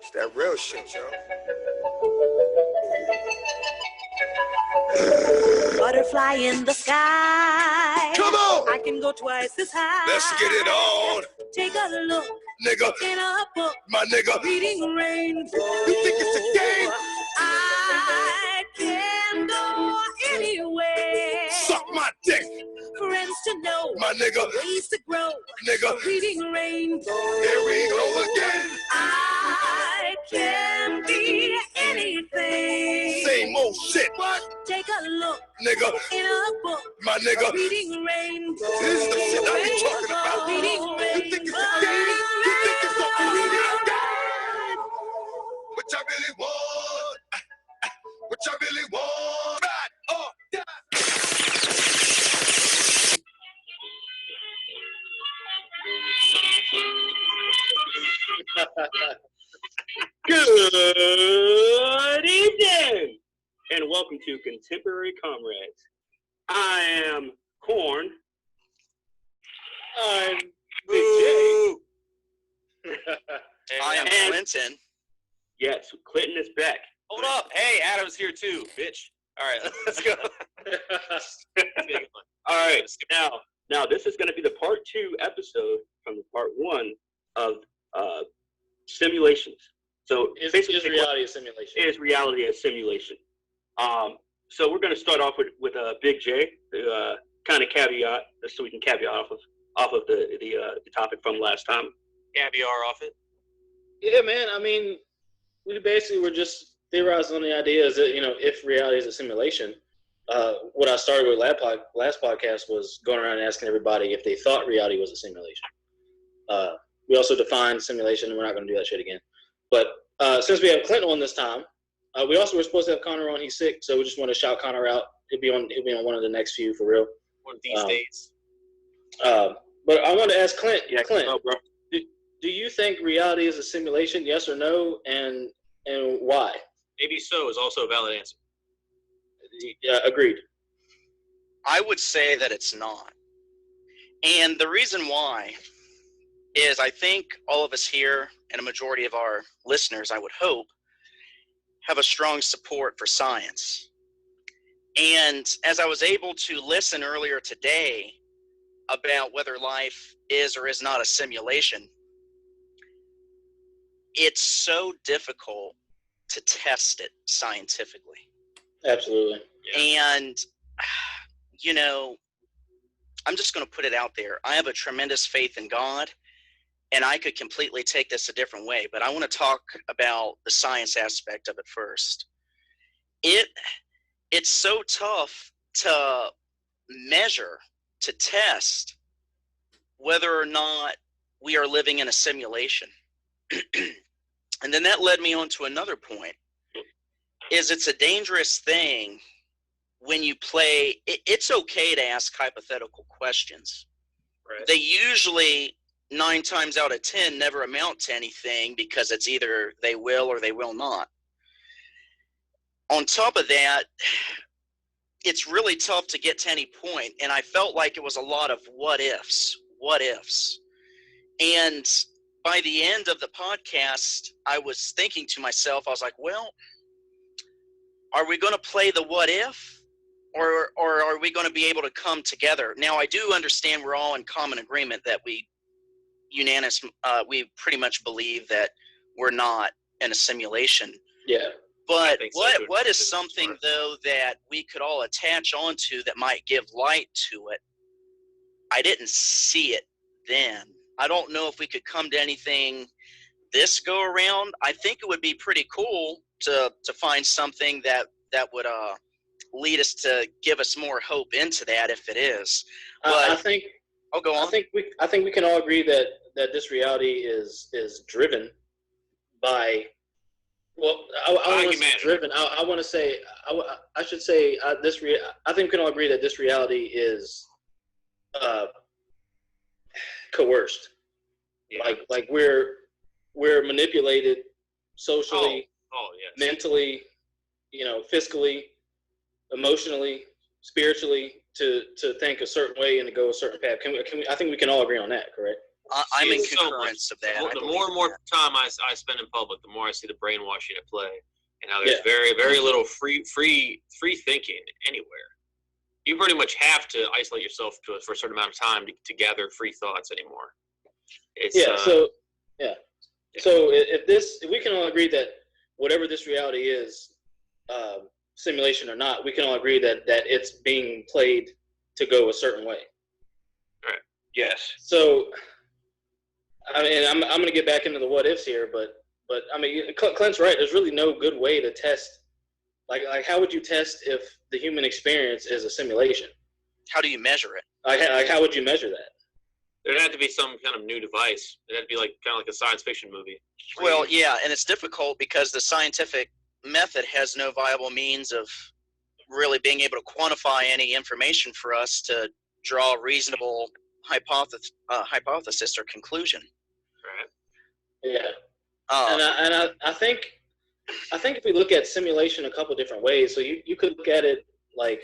It's that real shit, yo. Butterfly in the sky. Come on! I can go twice as high. Let's get it on. Take a look, nigga. In a book, my nigga. Reading rainbow. You think it's a game? I can go anywhere. Suck my dick. Friends to know, my nigga. Ways to grow, nigga. Reading rainbow. Here we go again. I can be anything. Same old shit. What? Take a look, nigga. In a book, my nigga. Reading rainbow. This is the shit I be talking about. Reading rainbow. You think it's a game? You think it's a reading game? What I really want? What I really want? Ride or die. Good evening, and welcome to Contemporary Comrades. I am Corn. I'm Big J. I am And- Clinton. Yes, Clinton is back. Hold up. Hey, Adam's here too, bitch. All right, let's go. All right, now this is going to be the part 2 episode from the part 1 of simulations. So Is basically, reality a simulation? is reality a simulation? So we're going to start off with Big J, kind of caveat, so we can caveat off of the topic from last time. Caviar off it. Yeah, man. I mean, we basically were just theorizing on the idea is that, you know, if reality is a simulation, what I started with last podcast was going around and asking everybody if they thought reality was a simulation. We also defined simulation, and we're not going to do that shit again. But since we have Clinton on this time, we also were supposed to have Connor on. He's sick, so we just want to shout Connor out. He'll be on one of the next few for real. One of these days. But I want to ask Clint. Yeah, Clint, bro. do you think reality is a simulation? Yes or no, and why? Maybe so is also a valid answer. Yeah, agreed. I would say that it's not. And the reason why is I think all of us here and a majority of our listeners, I would hope, have a strong support for science. And as I was able to listen earlier today about whether life is or is not a simulation, it's so difficult to test it scientifically. Absolutely. And, you know, I'm just going to put it out there. I have a tremendous faith in God, and I could completely take this a different way, but I want to talk about the science aspect of it first. It's so tough to measure, to test whether or not we are living in a simulation. And then that led me on to another point, is it's a dangerous thing when you play. It's okay to ask hypothetical questions. Right. They usually 9 times out of 10 never amount to anything because it's either they will or they will not. On top of that, it's really tough to get to any point, and I felt like it was a lot of what ifs. And by the end of the podcast, I was thinking to myself, I was like, well, are we going to play the what if, or are we going to be able to come together? Now, I do understand we're all in common agreement that we pretty much believe that we're not in a simulation. Yeah. But so, what is something, though, that we could all attach onto that might give light to it? I didn't see it then. I don't know if we could come to anything this go around. I think it would be pretty cool to find something that would lead us to give us more hope into that if it is. But I think I'll go on. I think we can all agree that this reality is driven by. Well, I want to say driven. I want to say I should say I think we can all agree that this reality is coerced. Yeah. Like we're manipulated socially, yes. mentally, you know, fiscally, emotionally, spiritually to think a certain way and to go a certain path. Can we? I think we can all agree on that, correct? I'm in so concurrence of that. The I more and believe more that. time I spend in public, the more I see the brainwashing at play, and how there's Yeah. very, very little free thinking anywhere. You pretty much have to isolate yourself for a certain amount of time to gather free thoughts anymore. It's So if we can all agree that whatever this reality is, simulation or not, we can all agree that it's being played to go a certain way. Yes. So, I mean, I'm going to get back into the what ifs here, but I mean, Clint's right. There's really no good way to test. Like how would you test if the human experience is a simulation? How do you measure it? Like how would you measure that? there'd have to be some kind of new device. It'd have to be kind of like a science fiction movie. Well, yeah, and it's difficult because the scientific method has no viable means of really being able to quantify any information for us to draw a reasonable hypothesis or conclusion. Right. Yeah. And I think if we look at simulation a couple different ways, so you could look at it like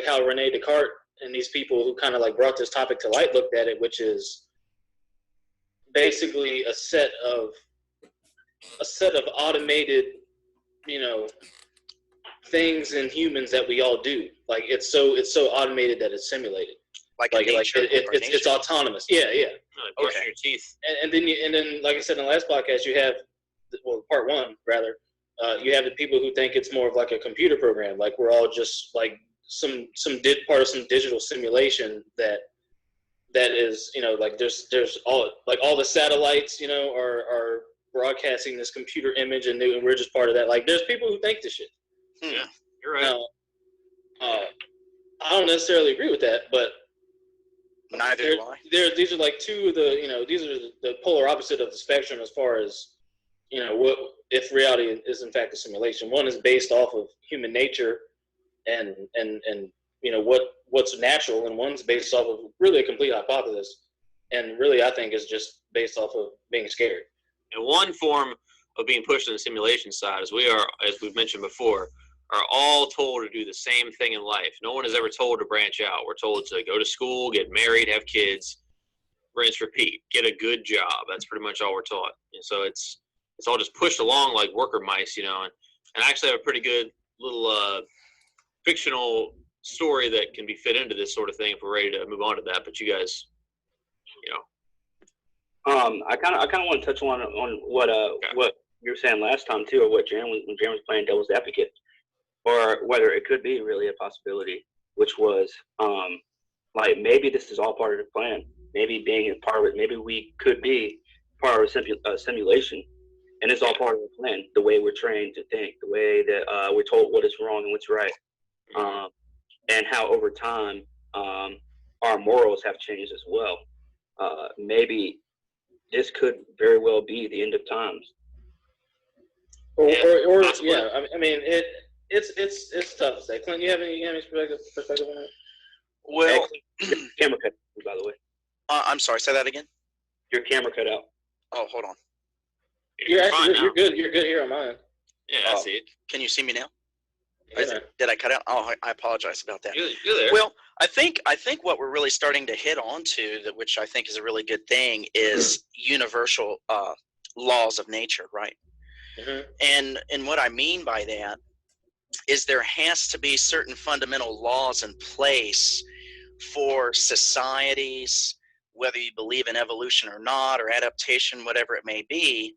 how Rene Descartes and these people who kind of like brought this topic to light looked at it, which is basically a set of automated, things in humans that we all do. Like it's so automated that it's simulated. Like it's autonomous. Yeah. Like brushing your teeth. And then like I said in the last podcast, you have part one rather. You have the people who think it's more of like a computer program, like we're all just like some part of some digital simulation that is, like there's all the satellites, are broadcasting this computer image and we're just part of that. Like there's people who think this shit. Yeah, you're right. Now, I don't necessarily agree with that, but neither do I. These are like two of the, these are the polar opposite of the spectrum as far as, what if reality is in fact a simulation. One is based off of human nature and what's natural, and one's based off of really a complete hypothesis, and really I think is just based off of being scared. And one form of being pushed in the simulation side is we are, as we've mentioned before, are all told to do the same thing in life. No one is ever told to branch out. We're told to go to school, get married, have kids, rinse, repeat, get a good job. That's pretty much all we're taught. And so it's all just pushed along like worker mice, and I actually have a pretty good little fictional story that can be fit into this sort of thing if we're ready to move on to that. But you guys, I kind of want to touch on what you were saying last time too, or what Jaren was playing devil's advocate, or whether it could be really a possibility, which was like maybe this is all part of the plan. Maybe being a part of it, maybe we could be part of a simulation, and it's all part of the plan. The way we're trained to think, the way that we're told what is wrong and what's right, and how over time our morals have changed as well. Maybe this could very well be the end of times. Or yeah. I mean, it's tough to say. Clint, you have any perspective on it? Well, Camera cut, by the way. I'm sorry. Say that again. Your camera cut out. Oh, hold on. You're good. You're good here on mine. Yeah, I see it. Can you see me now? Yeah. Did I cut out? Oh, I apologize about that. You're there. Well, I think what we're really starting to hit on to, which I think is a really good thing, is universal laws of nature, right? Mm-hmm. And what I mean by that is there has to be certain fundamental laws in place for societies, whether you believe in evolution or not, or adaptation, whatever it may be,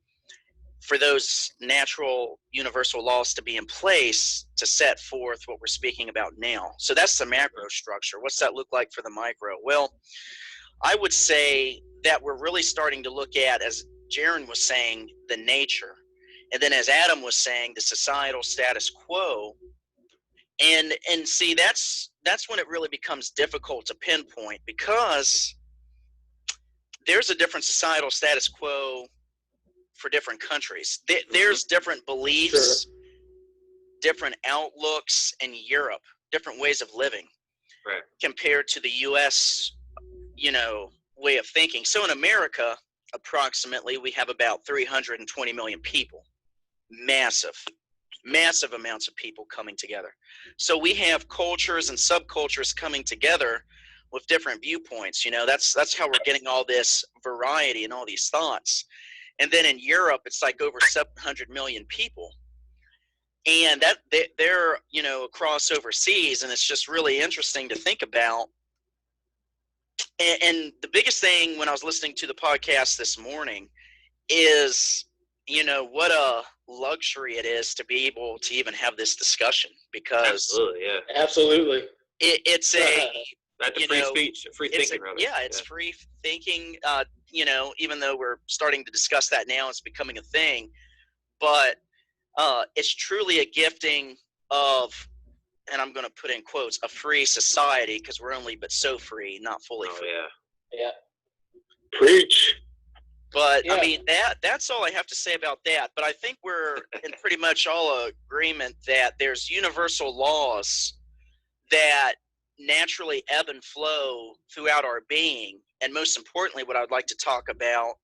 for those natural universal laws to be in place to set forth what we're speaking about now. So that's the macro structure. What's that look like for the micro? Well, I would say that we're really starting to look at, as Jaren was saying, the nature. And then as Adam was saying, the societal status quo. And see, that's when it really becomes difficult to pinpoint, because there's a different societal status quo for different countries. There's different beliefs, different outlooks in Europe, different ways of living, right, compared to the U.S., way of thinking. So in America, approximately, we have about 320 million people. Massive amounts of people coming together. So we have cultures and subcultures coming together with different viewpoints. That's how we're getting all this variety and all these thoughts. And then in Europe, it's like over 700 million people. And that they're, across overseas, and it's just really interesting to think about. And the biggest thing when I was listening to the podcast this morning is, what a luxury it is to be able to even have this discussion, because Absolutely. It's That's free speech, free thinking, rather. Yeah, it's free thinking. Even though we're starting to discuss that now, it's becoming a thing. But it's truly a gifting of, and I'm going to put in quotes, a free society, because we're only but so free, not fully free. Yeah. Preach. But I mean, that's all I have to say about that. But I think we're in pretty much all agreement that there's universal laws that naturally ebb and flow throughout our being. And most importantly, what I'd like to talk about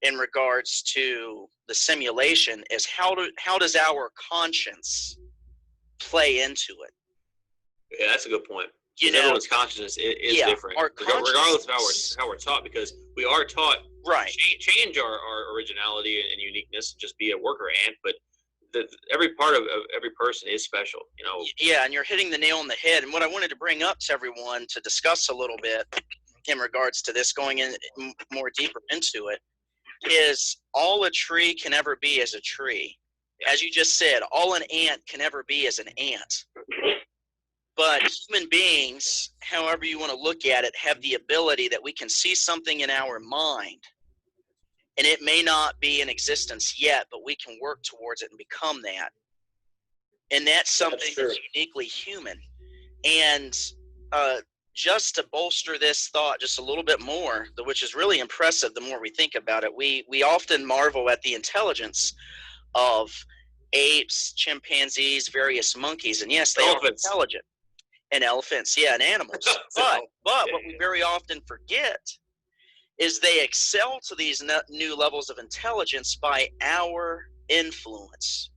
in regards to the simulation is how does our conscience play into it? Yeah, that's a good point. Everyone's consciousness is different, regardless of how we're taught, because we are taught change our originality and uniqueness, just be a worker ant, but every part of every person is special, Yeah, and you're hitting the nail on the head. And what I wanted to bring up to everyone to discuss a little bit in regards to this, going in more deeper into it, is all a tree can ever be is a tree. As you just said, all an ant can ever be is an ant. But human beings, however you want to look at it, have the ability that we can see something in our mind, and it may not be in existence yet, but we can work towards it and become that. And that's something that's uniquely human. And just to bolster this thought just a little bit more, which is really impressive the more we think about it, we often marvel at the intelligence of apes, chimpanzees, various monkeys, and yes, they are intelligent. And elephants, and animals. But what we very often forget is they excel to these new levels of intelligence by our influence.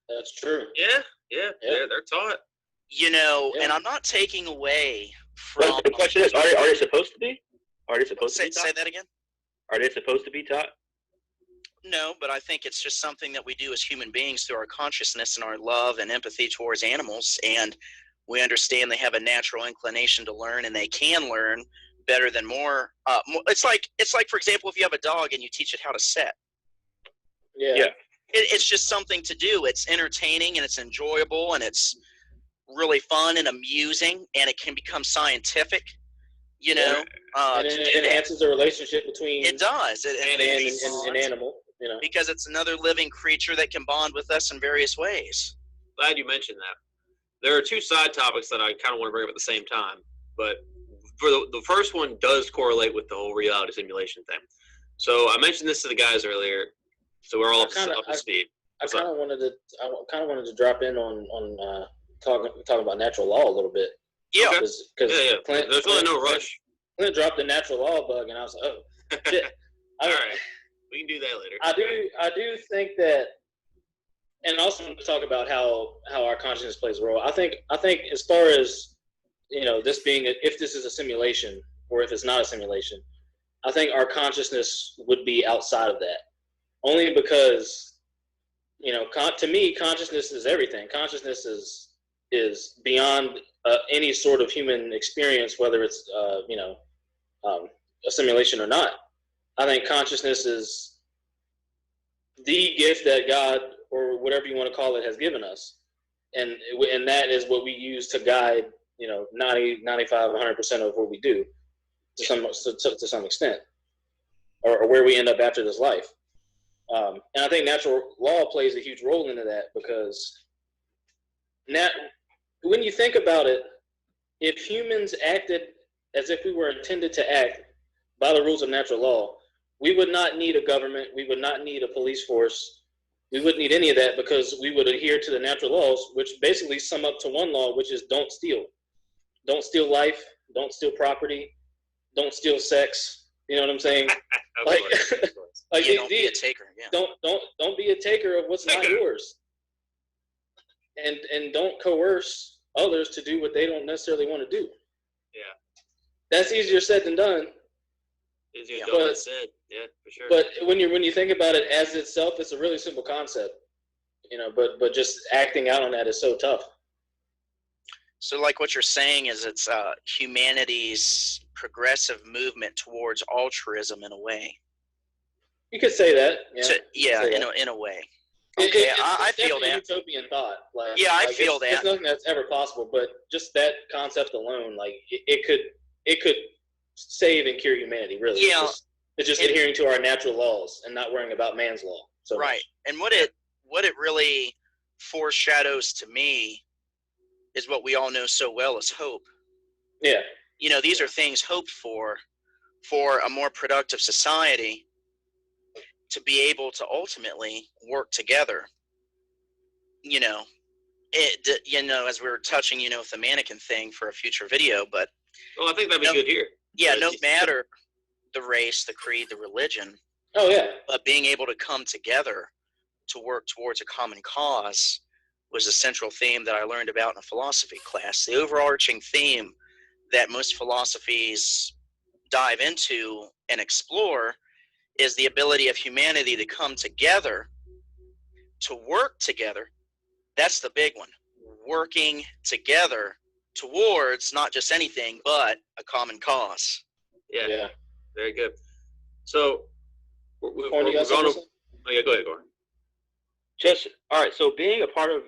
That's true. Yeah, they're taught. And I'm not taking away from. But the question is, are they supposed to be? Are they supposed to be taught? Say that again? Are they supposed to be taught? No, but I think it's just something that we do as human beings through our consciousness and our love and empathy towards animals. And we understand they have a natural inclination to learn, and they can learn better than more. It's like, for example, if you have a dog and you teach it how to sit. Yeah. It's just something to do. It's entertaining and it's enjoyable and it's really fun and amusing, and it can become scientific. And it enhances the relationship between it does an animal. Because it's another living creature that can bond with us in various ways. Glad you mentioned that. There are two side topics that I kind of want to bring up at the same time, but for the first one does correlate with the whole reality simulation thing. So I mentioned this to the guys earlier, so we're all up to speed. I kind of wanted to drop in on talking about natural law a little bit. Yeah, because Clint, there's really no rush. Clint dropped the natural law bug, and I was like, oh, shit. All right, we can do that later. I do think that. And also to talk about how our consciousness plays a role. I think as far as this being if this is a simulation or if it's not a simulation, I think our consciousness would be outside of that. Only because to me, consciousness is everything. Consciousness is beyond any sort of human experience, whether it's a simulation or not. I think consciousness is the gift that God, or whatever you want to call it, has given us, and that is what we use to guide 90, 95, 100% of what we do to some extent, or where we end up after this life. And I think natural law plays a huge role into that, because when you think about it, if humans acted as if we were intended to act by the rules of natural law, we would not need a government, we would not need a police force. We wouldn't need any of that, because we would adhere to the natural laws, which basically sum up to one law, which is don't steal. Don't steal life. Don't steal property. Don't steal sex. You know what I'm saying? Don't be a taker. Yeah. Don't be a taker of what's not yours. And don't coerce others to do what they don't necessarily want to do. Yeah. That's easier said than done. Easier done than said. Yeah, for sure. But when you think about it as itself, it's a really simple concept. But just acting out on that is so tough. So like what you're saying is it's humanity's progressive movement towards altruism in a way. You could say that. Yeah, in a way. Okay, I feel that. It's utopian thought. I feel that. It's nothing that's ever possible, but just that concept alone, it could save and cure humanity. Really, yeah. It's just adhering to our natural laws and not worrying about man's law. So right, much. And what it really foreshadows to me is what we all know so well as hope. Yeah. These are things hoped for a more productive society to be able to ultimately work together. As we were touching, with the mannequin thing for a future video, but I think that'd be good here. Yeah, no matter the race, the creed, the religion. Oh yeah. But being able to come together to work towards a common cause was a central theme that I learned about in a philosophy class. The overarching theme that most philosophies dive into and explore is the ability of humanity to come together, to work together. That's the big one. Working together towards not just anything, but a common cause. Yeah. Very good. So, we're Corn, going to... Oh, yeah, go ahead, Gordon. All right, so being a part of,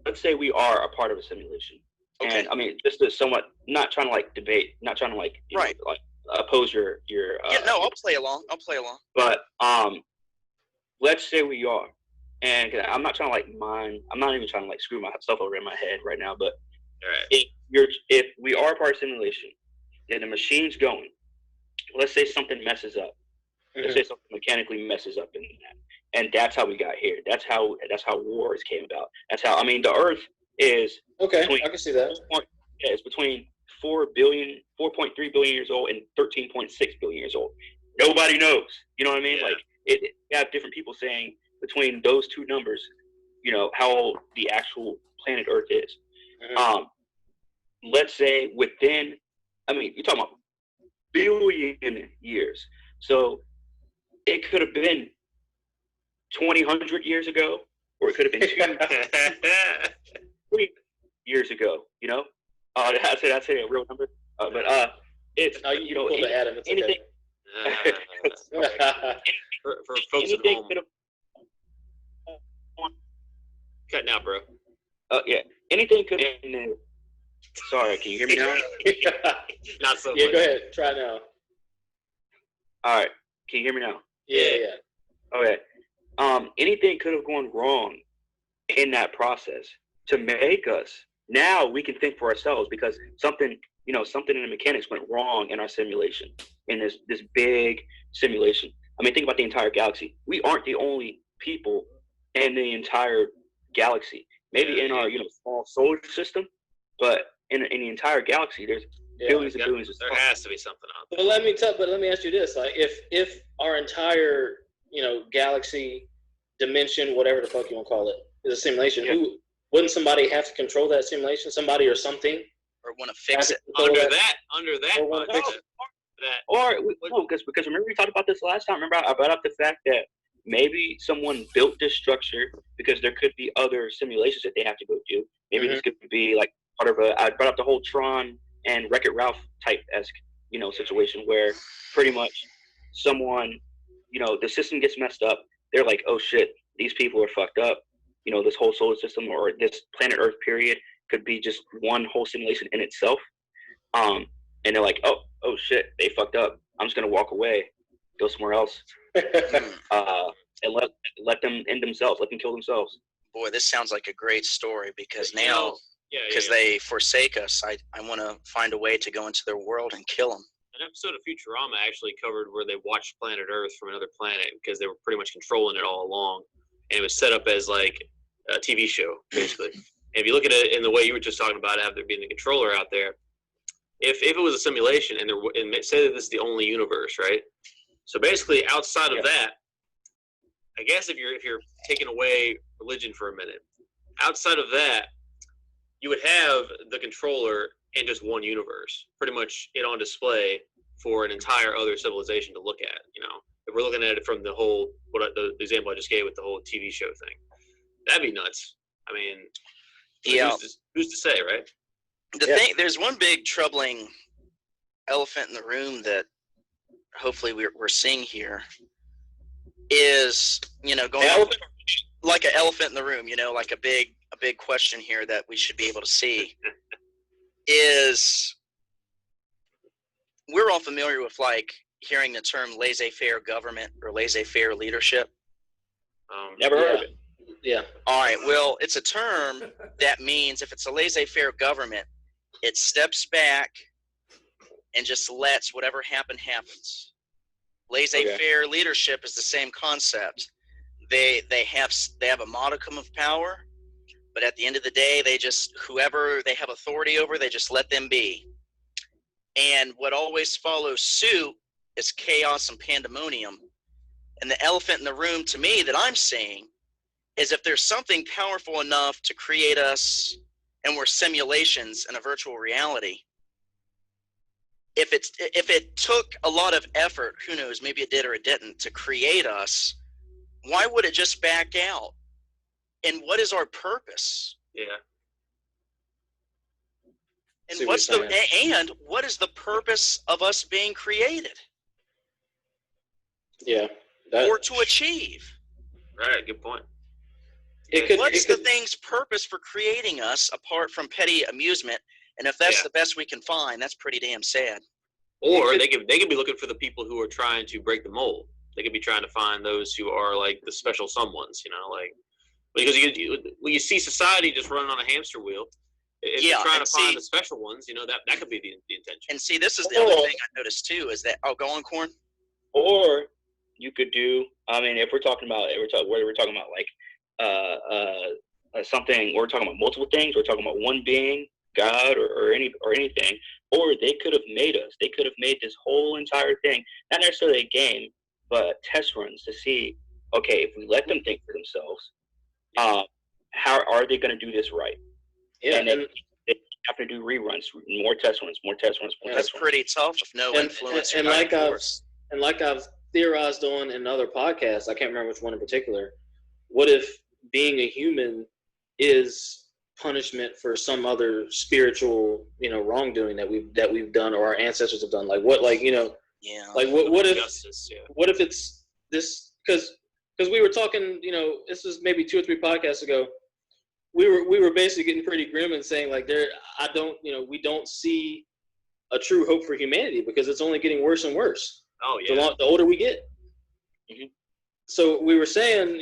let's say we are a part of a simulation. Okay. And, I mean, just to somewhat, not trying to, debate, not trying to, oppose your I'll play along. But, let's say we are. And I'm not trying to, I'm not even trying to, screw myself over in my head right now, but right. If we are a part of simulation, and the machine's going, let's say something messes up. Let's say something mechanically messes up in that. And that's how we got here. That's how wars came about. That's how, the Earth is... Okay, I can see that. It's between 4.3 billion years old and 13.6 billion years old. Nobody knows. You know what I mean? Yeah. You have different people saying between those two numbers, how old the actual planet Earth is. Mm-hmm. Let's say within... you're talking about billion years. So it could have been 2,000 years ago, or it could have been 2 years ago. I'd say a real number. But it's anything. For folks at home. Cutting out, bro. Yeah, anything could have been there. Sorry, can you hear me now? Not so Yeah, much. go ahead. Try now. All right, can you hear me now? Yeah. Okay. Anything could have gone wrong in that process to make us. Now we can think for ourselves because something in the mechanics went wrong in our simulation, in this big simulation. Think about the entire galaxy. We aren't the only people in the entire galaxy. Maybe in our small solar system, but in the entire galaxy, there's billions and billions of stars. There has to be something out there. But let me ask you this: if our entire galaxy, dimension, whatever the fuck you want to call it, is a simulation, wouldn't somebody have to control that simulation? Somebody or something? Or want to fix it? Under that. Because remember we talked about this last time. Remember I brought up the fact that maybe someone built this structure because there could be other simulations that they have to go do. Maybe this could be part of I brought up the whole Tron and Wreck-It Ralph type-esque, situation where pretty much someone, the system gets messed up. They're like, oh shit, these people are fucked up. This whole solar system or this planet Earth period could be just one whole simulation in itself. And they're like, oh shit, they fucked up. I'm just gonna walk away, go somewhere else, and let them end themselves, let them kill themselves. Boy, this sounds like a great story because now, they forsake us, I want to find a way to go into their world and kill them. An episode of Futurama actually covered where they watched planet Earth from another planet because they were pretty much controlling it all along, and it was set up as like a TV show basically. And if you look at it in the way you were just talking about, there being the controller out there, if it was a simulation and say that this is the only universe, right? So basically, outside of that, I guess if you're taking away religion for a minute, outside of that, you would have the controller in just one universe, pretty much it on display for an entire other civilization to look at. If we're looking at it from the whole, the example I just gave with the whole TV show thing, that'd be nuts. I mean, Yeah. who's to say, right? There's one big troubling elephant in the room that hopefully we're seeing here is, going Elephant? like an elephant in the room, like a big question here that we should be able to see is we're all familiar with hearing the term laissez-faire government or laissez-faire leadership. Never heard of it. Yeah. All right. Well, it's a term that means if it's a laissez-faire government, it steps back and just lets whatever happens. Laissez-faire leadership is the same concept. They have a modicum of power, but at the end of the day, whoever they have authority over, they just let them be. And what always follows suit is chaos and pandemonium. And the elephant in the room to me that I'm seeing is if there's something powerful enough to create us and we're simulations in a virtual reality, if it took a lot of effort, who knows, maybe it did or it didn't, to create us, why would it just back out? And what is our purpose? Yeah. And what is the purpose of us being created? Yeah. Or to achieve? Right, good point. What's the thing's purpose for creating us apart from petty amusement? And if that's the best we can find, that's pretty damn sad. Or they could be looking for the people who are trying to break the mold. They could be trying to find those who are like the special someones, because you see society just running on a hamster wheel. If you're trying to find the special ones, that could be the intention. And see, this is the other thing I noticed too, is that, go on, Corn. Or you could do, if we're talking about something, we're talking about multiple things, we're talking about one being, God or anything, or they could have made us. They could have made this whole entire thing, not necessarily a game, but test runs to see, okay, if we let them think for themselves, how are they going to do this right? Yeah, and they have to do reruns, more test runs. That's pretty tough with no influence. And like I've theorized on in other podcasts, I can't remember which one in particular. What if being a human is punishment for some other spiritual, wrongdoing that we've done or our ancestors have done? Like what if it's this? Because we were talking, this was maybe 2 or 3 podcasts ago. We were basically getting pretty grim and saying we don't see a true hope for humanity because it's only getting worse and worse. Oh yeah. The older we get. Mm-hmm. So we were saying,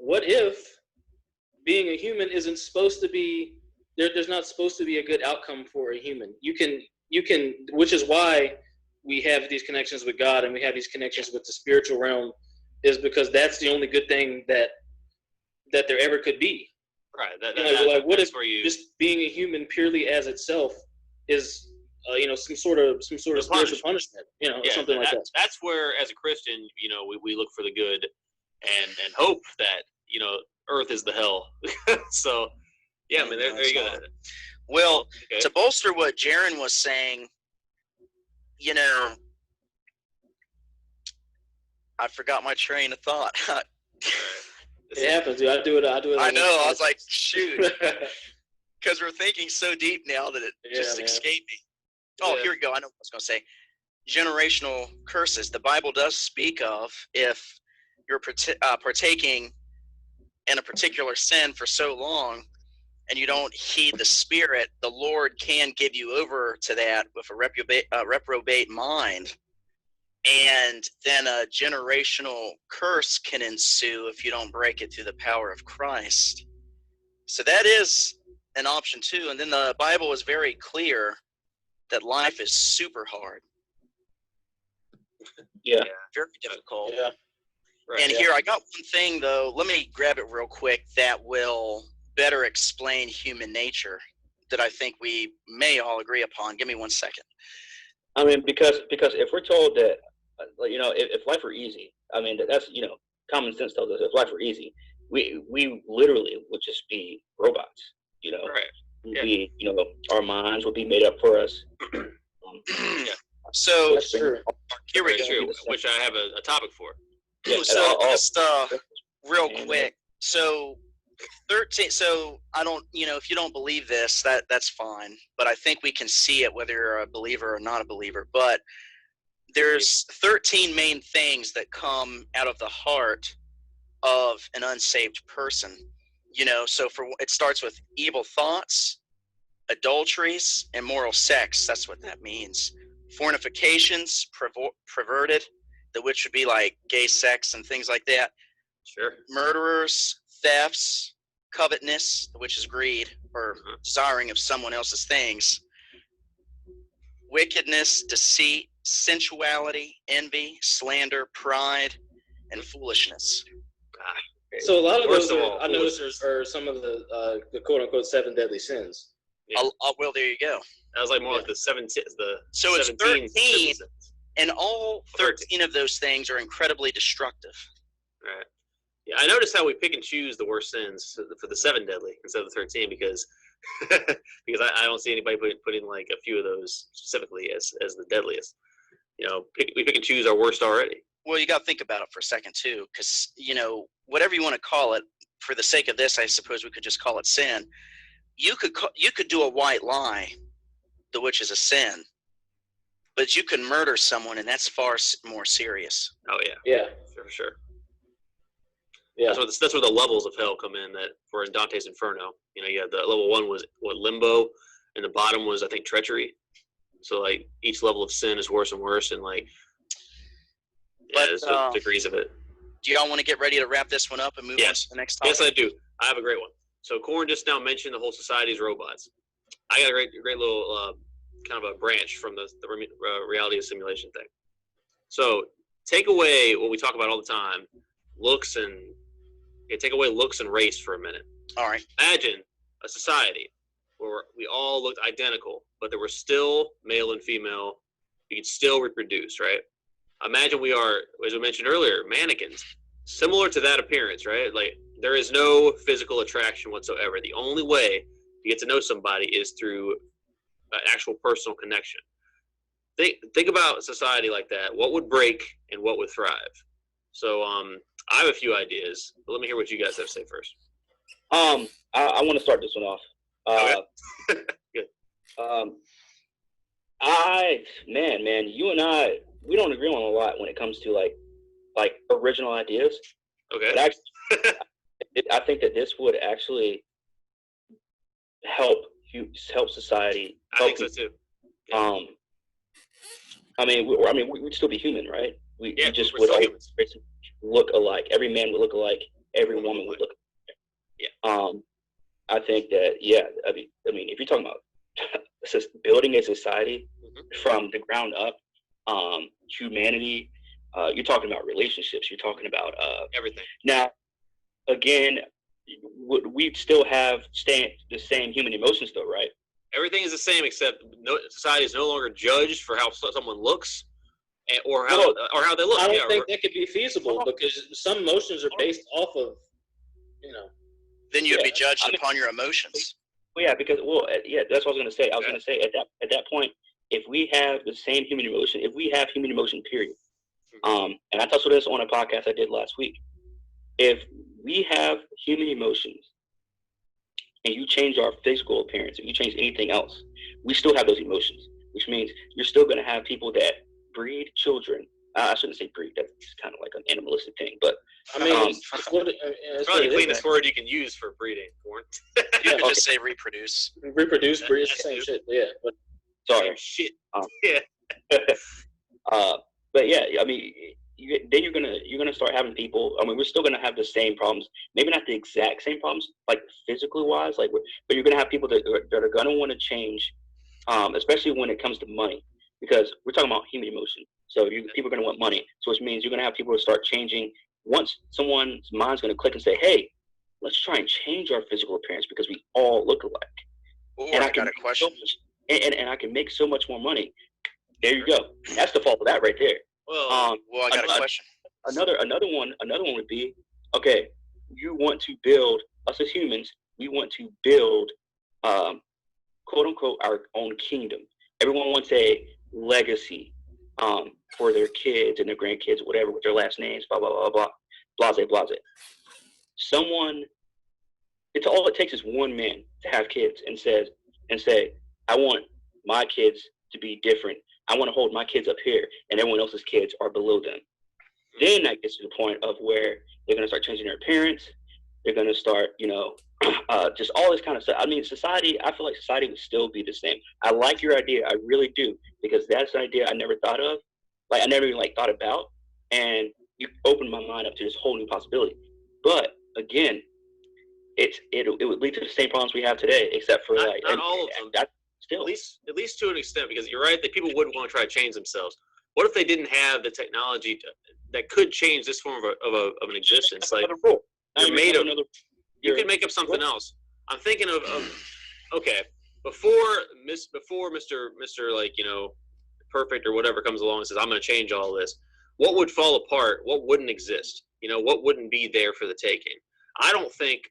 what if being a human isn't supposed to be there's not supposed to be a good outcome for a human. You can, which is why we have these connections with God and we have these connections with the spiritual realm, is because that's the only good thing that there ever could be. Right. What if just being a human purely as itself is, some sort of spiritual punishment, something like that. That's where, as a Christian, we look for the good and hope that, Earth is the hell. So, yeah, I mean, there you go. Well, to bolster what Jaron was saying, I forgot my train of thought. It happens, dude. I do it. I know. I was like, shoot, because we're thinking so deep now that it just escaped me. Oh, here we go. I know what I was going to say. Generational curses. The Bible does speak of if you're partaking in a particular sin for so long and you don't heed the Spirit, the Lord can give you over to that with a reprobate mind. And then a generational curse can ensue if you don't break it through the power of Christ. So that is an option too. And then the Bible is very clear that life is super hard. Yeah. Very difficult. Yeah. Right, and here, I got one thing though. Let me grab it real quick that will better explain human nature that I think we may all agree upon. Give me 1 second. I mean, because if we're told that, if life were easy, I mean, that's, common sense tells us if life were easy, we literally would just be robots, Right. be, our minds will be made up for us. So That's true. here we Very go. true, which I have a topic for. Yeah, So just real and, quick. So 13. So I don't. If you don't believe this, that's fine. But I think we can see it whether you're a believer or not a believer. But there's 13 main things that come out of the heart of an unsaved person. So it starts with evil thoughts, adulteries, immoral sex. That's what that means. Fornications, perverted, which would be like gay sex and things like that. Sure. Murderers, thefts, covetousness, which is greed or desiring of someone else's things. Wickedness, deceit, sensuality, envy, slander, pride, and foolishness. So a lot of First those of all, I noticed are some of the quote unquote 7 deadly sins. Yeah. Well, there you go. That was like more like the 17. So it's 17 13. sins. And all 13 of those things are incredibly destructive. Right. Yeah, I noticed how we pick and choose the worst sins for the 7 deadly instead of the 13 because I don't see anybody putting like a few of those specifically as the deadliest. We pick and choose our worst already. Well, you got to think about it for a second too, because whatever you want to call it, for the sake of this, I suppose we could just call it sin. You could do a white lie, which is a sin, but you can murder someone, and that's far more serious. Oh yeah. Yeah. For sure. Yeah. That's where the levels of hell come in. That for in Dante's Inferno, you had the level 1 was limbo, and the bottom was I think treachery. So like each level of sin is worse and worse, and like there's degrees of it. Do y'all want to get ready to wrap this one up and move on to the next topic? Yes, I do. I have a great one. So Corn just now mentioned the whole society's robots. I got a great little kind of a branch from the reality of simulation thing. So take away what we talk about all the time, take away looks and race for a minute. All right. Imagine a society where we all looked identical, but there were still male and female. You could still reproduce, right? Imagine we are, as we mentioned earlier, mannequins, similar to that appearance, right? Like there is no physical attraction whatsoever. The only way to get to know somebody is through an actual personal connection. Think about a society like that. What would break and what would thrive? So I have a few ideas, but let me hear what you guys have to say first. I want to start this one off. Okay. Good. Man, you and I, we don't agree on a lot when it comes to like original ideas. Okay. But actually, I think that this would actually help society. I think so too. Yeah. We'd still be human, right? We just we're would still all humans. look alike. Every man would look alike. Every woman would look alike. Yeah. I think that, if you're talking about building a society from the ground up, humanity, you're talking about relationships. You're talking about everything. Now, again, we'd still have the same human emotions, though, right? Everything is the same, except society is no longer judged for how someone looks, or how they look. I don't think that could be feasible because some emotions are based off of, Then you'd be judged upon your emotions. Well, yeah, that's what I was going to say. I was going to say at that point, if we have the same human emotion, period. And I touched on this on a podcast I did last week. If we have human emotions and you change our physical appearance, if you change anything else, we still have those emotions, which means you're still going to have people that breed children. I shouldn't say breed. That's kind of like an animalistic thing, but I mean, it's probably the cleanest word you can use for breeding. You could just say reproduce. Reproduce, breed, it's the same shit. Yeah, but sorry. Shit. Yeah. But yeah, I mean, then you're gonna start having people. I mean, we're still gonna have the same problems. Maybe not the exact same problems, like physically wise, but you're gonna have people that are gonna want to change, especially when it comes to money, because we're talking about human emotion. So people are gonna want money, so which means you're gonna have people to start changing. Once someone's mind's gonna click and say, "Hey, let's try and change our physical appearance because we all look alike." Ooh, I got a question. And I can make so much more money. There you go. That's the fault of that right there. Well, I got a question. Another one would be, okay, you want to build us as humans. We want to build quote unquote our own kingdom. Everyone wants a legacy for their kids and their grandkids, whatever, with their last names, blah blah blah blah, blase blase. Someone, it's all it takes is one man to have kids and say, I want my kids to be different. I want to hold my kids up here, and everyone else's kids are below them. Then that gets to the point of where they're going to start changing their appearance. They're going to start, just all this kind of stuff. I mean, society, I feel like society would still be the same. I like your idea. I really do, because that's an idea I never thought of. Like, I never even thought about. And you opened my mind up to this whole new possibility. But again, it would lead to the same problems we have today, except for not all of them. That still, at least to an extent, because you're right that people wouldn't want to try to change themselves. What if they didn't have the technology that could change this form of an existence? Like, you could make up something else. I'm thinking of okay, before Mr. Perfect or whatever comes along and says, I'm going to change all this. What would fall apart? What wouldn't exist? What wouldn't be there for the taking? I don't think,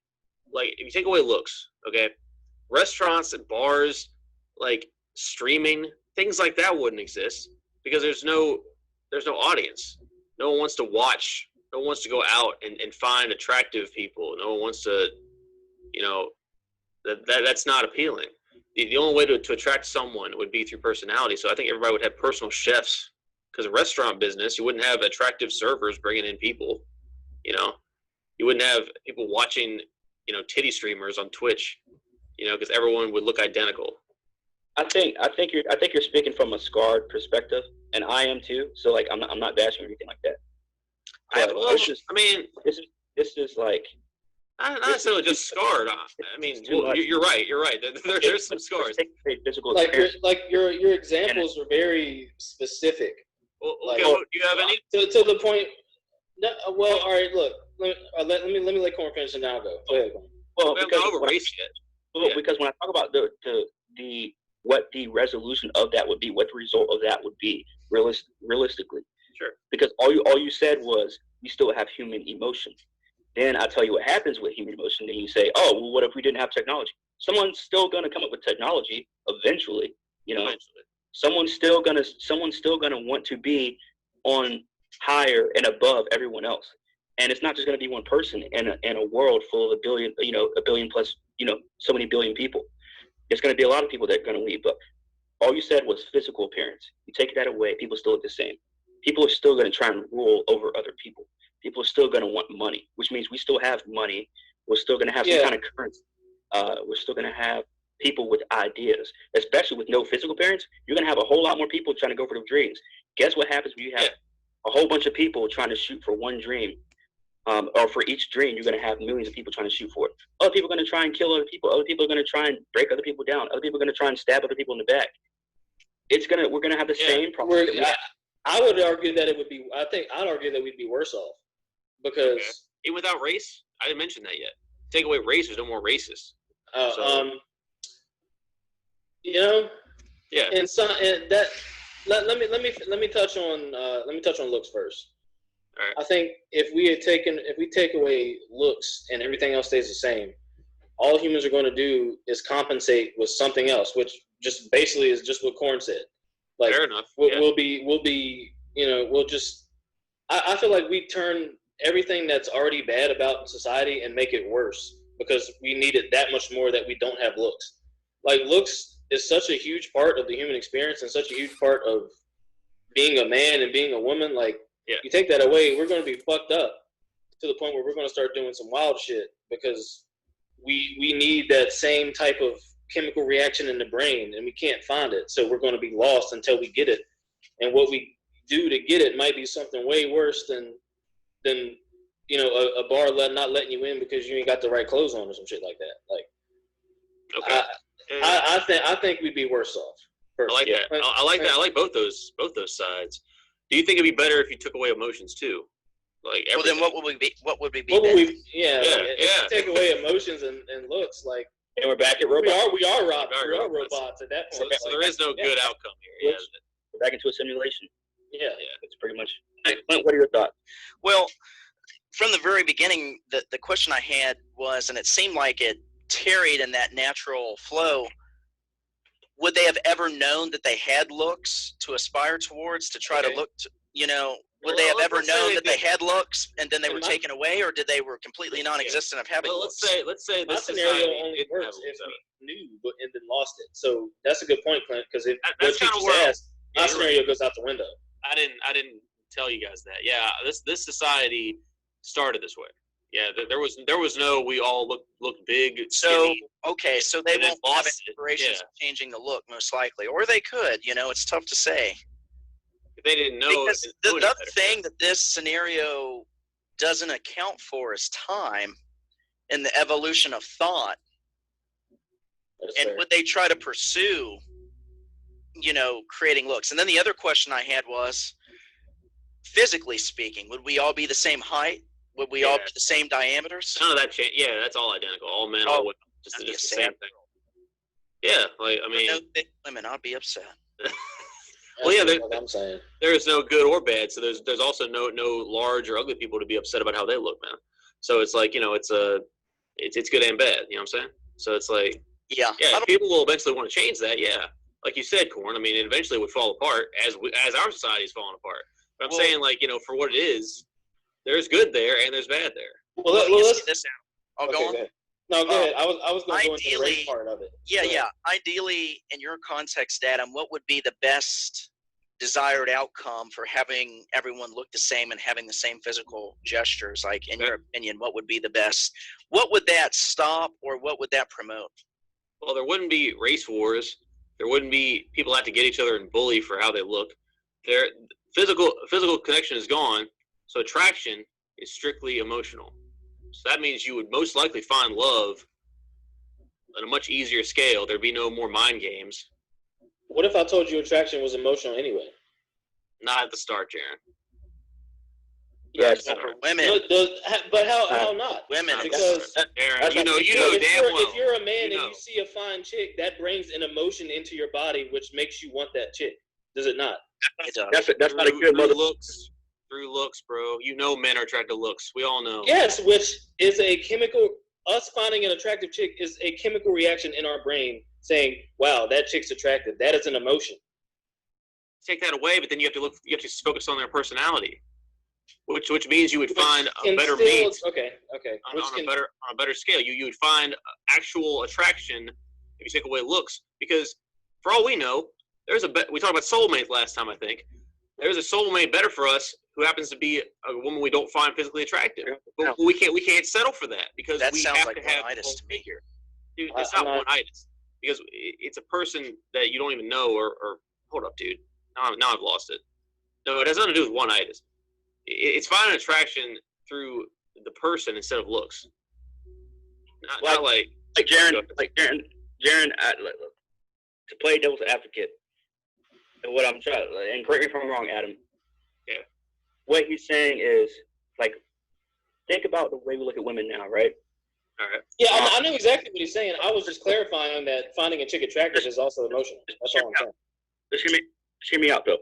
like, if you take away looks, okay, restaurants and bars, like streaming, things like that wouldn't exist, because there's no audience. No one wants to watch. No one wants to go out and find attractive people. No one wants to, that's not appealing. The only way to attract someone would be through personality. So I think everybody would have personal chefs, because a restaurant business, you wouldn't have attractive servers bringing in people. You wouldn't have people watching, titty streamers on Twitch, because everyone would look identical. I think you're speaking from a scarred perspective, and I am too. So like, I'm not bashing or anything like that. This is like, not necessarily just scarred. I mean, you're right. There's some scars. Physical like your examples are very specific. Well, okay, do you have any to the point? No, well, all right. Look, let me let Corn finish and now go. Go ahead. Well, we haven't over race yet. Well, because when I talk about the what the resolution of that would be, what the result of that would be, realistically. Sure. Because all you said was you still have human emotion. Then I tell you what happens with human emotion. Then you say, oh, well, what if we didn't have technology? Someone's still going to come up with technology eventually. Eventually. Someone's still gonna want to be on higher and above everyone else. And it's not just going to be one person in a world full of a billion plus, so many billion people. There's going to be a lot of people that are going to leave. But all you said was physical appearance. You take that away, people still look the same. People are still going to try and rule over other people. People are still going to want money, which means we still have money. We're still going to have some kind of currency. We're still going to have people with ideas, especially with no physical appearance. You're going to have a whole lot more people trying to go for their dreams. Guess what happens when you have a whole bunch of people trying to shoot for one dream? Or for each dream, you're going to have millions of people trying to shoot for it. Other people are going to try and kill other people. Other people are going to try and break other people down. Other people are going to try and stab other people in the back. We're going to have the same problem. I would argue that I'd argue that we'd be worse off, because even without race, I didn't mention that yet. Take away race, there's no more racist. Yeah. And so that let me touch on looks first. All right. I think if we take away looks and everything else stays the same, all humans are going to do is compensate with something else, which just basically is just what Corn said. Like, fair enough. We'll just. I feel like we turn everything that's already bad about society and make it worse, because we need it that much more that we don't have looks. Like, looks is such a huge part of the human experience and such a huge part of being a man and being a woman. Like, you take that away, we're going to be fucked up to the point where we're going to start doing some wild shit, because we need that same type of chemical reaction in the brain, and we can't find it. So we're going to be lost until we get it. And what we do to get it might be something way worse than a bar not letting you in because you ain't got the right clothes on or some shit like that. Like, okay. I think we'd be worse off. Personally. I like that. I like that. I like both those sides. Do you think it'd be better if you took away emotions too? Like, well, then what would we be? If you take away emotions and looks, like, and we're back at robots. We are robots at that point. So there is no good outcome here. We're back into a simulation. Yeah. It's pretty much. Clint, what are your thoughts? Well, from the very beginning, the question I had was, and it seemed like it tarried in that natural flow, would they have ever known that they had looks to aspire towards, to try to look to, would they have ever known that they had looks and then they were taken away, or did they were completely non-existent of having looks? Let's say My this scenario society only didn't works have if looks. we knew and then lost it. So that's a good point, Clint, because if That's what you kinda just where- asked, my scenario goes out the window. I didn't tell you guys that. Yeah, this society started this way. Yeah, there was no we all look big, So skinny. okay, so they and then won't have lost it. aspirations Yeah. of changing the look, most likely, or they could. It's tough to say. If they didn't know, Because know the any other better. thing that this scenario doesn't account for is time and the evolution of thought. That's And fair. would they try to pursue, creating looks? And then the other question I had was, physically speaking, would we all be the same height? Would we all be the same diameters? None of that change. Yeah, that's all identical. All men, all women, just that'd be the a same sad thing. Yeah, like I mean, no thick women, I'd be upset. well, yeah, That's what I'm saying. there is no good or bad. So there's also no large or ugly people to be upset about how they look, man. So it's like it's good and bad. You know what I'm saying? So it's like Yeah. yeah, people will eventually want to change that. Yeah, like you said, Corn. I mean, it eventually would fall apart as our society is falling apart. But I'm saying like for what it is, there's good there and there's bad there. Well, let's let's. this out. I'll Okay, go on. go ahead. No, go ahead. I was going to go into the Ideally- race part of it. Yeah, Go ahead. yeah. Ideally, in your context, Adam, what would be the best desired outcome for having everyone look the same and having the same physical gestures? Like, in your opinion, what would be the best? What would that stop, or what would that promote? Well, there wouldn't be race wars. There wouldn't be people have to get each other and bully for how they look. Their physical connection is gone, so attraction is strictly emotional. So that means you would most likely find love on a much easier scale. There'd be no more mind games. What if I told you attraction was emotional anyway? Not at the start, Jaron. Yes. Not at the For start. women, But how not? women, Because Jaron, you know if damn well. if you're a man You and know. you see a fine chick, that brings an emotion into your body, which makes you want that chick. Does it not? it does. That's not a good mother. Through looks, bro. You know men are attracted to looks. We all know. Yes, which is a chemical. Us finding an attractive chick is a chemical reaction in our brain saying, "Wow, that chick's attractive." That is an emotion. Take that away, but then you have to focus on their personality, which means you would find a Can better still- mate Okay. on a better scale. You would find actual attraction if you take away looks, because for all we know, we talked about soulmate last time, I think. There's a soulmate better for us who happens to be a woman we don't find physically attractive, but we can't settle for that because That we sounds have like to have one-itis the whole to me. figure. Dude, I- it's I'm not not- one-itis because it's a person that you don't even know or hold up, dude. Now I've lost it. No, it has nothing to do with one-itis. It's finding attraction through the person instead of looks. Not like Jaron, to play devil's advocate, and what I'm trying, and correct me if I'm wrong, Adam. Yeah. What he's saying is, like, think about the way we look at women now, right? all right. Yeah, I know exactly what he's saying. I was just clarifying that finding a chick attractive is also emotional. That's all I'm saying. Just hear me out, though.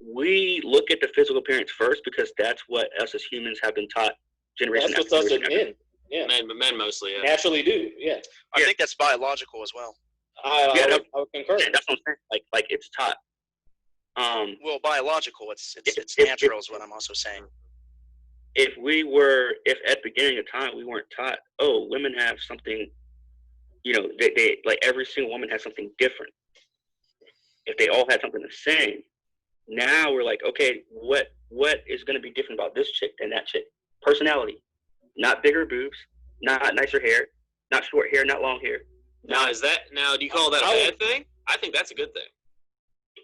We look at the physical appearance first because that's what us as humans have been taught generation That's after what's us as generation. men. Yeah, Men mostly, yeah. naturally do. Yeah, I think that's biological as well. I would concur. Yeah, that's what I'm saying. Like it's taught. Well, biological, it's If- natural is what I'm also saying. If at the beginning of time we weren't taught, oh, women have something, they like every single woman has something different. If they all had something the same, now we're like, okay, what is going to be different about this chick than that chick? Personality, not bigger boobs, not nicer hair, not short hair, not long hair. Now do you call that a bad thing? I think that's a good thing.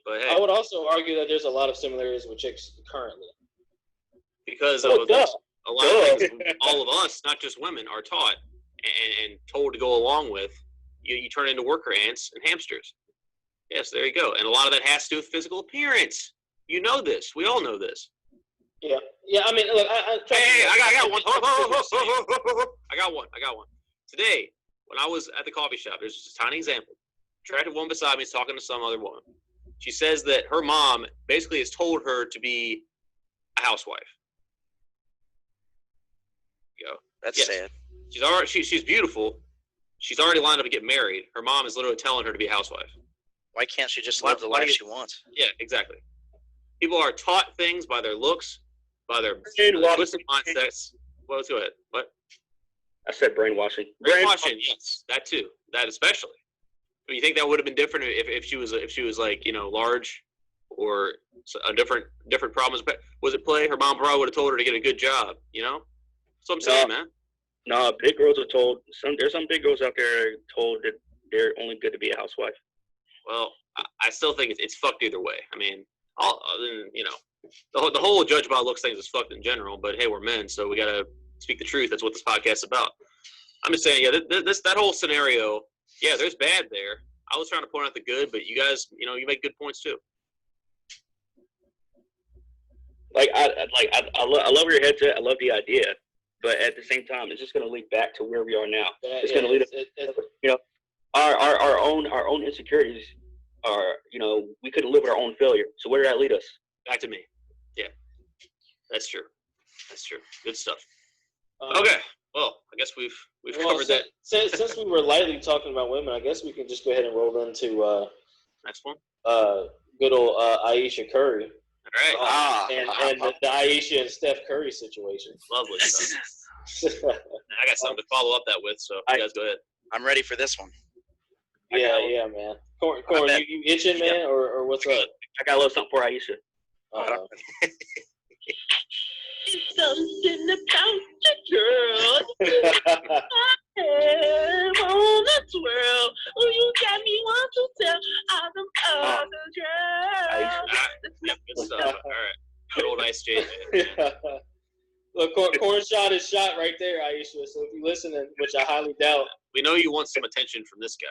But hey, I would also argue that there's a lot of similarities with chicks currently. because of Oh, duh. a lot of things all of us, not just women, are taught and told to go along with, you turn into worker ants and hamsters. Yes, there you go. And a lot of that has to do with physical appearance. You know this. We all know this. Yeah. I mean, look, Hey, I got one. I got one. Today, when I was at the coffee shop, there's just a tiny example. Attractive woman beside me is talking to some other woman. She says that her mom basically has told her to be a housewife. Go. That's Yes. sad. She's beautiful. She's already lined up to get married. Her mom is literally telling her to be a housewife. Why can't she just Why- live the why life do you- she wants? Yeah, exactly. People are taught things by their looks, by their Brainwashing. twisted mindsets. Well, let's go ahead. What? I said brainwashing. Brainwashing, yes, that too. That especially. I mean, you think that would have been different if she was like, you know, large, or a different problem was at play? Her mom probably would have told her to get a good job. You know, that's what I'm saying, man. No, big girls are told. There's some big girls out there told that they're only good to be a housewife. Well, I still think it's fucked either way. I mean, you know, the whole judge by looks things is fucked in general. But hey, we're men, so we gotta speak the truth. That's what this podcast is about. I'm just saying, yeah, that whole scenario, yeah, there's bad there. I was trying to point out the good, but you guys, you know, you make good points too. Like I love where your head's at. I love the idea, but at the same time, it's just going to lead back to where we are now. It's going to lead us, you know, our own insecurities are, you know, we couldn't live with our own failure. So where did that lead us? Back to me. Yeah, that's true. That's true. Good stuff. Okay. Well, I guess we've covered that. Since we were lightly talking about women, I guess we can just go ahead and roll into Next one. good old Ayesha Curry. All right. And the Ayesha and Steph Curry situation. Lovely stuff. I got something to follow up that with, so you guys go ahead. I'm ready for this one. Yeah, man. Corn, you itching, man, or what's up? I got a little something for Ayesha. Something about you, girl. I wanna twirl. Oh, you got me want to tell all them other girls. Yeah, good stuff. All right. Good old Ice J. Man. Look, corn shot is shot right there, Ayesha. So if you're listening, which I highly doubt, We know you want some attention from this guy.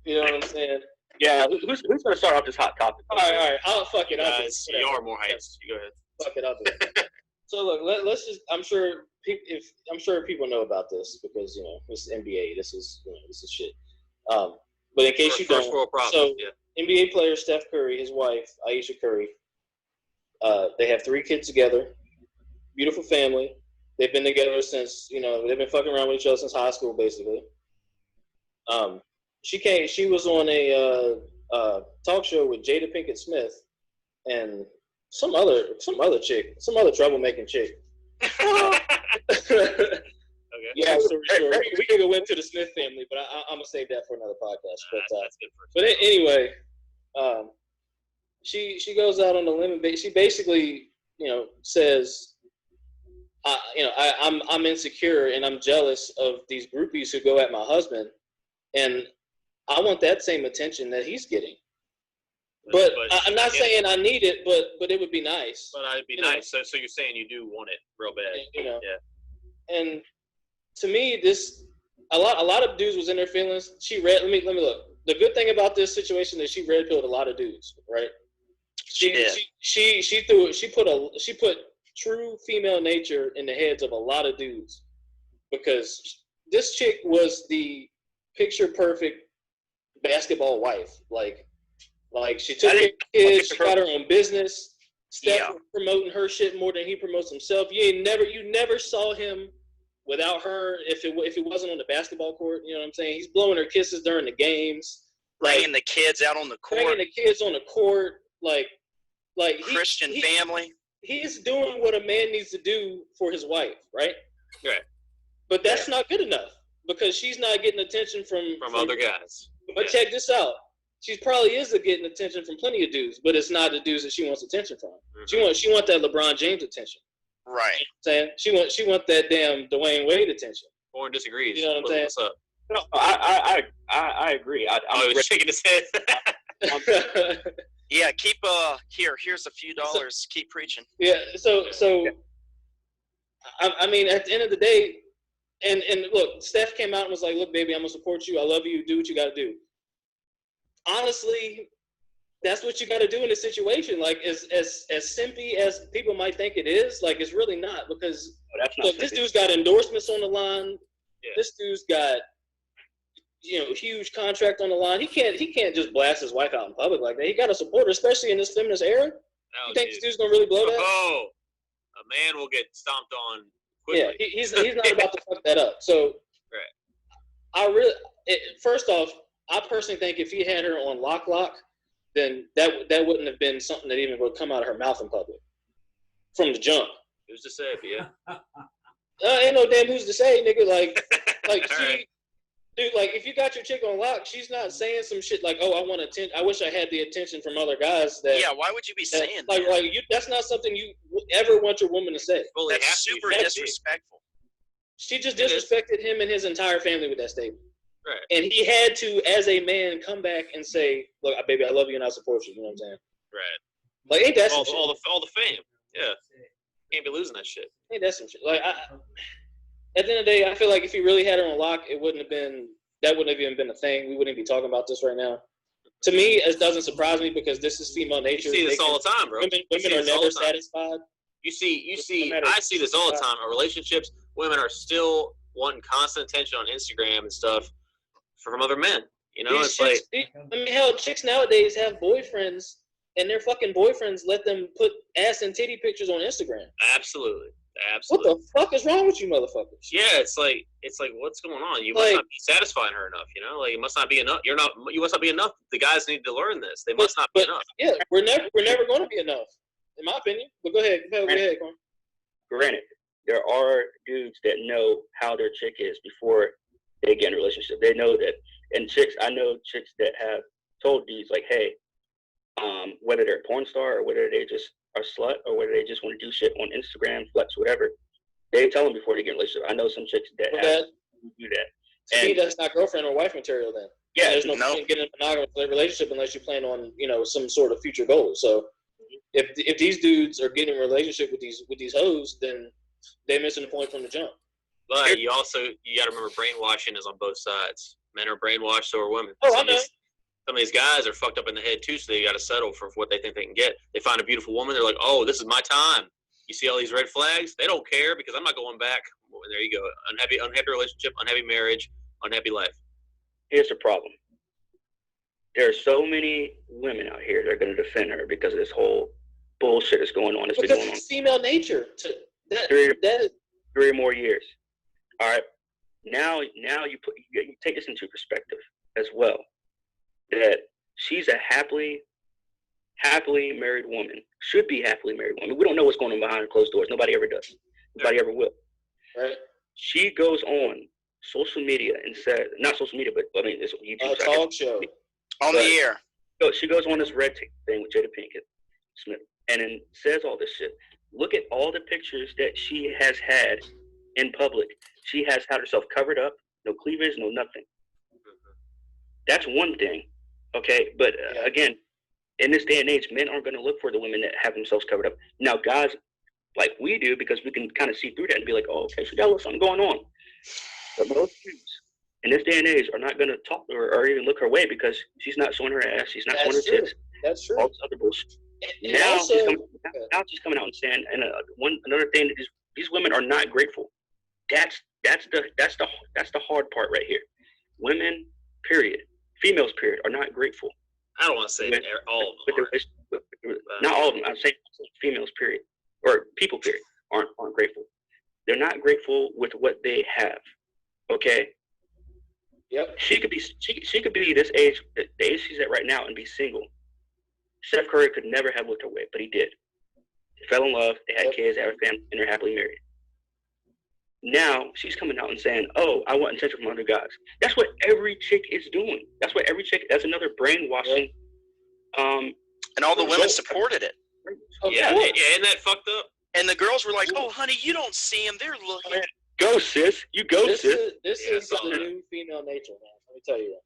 you know what I'm saying? Yeah, who's going to start off this hot topic? All right. I'll fuck it up. Guys, you are more heights. You go ahead. Fuck it up. So look, let's just. I'm sure people know about this because, you know, this is NBA. This is shit. But in case you First don't, world problem. so Yeah. NBA player Steph Curry, his wife Ayesha Curry, they have 3 kids together. Beautiful family. They've been together since, you know, they've been fucking around with each other since high school, basically. She was on a talk show with Jada Pinkett Smith and some other chick, some other troublemaking chick. Okay. Yeah, so we can go into the Smith family, but I'm gonna save that for another podcast. But That's good for anyway, she goes out on a limb and she basically, you know, says, I'm insecure and I'm jealous of these groupies who go at my husband, and I want that same attention that he's getting. But I'm not saying I need it, but it would be nice. But it'd be nice. So you're saying you do want it real bad. You know. Yeah. And to me, a lot of dudes was in their feelings. Let me look. The good thing about this situation is she red pilled a lot of dudes, right? She put true female nature in the heads of a lot of dudes, because this chick was the picture perfect basketball wife. Like she took care of kids, she got her own business. Steph was promoting her shit more than he promotes himself. You never saw him without her if it wasn't on the basketball court. You know what I'm saying? He's blowing her kisses during the games, Bringing the kids out on the court. bringing the kids on the court, like Christian family. He's doing what a man needs to do for his wife, right? Right. But that's not good enough because she's not getting attention from other guys. But check this out. She probably is getting attention from plenty of dudes, but it's not the dudes that she wants attention from. Mm-hmm. She want that LeBron James attention. Right. Saying she want that damn Dwayne Wade attention. Warren disagrees. You know what I'm saying? What's up? No, I agree. He was shaking his head. Yeah, here's a few dollars. Keep preaching. Yeah, so I mean, at the end of the day, and look, Steph came out and was like, "Look, baby, I'm gonna support you. I love you. Do what you got to do." Honestly, that's what you got to do in this situation. Like, as simpy as people might think it is, like, it's really not, because look, this dude's got endorsements on the line. Yeah. This dude's got, you know, huge contract on the line. He can't just blast his wife out in public like that. He got to support her, especially in this feminist era. You think this dude's gonna really blow that? Oh, a man will get stomped on quickly. Yeah, he's not about to fuck that up. So, right. First off, I personally think if he had her on lock, then that wouldn't have been something that even would come out of her mouth in public from the jump. Who's to say, but yeah. Ain't no damn who's to say, nigga. Like she, Right. dude. Like if you got your chick on lock, she's not saying some shit like, "Oh, I want attention. I wish I had the attention from other guys." That Yeah, why would you be saying like that? like you? That's not something you ever want your woman to say. Fully That's have to be super fair. disrespectful. She just It is. disrespected him and his entire family with that statement. Right. And he had to, as a man, come back and say, "Look, baby, I love you and I support you." You know what I'm saying? Right. Like, ain't that some All shit? the fame. Yeah. Can't be losing that shit. Ain't that some shit? Like, at the end of the day, I feel like if he really had her on lock, that wouldn't have even been a thing. We wouldn't be talking about this right now. To me, it doesn't surprise me because this is female nature. You see this all the time, bro. Women are never satisfied. You see, No matter- I see this all the time. In relationships, women are still wanting constant attention on Instagram and stuff from other men. You know, These it's like, chicks, I mean, hell, chicks nowadays have boyfriends, and their fucking boyfriends let them put ass and titty pictures on Instagram. absolutely. What the fuck is wrong with you, motherfuckers? Yeah, it's like what's going on? You must not be satisfying her enough. You know, like it must not be enough. You must not be enough. The guys need to learn this. They must not be enough. Yeah, we're never going to be enough, in my opinion. But go ahead, Corn. Granted, there are dudes that know how their chick is before they get in a relationship. They know that. And I know chicks that have told dudes like, hey, whether they're a porn star or whether they just are slut or whether they just want to do shit on Instagram, flex, whatever, they tell them before they get in a relationship. I know some chicks that do that. To me, that's not girlfriend or wife material then. Yeah, there's no point in getting in a monogamous relationship unless you plan on, some sort of future goals. So if these dudes are getting in a relationship with these hoes, then they're missing the point from the jump. But you got to remember, brainwashing is on both sides. Men are brainwashed, so are women. Oh, I know. Some of these guys are fucked up in the head too, so they got to settle for what they think they can get. They find a beautiful woman, they're like, "Oh, this is my time." You see all these red flags? They don't care because I'm not going back. Well, there you go. Unhappy relationship, unhappy marriage, unhappy life. Here's the problem. There are so many women out here that are going to defend her because of this whole bullshit that's going on. Because it's female nature. Three or more years. All right. Now you take this into perspective as well. That she's a happily married woman. Should be happily married woman. We don't know what's going on behind closed doors. Nobody ever does. Nobody ever will. Right. She goes on social media and says, not social media, but I mean, it's YouTube. A talk show. On the air. So she goes on this red thing with Jada Pinkett Smith and then says all this shit. Look at all the pictures that she has had in public. She has had herself covered up, no cleavage, no nothing. That's one thing, okay? But again, in this day and age, men aren't going to look for the women that have themselves covered up. Now, guys like we do, because we can kind of see through that and be like, oh, okay, so got something going on. But most dudes in this day and age are not going to talk to her or even look her way because she's not showing her ass, she's not showing her tits. That's true. All this other bullshit. Now she's coming out and saying, and another thing that these women are not grateful. That's the hard part right here. Women, period, females, period, are not grateful. I don't want to say that all of them are. Not all of them. I'm saying females, period, or people, period, aren't grateful. They're not grateful with what they have. Okay. Yep. She could be this age, the age she's at right now, and be single. Steph Curry could never have looked her way, but he did. They fell in love. They had kids, they had a family, and they're happily married. Now she's coming out and saying, "Oh, I want attention from other guys." That's what every chick is doing. That's another brainwashing. And all the women supported it. Yeah, isn't that fucked up? And the girls were like, "Oh, honey, you don't see them. They're looking." Go, sis. You go, sis. This is the new female nature, man. Let me tell you that.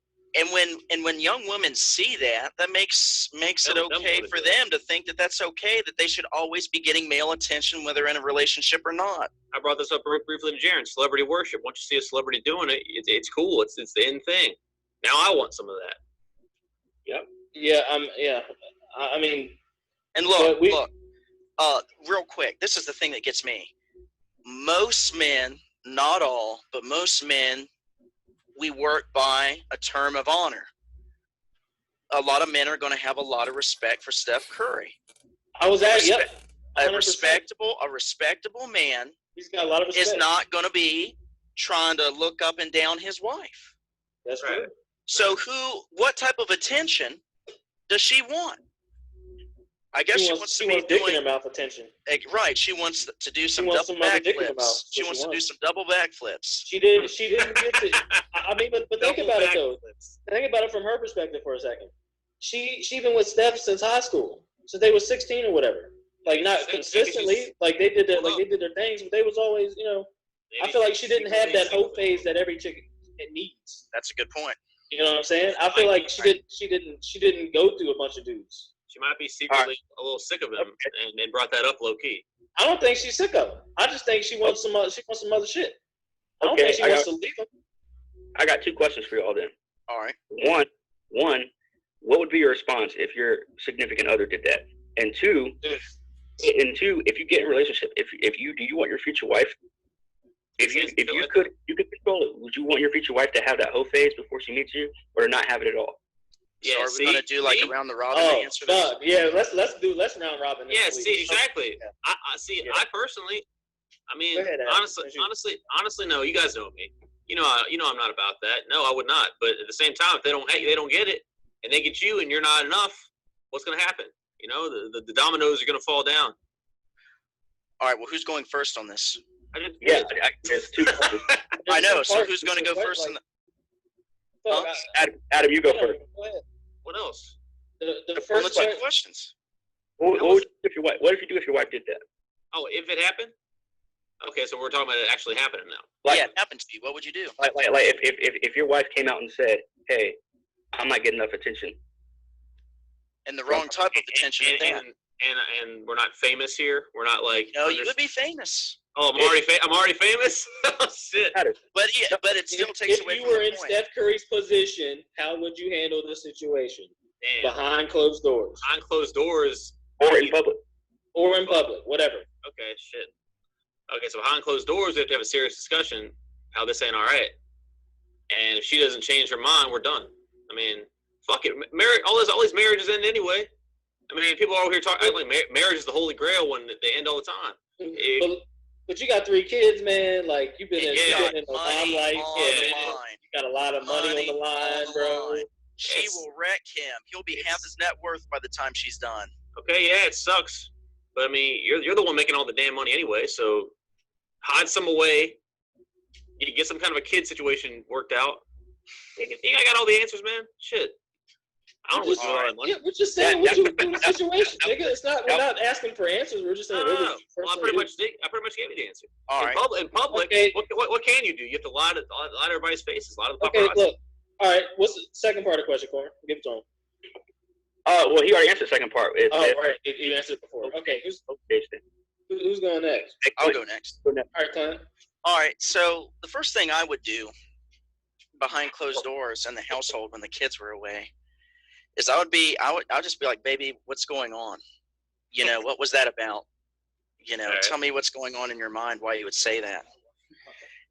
And when young women see that, that makes it okay for them to think that that's okay, that they should always be getting male attention, whether in a relationship or not. I brought this up briefly to Jaron. Celebrity worship. Once you see a celebrity doing it, it's cool. It's the in thing. Now I want some of that. Yep. Yeah. I mean, and look. Real quick. This is the thing that gets me. Most men, not all, but most men, we work by a term of honor. A lot of men are going to have a lot of respect for Steph Curry. I was at a respectable man. He's got a lot of respect. Is not going to be trying to look up and down his wife. That's right. So what type of attention does she want? I guess she wants to be dick in doing her mouth attention. right. She wants to do some wants double some other dick in her mouth. backflips. She wants to do some double backflips. She didn't get to. I mean, but think Double about it though. backflips. Think about it from her perspective for a second. She been with Steph since high school, since they was 16 or whatever. Like not consistently, like they did their things, but they was always, you know. I feel like she didn't have that whole phase that every chick needs. That's a good point. You know what I'm saying? I feel like she didn't go through a bunch of dudes. She might be secretly a little sick of him, and brought that up low key. I don't think she's sick of him. I just think she wants some other shit. I don't think she wants to leave him. I got 2 questions for y'all then. All right. One, what would be your response if your significant other did that? And two, if you get in a relationship, do you want your future wife? If you could control it, would you want your future wife to have that whole phase before she meets you, or not have it at all? Yeah, so are we gonna do like a round the robin answer? Yeah, let's round robin. Yeah, see, exactly. Yeah. I see. Yeah. I personally, I mean, ahead, honestly, no. You guys know me. You know, I'm not about that. No, I would not. But at the same time, if they don't get it, and they get you, and you're not enough, what's gonna happen? You know, the dominoes are gonna fall down. All right. Well, who's going first on this? There's 2 questions. I know. So who's going to go first? Adam, you go first. Go ahead. What else? The first 2 questions. What if you do if your wife did that? Oh, if it happened? Okay, so we're talking about it actually happening now. Yeah, it happened to you. What would you do? Like if your wife came out and said, "Hey, I'm not getting enough attention," and the wrong type of attention. And we're not famous here. We're not like. No, you would be famous. Oh, I'm already famous. Oh shit! But it still takes away. If you were in Steph Curry's position, how would you handle the situation? Damn. Behind closed doors. Behind closed doors. Or in public. Whatever. Okay, shit. Okay, so behind closed doors, we have to have a serious discussion. How this ain't all right. And if she doesn't change her mind, we're done. I mean, fuck it. All these marriages end anyway. I mean, people are over here talking like marriage is the holy grail when they end all the time. But you got 3 kids, man. Like you've been in the limelight. You got a lot of money on the line, bro. She will wreck him. He'll be half his net worth by the time she's done. Okay, yeah, it sucks. But I mean, you're the one making all the damn money anyway, so hide some away. You get some kind of a kid situation worked out. I got all the answers, man. Shit. I don't know what's going on. Yeah, we're just saying what you would do in the situation, nigga. We're not asking for answers. We're just saying. Well, I pretty much gave you the answer. All right. In public, okay. What can you do? You have to lie to everybody's faces, lie to the paparazzi. Okay, look. All right. What's the second part of the question, Corey? Give it to him. Well, he already answered the second part. Right. You answered it before. Okay. Who's going next? I'll go next. All right, Clint. All right. So the first thing I would do behind closed doors in the household when the kids were away is I'll just be like, baby, what's going on? You know, what was that about? You know, tell me what's going on in your mind, why you would say that.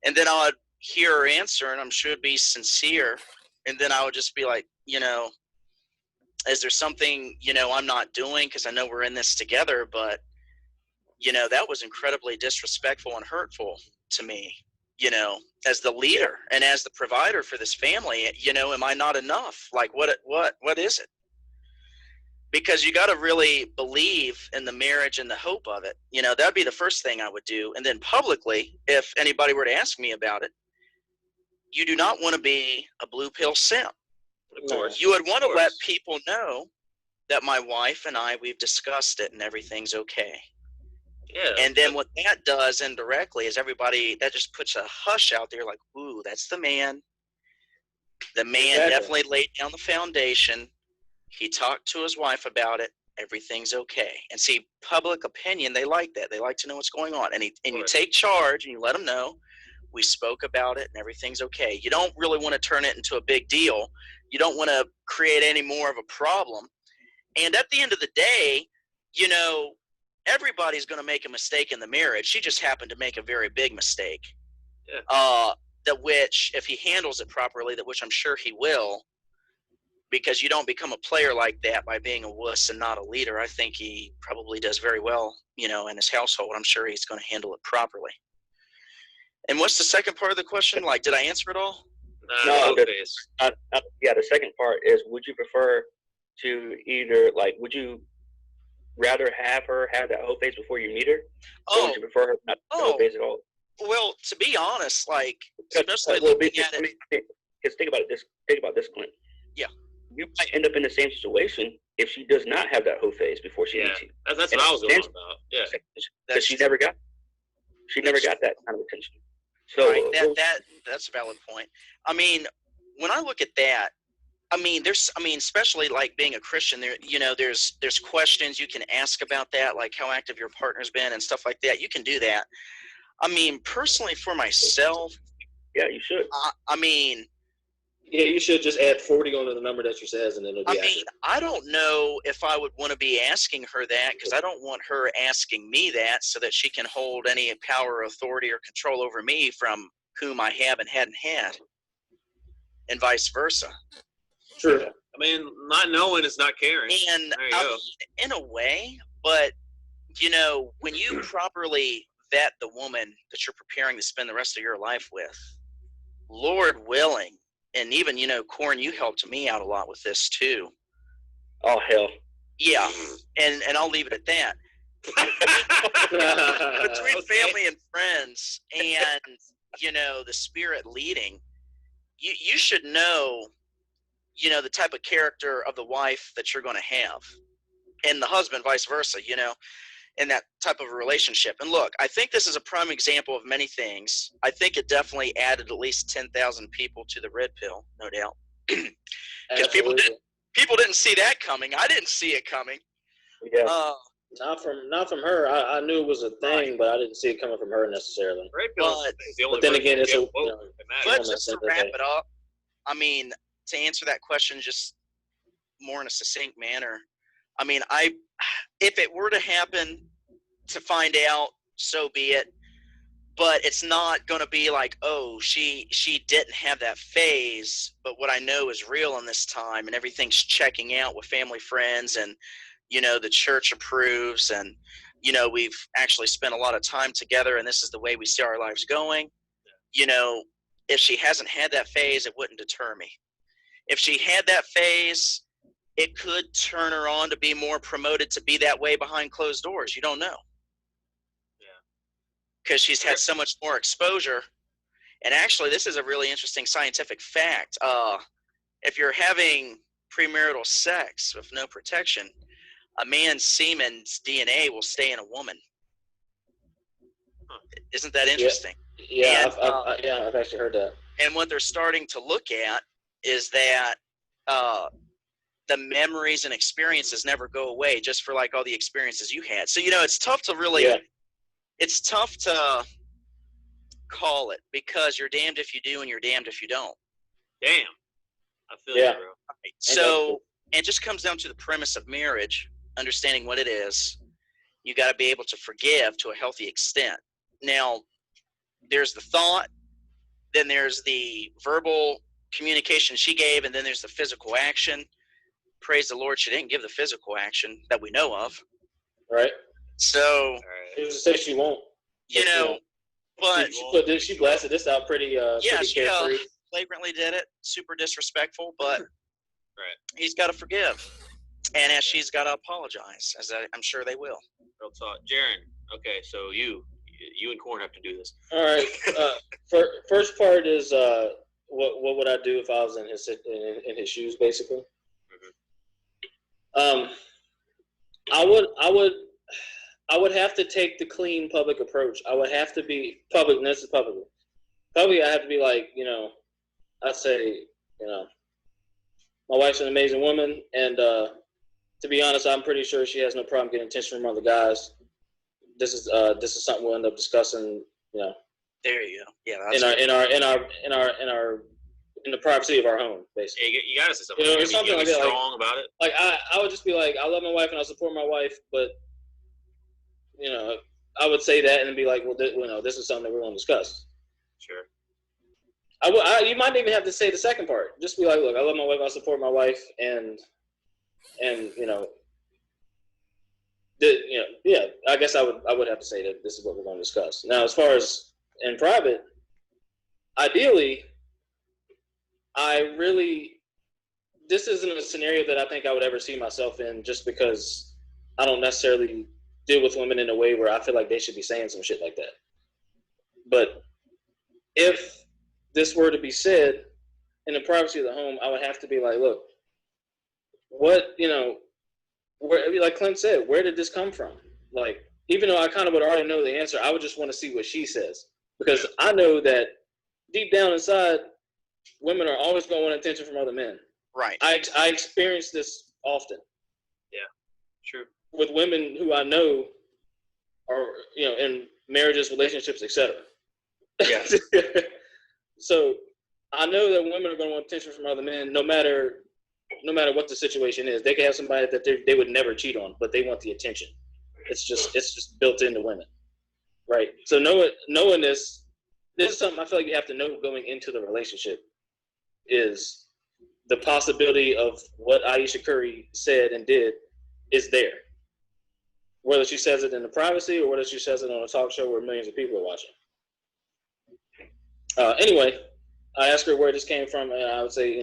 And then I would hear her answer, and I'm sure it'd be sincere. And then I would just be like, you know, is there something, you know, I'm not doing? Because I know we're in this together, but, you know, that was incredibly disrespectful and hurtful to me, you know, as the leader and as the provider for this family. You know, am I not enough? Like, what is it? Because you got to really believe in the marriage and the hope of it. You know, that'd be the first thing I would do. And then publicly, if anybody were to ask me about it, you do not want to be a blue pill simp. Of course. You would want to let people know that my wife and I, we've discussed it and everything's okay. Yeah. And then what that does indirectly is that just puts a hush out there like, ooh, that's the man. The man definitely laid down the foundation. He talked to his wife about it. Everything's okay. And see, public opinion, they like that. They like to know what's going on. And you take charge and you let them know we spoke about it and everything's okay. You don't really want to turn it into a big deal. You don't want to create any more of a problem. And at the end of the day, you know, everybody's going to make a mistake in the marriage. She just happened to make a very big mistake. Yeah. That which, if he handles it properly, that which I'm sure he will, because you don't become a player like that by being a wuss and not a leader. I think he probably does very well, you know, in his household. I'm sure he's going to handle it properly. And what's the second part of the question? Like, did I answer it all? No. The second part is, would you prefer to either, like, would you rather have her have that whole phase before you meet her? Or would you prefer her not to have the whole phase at all? Well, to be honest, like, especially well, looking at it. Because think about this, Clint. Yeah. You might end up in the same situation if she does not have that whole phase before she meets you. That's what I was going about. Yeah. Because she never got that kind of attention. So right. That's a valid point. I mean, when I look at that, I mean, especially like being a Christian, there's questions you can ask about that, like how active your partner's been and stuff like that. You can do that. I mean, personally, for myself, yeah, you should. I mean, yeah, you should just add 40 onto the number that she says, and then it'll be accurate. I don't know if I would want to be asking her that, because I don't want her asking me that so that she can hold any power, authority, or control over me from whom I have and hadn't had, and vice versa. True. I mean, not knowing is not caring. And there you go. In a way, but when you properly vet the woman that you're preparing to spend the rest of your life with, Lord willing, and even Corn, you helped me out a lot with this too. Oh hell. Yeah, and I'll leave it at that. Between family and friends, and the Spirit leading, you should know the type of character of the wife that you're going to have, and the husband vice versa, in that type of a relationship. And look, I think this is a prime example of many things. I think it definitely added at least 10,000 people to the red pill, no doubt. Because people didn't see that coming. I didn't see it coming. Yeah. Not from her. I knew it was a thing, but I didn't see it coming from her necessarily. Red pill is the only but then again, it's but just to wrap it up, I mean, to answer that question just more in a succinct manner, I mean, if it were to happen, to find out, so be it. But it's not going to be like, oh, she didn't have that phase, but what I know is real in this time, and everything's checking out with family, friends, and the church approves, and we've actually spent a lot of time together, and this is the way we see our lives going. If she hasn't had that phase, it wouldn't deter me. If she had that phase, it could turn her on to be more promoted to be that way behind closed doors. You don't know. Yeah. Because she's had so much more exposure. And actually, this is a really interesting scientific fact. If you're having premarital sex with no protection, a man's semen's DNA will stay in a woman. Huh. Isn't that interesting? Yeah, I've actually heard that. And what they're starting to look at is that the memories and experiences never go away, just for like all the experiences you had. So, it's tough to really, it's tough to call it, because you're damned if you do and you're damned if you don't. Damn. I feel you, bro. Right. So, it just comes down to the premise of marriage, understanding what it is. You got to be able to forgive to a healthy extent. Now, there's the thought, then there's the verbal communication she gave, and then there's the physical action. Praise the Lord, she didn't give the physical action that we know of. Right. So, who's to say she won't? But she blasted this out pretty. She flagrantly did it, super disrespectful. But he's got to forgive, and as she's got to apologize, as I'm sure they will. Real talk, Jaren. Okay, so you and Corn have to do this. All right. First part is what would I do if I was in his shoes, basically. I would have to take the clean public approach. I would have to be public. And this is publicly. Publicly, I have to be like, I'd say, my wife's an amazing woman, and to be honest, I'm pretty sure she has no problem getting attention from other guys. This is something we'll end up discussing. There you go. Yeah. That's in the privacy of our home, basically. Yeah, you gotta say something. Something like that. Strong about it. Like I would just be like, I love my wife and I support my wife, but I would say that and be like, well, this is something that we're going to discuss. Sure. You might even have to say the second part. Just be like, look, I love my wife, I support my wife, and I guess I would have to say that this is what we're going to discuss. Now, as far as in private, ideally, I really this isn't a scenario that I think I would ever see myself in, just because I don't necessarily deal with women in a way where I feel like they should be saying some shit like that. But if this were to be said in the privacy of the home, I would have to be like, look, what, where, like Clint said, where did this come from? Like, even though I kind of would already know the answer, I would just want to see what she says. Because I know that deep down inside, women are always going to want attention from other men. Right. I experience this often. Yeah, true. With women who I know are, in marriages, relationships, etc. Yeah. So I know that women are going to want attention from other men, no matter what the situation is. They can have somebody that they would never cheat on, but they want the attention. It's just built into women, right? So knowing this is something I feel like you have to know going into the relationship, is the possibility of what Ayesha Curry said and did is there. Whether she says it in the privacy or whether she says it on a talk show where millions of people are watching. Anyway, I asked her where this came from, and I would say,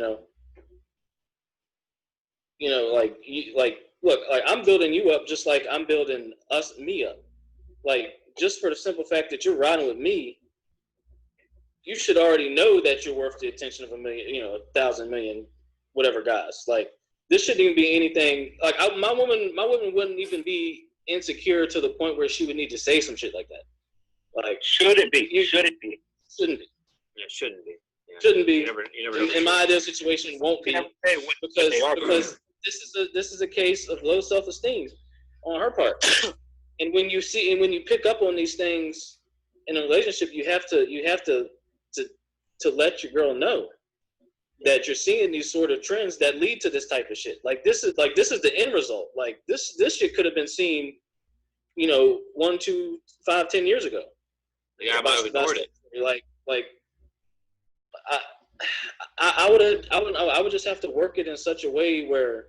look, like I'm building you up just like I'm building me up. Like, just for the simple fact that you're riding with me, you should already know that you're worth the attention of 1,000 million, whatever guys. Like, this shouldn't even be anything. Like, my woman wouldn't even be insecure to the point where she would need to say some shit like that. Like, should it be? Shouldn't be. Yeah, shouldn't be. Yeah. Shouldn't be. You never know. In my ideal situation, won't be, because this is a case of low self-esteem on her part. And when you pick up on these things in a relationship, you have to let your girl know that you're seeing these sort of trends that lead to this type of shit. Like, this is the end result. Like, this shit could have been seen, 1, 2, 5, 10 years ago. Yeah, I might have ignored it. I would just have to work it in such a way where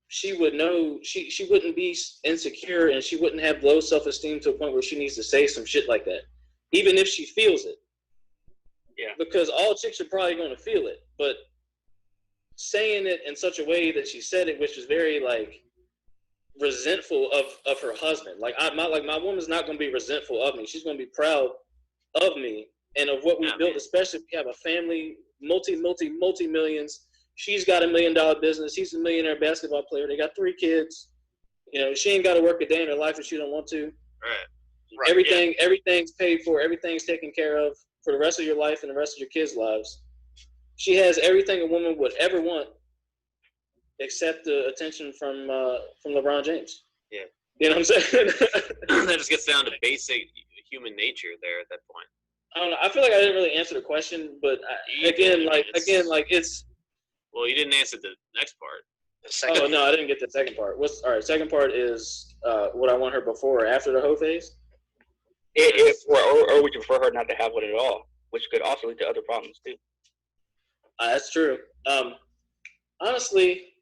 she would know she wouldn't be insecure, and she wouldn't have low self-esteem to a point where she needs to say some shit like that, even if she feels it. Yeah. Because all chicks are probably going to feel it, but saying it in such a way that she said it, which is very like resentful of her husband. Like, my woman's not going to be resentful of me. She's going to be proud of me and of what we've built, especially if we have a family, multi millions. She's got $1 million business. He's a millionaire basketball player. They got 3 kids. She ain't got to work a day in her life if she don't want to. Right. Everything's paid for. Everything's taken care of for the rest of your life and the rest of your kids' lives. She has everything a woman would ever want, except the attention from LeBron James. Yeah. You know what I'm saying? That just gets down to basic human nature there at that point. I don't know. I feel like I didn't really answer the question, but it's. Well, you didn't answer the next part. Oh no, I didn't get the second part. All right? Second part is would I want her before or after the hoe phase? Or would you prefer her not to have one at all, which could also lead to other problems too. That's true. Honestly,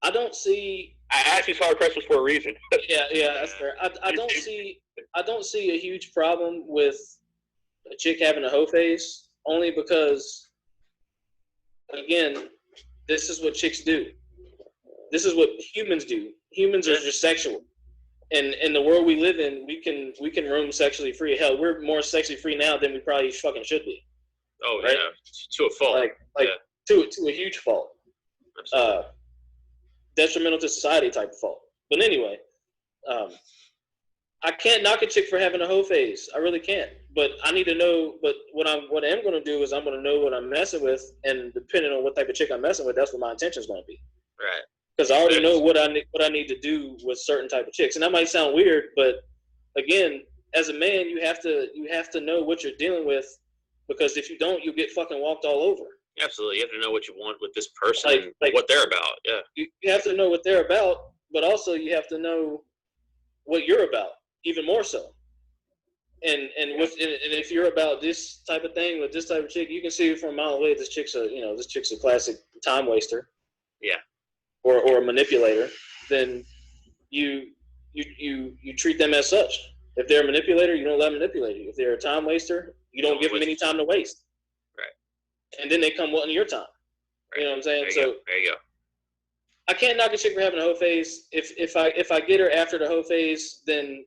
I don't see. I asked these hard questions for a reason. yeah, that's fair. I don't see a huge problem with a chick having a hoe phase, only because, again, this is what chicks do. This is what humans do. Humans are just sexual. And in the world we live in, we can roam sexually free. Hell, we're more sexually free now than we probably fucking should be. Oh, right? Yeah, to a fault. To a huge fault. Detrimental to society type of fault. But anyway, I can't knock a chick for having a hoe phase. I really can't. But I need to know. But what I am going to do is I'm going to know what I'm messing with, and depending on what type of chick I'm messing with, that's what my intention is going to be. Right. Because I already know what I need to do with certain type of chicks, and that might sound weird, but again, as a man, you have to know what you're dealing with, because if you don't, you get fucking walked all over. Absolutely, you have to know what you want with this person, like what they're about. Yeah, you have to know what they're about, but also you have to know what you're about, even more so. And if you're about this type of thing with this type of chick, you can see from a mile away this chick's a classic time waster. Yeah. Or a manipulator. Then you treat them as such. If they're a manipulator, you don't let them manipulate you. If they're a time waster, you don't give them any time to waste. Right. And then they come wanting your time. You know what I'm saying? There So you go. I can't knock a chick for having a hoe phase. If I get her after the hoe phase, then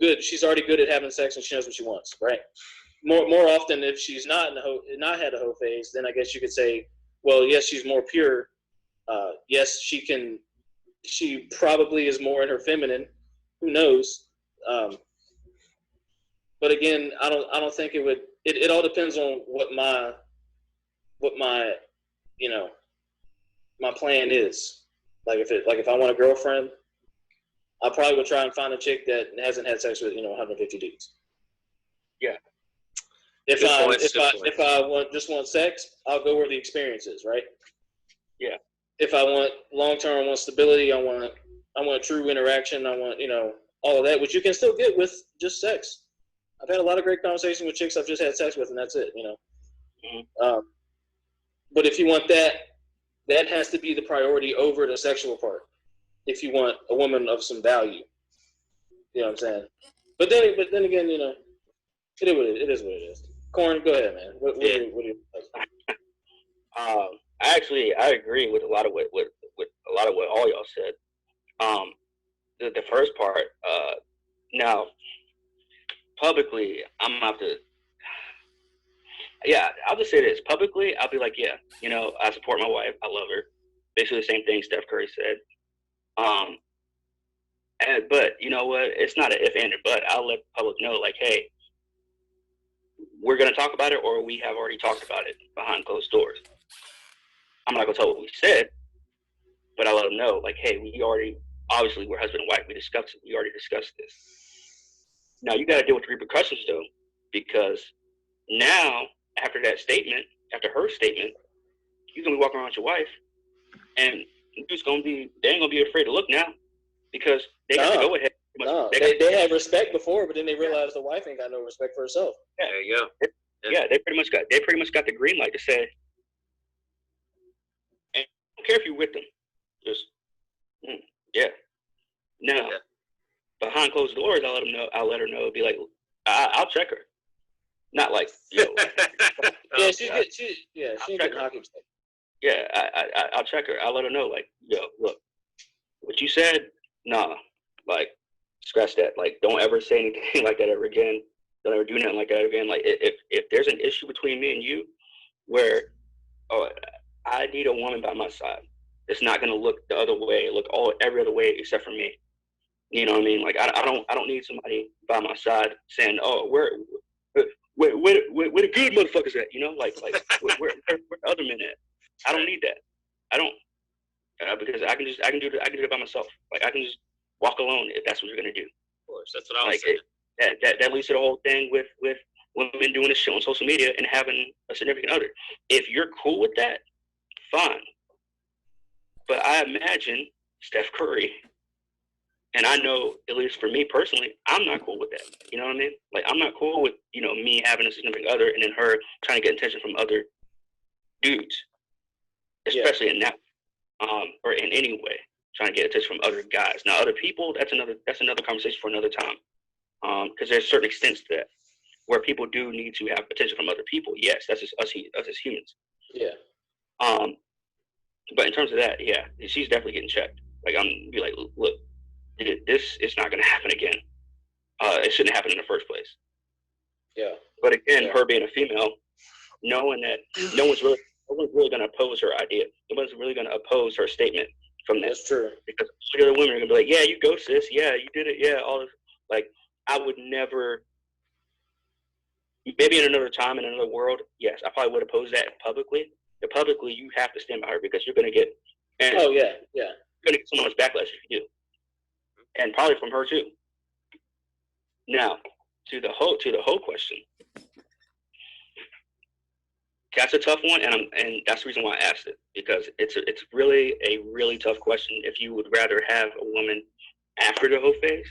good. She's already good at having sex and she knows what she wants, right? More often, if she's not not had a hoe phase, then I guess you could say, well, yes, she's more pure. Yes, she probably is more in her feminine. Who knows? But again, I don't think it would. It all depends on what my my plan is. Like if I want a girlfriend, I probably would try and find a chick that hasn't had sex with 150 dudes. Yeah. If I just want sex, I'll go where the experience is, right? Yeah. If I want long term, I want stability, I want true interaction, I want all of that, which you can still get with just sex. I've had a lot of great conversations with chicks I've just had sex with, and that's it. Mm-hmm. But if you want that has to be the priority over the sexual part. If you want a woman of some value, you know what I'm saying. But then again, it is what it is. Corn, go ahead, man. What do you I agree with a lot of what all y'all said. The first part. Now, publicly, I'm gonna have to. Yeah, I'll just say this. Publicly, I'll be like, yeah, I support my wife. I love her. Basically the same thing Steph Curry said. But you know what? It's not an if and a but. I'll let the public know, like, hey, we're gonna talk about it, or we have already talked about it behind closed doors. I'm not gonna tell what we said, but I'll let them know, like, hey, obviously we're husband and wife. We already discussed this. Now you got to deal with the repercussions though, because now after her statement, you're gonna be walking around with your wife, and they ain't gonna be afraid to look now, because they got to go ahead. They had respect before, but then they realized the wife ain't got no respect for herself. Yeah, there you go. Yeah, they pretty much got the green light to say, and I don't care if you're with them, just yeah. Now, behind closed doors, I'll let her know. Be like, I'll check her. Not like, yo. Yeah, she ain't getting hockey stick. Yeah, I'll check her. I'll let her know, like, yo, look, what you said, nah, like, scratch that. Like, don't ever say anything like that ever again. Don't ever do nothing like that again. Like, if there's an issue between me and you, where I need a woman by my side, it's not gonna look the other way, every other way except for me. You know what I mean? Like, I don't need somebody by my side saying, oh, where the good motherfuckers at? Like where the other men at? I don't need that. I don't, because I can do it by myself. Like, I can just walk alone if that's what you're gonna do. Of course, that's what I was saying. That leads to the whole thing with women doing this shit on social media and having a significant other. If you're cool with that, fine. But I imagine Steph Curry, and I know, at least for me personally, I'm not cool with that. You know what I mean? Like, I'm not cool with, me having a significant other and then her trying to get attention from other dudes, especially in that, or in any way, trying to get attention from other guys. Now, other people, that's another conversation for another time. Because there's certain extents to that where people do need to have attention from other people. Yes, that's just us as humans. Yeah. But in terms of that, yeah, she's definitely getting checked. Like, I'm gonna be like, look, this is not going to happen again. It shouldn't happen in the first place. Yeah. But again, her being a female, knowing that no one's really going to oppose her idea. No one's really going to oppose her statement from that. That's true. Because the other women are going to be like, yeah, you go, sis. Yeah, you did it. Yeah, all this. Like, I would never. Maybe in another time, in another world, yes, I probably would oppose that publicly. But publicly, you have to stand by her because you're going to get. Oh yeah. You're going to get so much backlash if you do. And probably from her too. Now, to the whole question, that's a tough one, and that's the reason why I asked it, because it's really a really tough question. If you would rather have a woman after the hoe phase,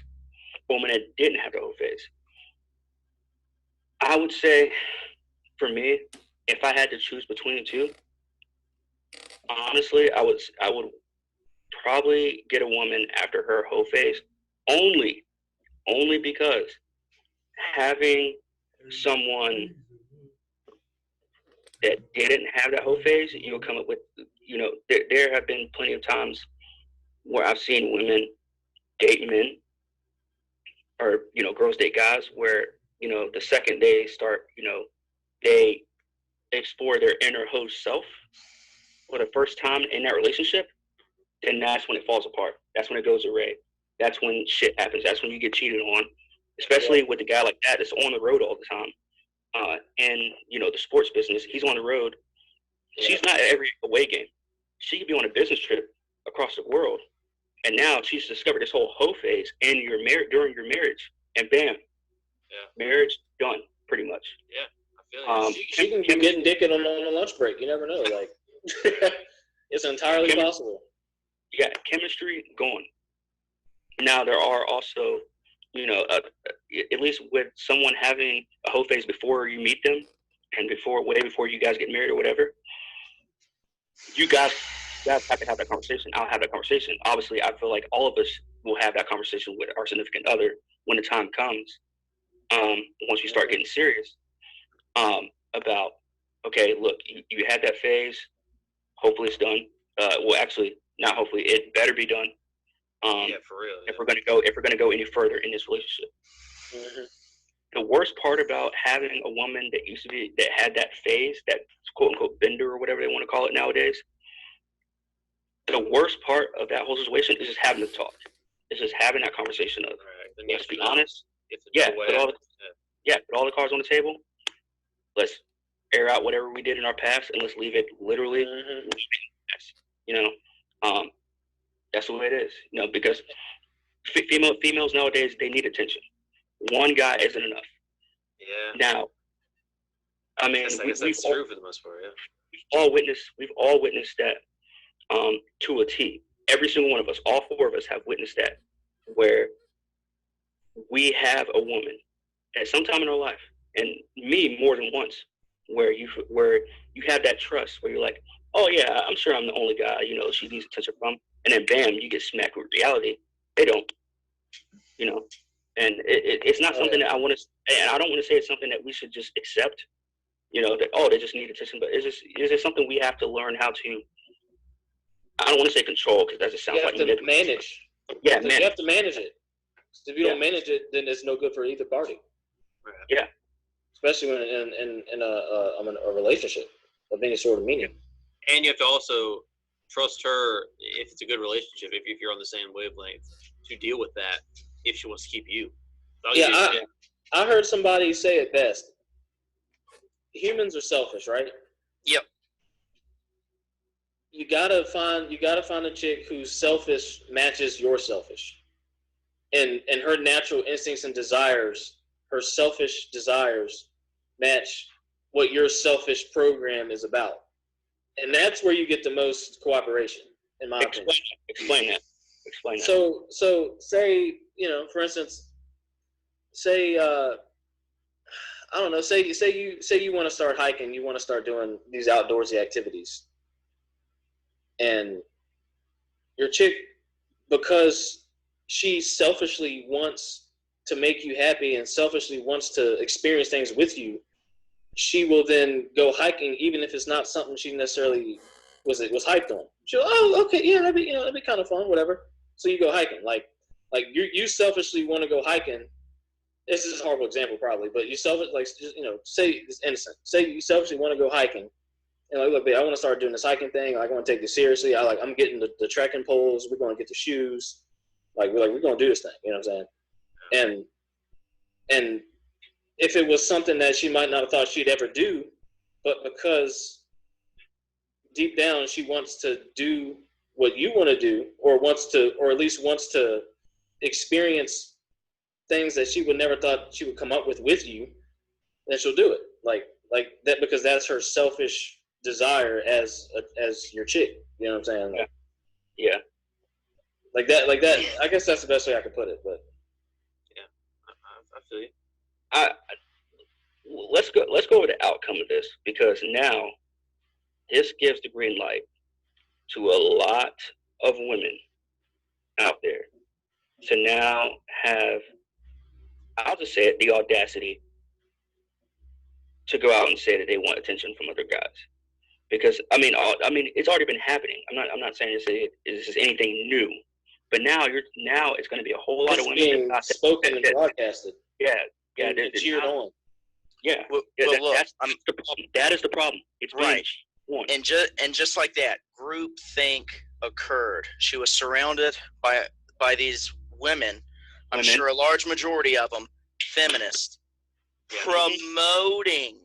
a woman that didn't have the hoe phase, I would say, for me, if I had to choose between the two, honestly, I would probably get a woman after her hoe phase, only because having someone that didn't have that hoe phase, you'll come up with you know, there have been plenty of times where I've seen women date men, or, you know, girls date guys, where, you know, the second they start, you know, they explore their inner host self for the first time in that relationship, then that's when it falls apart. That's when it goes awry. That's when shit happens. That's when you get cheated on, especially with a guy like that that's on the road all the time. And, you know, the sports business, he's on the road. She's not at every away game. She could be on a business trip across the world. And now she's discovered this whole hoe phase and you're married during your marriage. And bam, marriage done, pretty much. Yeah, I feel she can be getting dicked on a lunch break. You never know. Like, it's entirely possible. You got chemistry going. Now, there are also, you know, at least with someone having a hoe phase before you meet them and way before you guys get married or whatever, you guys have to have that conversation. I'll have that conversation. Obviously, I feel like all of us will have that conversation with our significant other when the time comes. Once you start getting serious, about, okay, look, you had that phase. Hopefully it's done. Well, actually, not hopefully. It better be done. Yeah, for real. If we're gonna go any further in this relationship. Mm-hmm. The worst part about having a woman that had that phase, that quote unquote bender or whatever they want to call it nowadays, the worst part of that whole situation is just having the talk. It's just having that conversation of, let's be honest. Put all the cards on the table. Let's air out whatever we did in our past, and let's leave it literally. You know, that's the way it is. You know, because females nowadays, they need attention. One guy isn't enough. Yeah. Now, I mean, I guess that's true for the most part. Yeah. We've all witnessed that to a T. Every single one of us, all four of us, have witnessed that, where we have a woman at some time in our life, and me more than once, where you have that trust, where you're like, oh yeah, I'm sure I'm the only guy, you know, she needs attention from, and then bam, you get smacked with reality. They don't, you know, and it's not something that I want to, and I don't want to say it's something that we should just accept, you know, that, oh, they just need attention, but is it something we have to learn how to, I don't want to say control, because that just sounds like you have to manage. Yeah, you have to manage it. If you don't manage it, then it's no good for either party. Yeah. Especially when in a relationship of any sort of meaning. And you have to also trust her if it's a good relationship, if you're on the same wavelength, to deal with that if she wants to keep you. I heard somebody say it best. Humans are selfish, right? Yep. You gotta find a chick whose selfish matches your selfish. And her natural instincts and desires, her selfish desires match what your selfish program is about. And that's where you get the most cooperation, in my opinion. Explain that. So say, you know, for instance, say I don't know, say you want to start hiking, you want to start doing these outdoorsy activities. And your chick, because she selfishly wants to make you happy and selfishly wants to experience things with you, she will then go hiking, even if it's not something she necessarily was hyped on. She'll, oh, okay, yeah, that'd be kind of fun, whatever. So you go hiking, like you selfishly want to go hiking. This is a horrible example, probably, but you say it's innocent. Say you selfishly want to go hiking, and like, look, babe, I want to start doing this hiking thing. Like, I want to take this seriously. I'm getting the trekking poles. We're going to get the shoes. We're going to do this thing. You know what I'm saying? And if it was something that she might not have thought she'd ever do, but because deep down she wants to do what you want to do, or at least wants to experience things that she would never thought she would come up with you, then she'll do it. Like that, because that's her selfish desire as your chick. You know what I'm saying? Yeah. Like that. I guess that's the best way I could put it. But yeah, I feel you. Let's go over the outcome of this, because now this gives the green light to a lot of women out there to now have, I'll just say it, the audacity to go out and say that they want attention from other guys. Because I mean, it's already been happening. I'm not saying this is anything new, but now it's going to be a whole lot of women being spoken and broadcasted. Yeah, and cheered on. Yeah, Well, that's the problem. That is the problem. It's right. One. And just like that, groupthink occurred. She was surrounded by these women. I'm sure a large majority of them feminists, promoting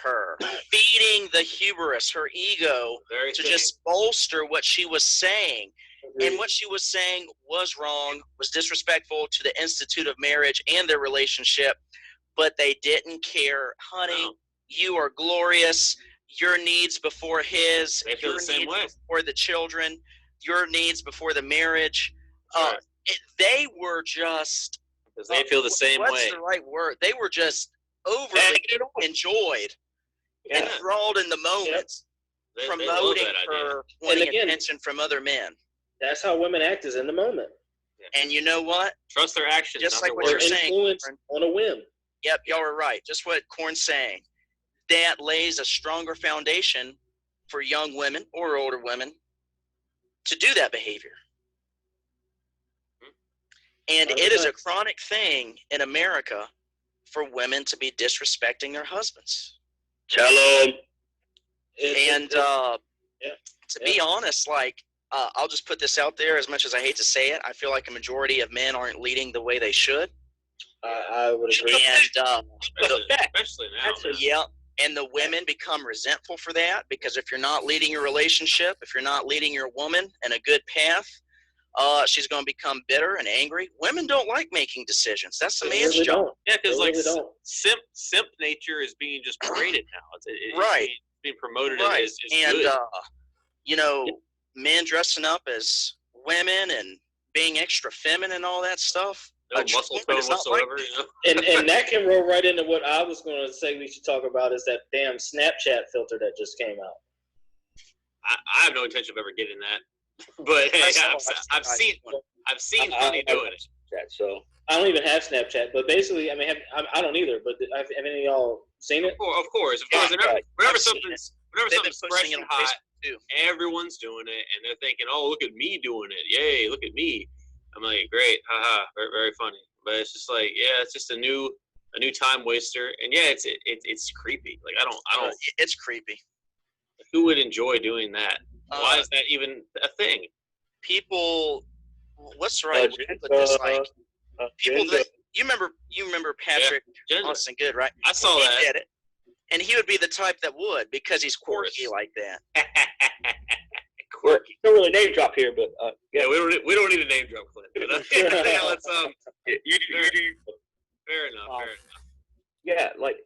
her, feeding the hubris, her ego, just bolster what she was saying. And what she was saying was wrong, was disrespectful to the institute of marriage and their relationship, but they didn't care. Honey, you are glorious. Your needs before his. They feel your the same needs way. before the children. Your needs before the marriage. Right. They were just. Because they feel the same way. What's the right word? They were just overly enjoyed, enthralled in the moment, promoting her, wanting attention from other men. That's how women act, is in the moment. Yeah. And you know what? Trust their actions. Just like what They're you're saying. influenced on a whim. Yep, y'all are right. Just what Corn's saying. That lays a stronger foundation for young women or older women to do that behavior. And it is a chronic thing in America for women to be disrespecting their husbands. Tell them. And to be honest, like, I'll just put this out there, as much as I hate to say it, I feel like a majority of men aren't leading the way they should. I would agree. And especially now. Yeah, and the women become resentful for that, because if you're not leading your relationship, if you're not leading your woman in a good path, she's going to become bitter and angry. Women don't like making decisions. That's the man's job. Yeah, because like simp nature is being just paraded now. It's being promoted as and good. You know, men dressing up as women and being extra feminine and all that stuff. No muscle tone whatsoever. And that can roll right into what I was going to say we should talk about, is that damn Snapchat filter that just came out. I have no intention of ever getting that. But hey, I've seen plenty doing it. So I don't even have Snapchat, but basically, I mean, I don't either. But have any of y'all seen it? Of course. Whenever something's fresh and hot, everyone's doing it, and they're thinking, "Oh, look at me doing it! Yay, look at me!" I'm like, "Great, haha, very, very funny." But it's just like, yeah, it's just a new time waster, and yeah, it's creepy. Like I don't. It's creepy. Who would enjoy doing that? Why is that even a thing? People, what's the right way to put this? Like people that you remember Patrick Austin Good, right? I saw that. He did it, and he would be the type that would, because he's quirky like that. Quirky. Don't really name drop here, but yeah, we don't need a name drop, Clint. Let's you do. Fair enough. Yeah, like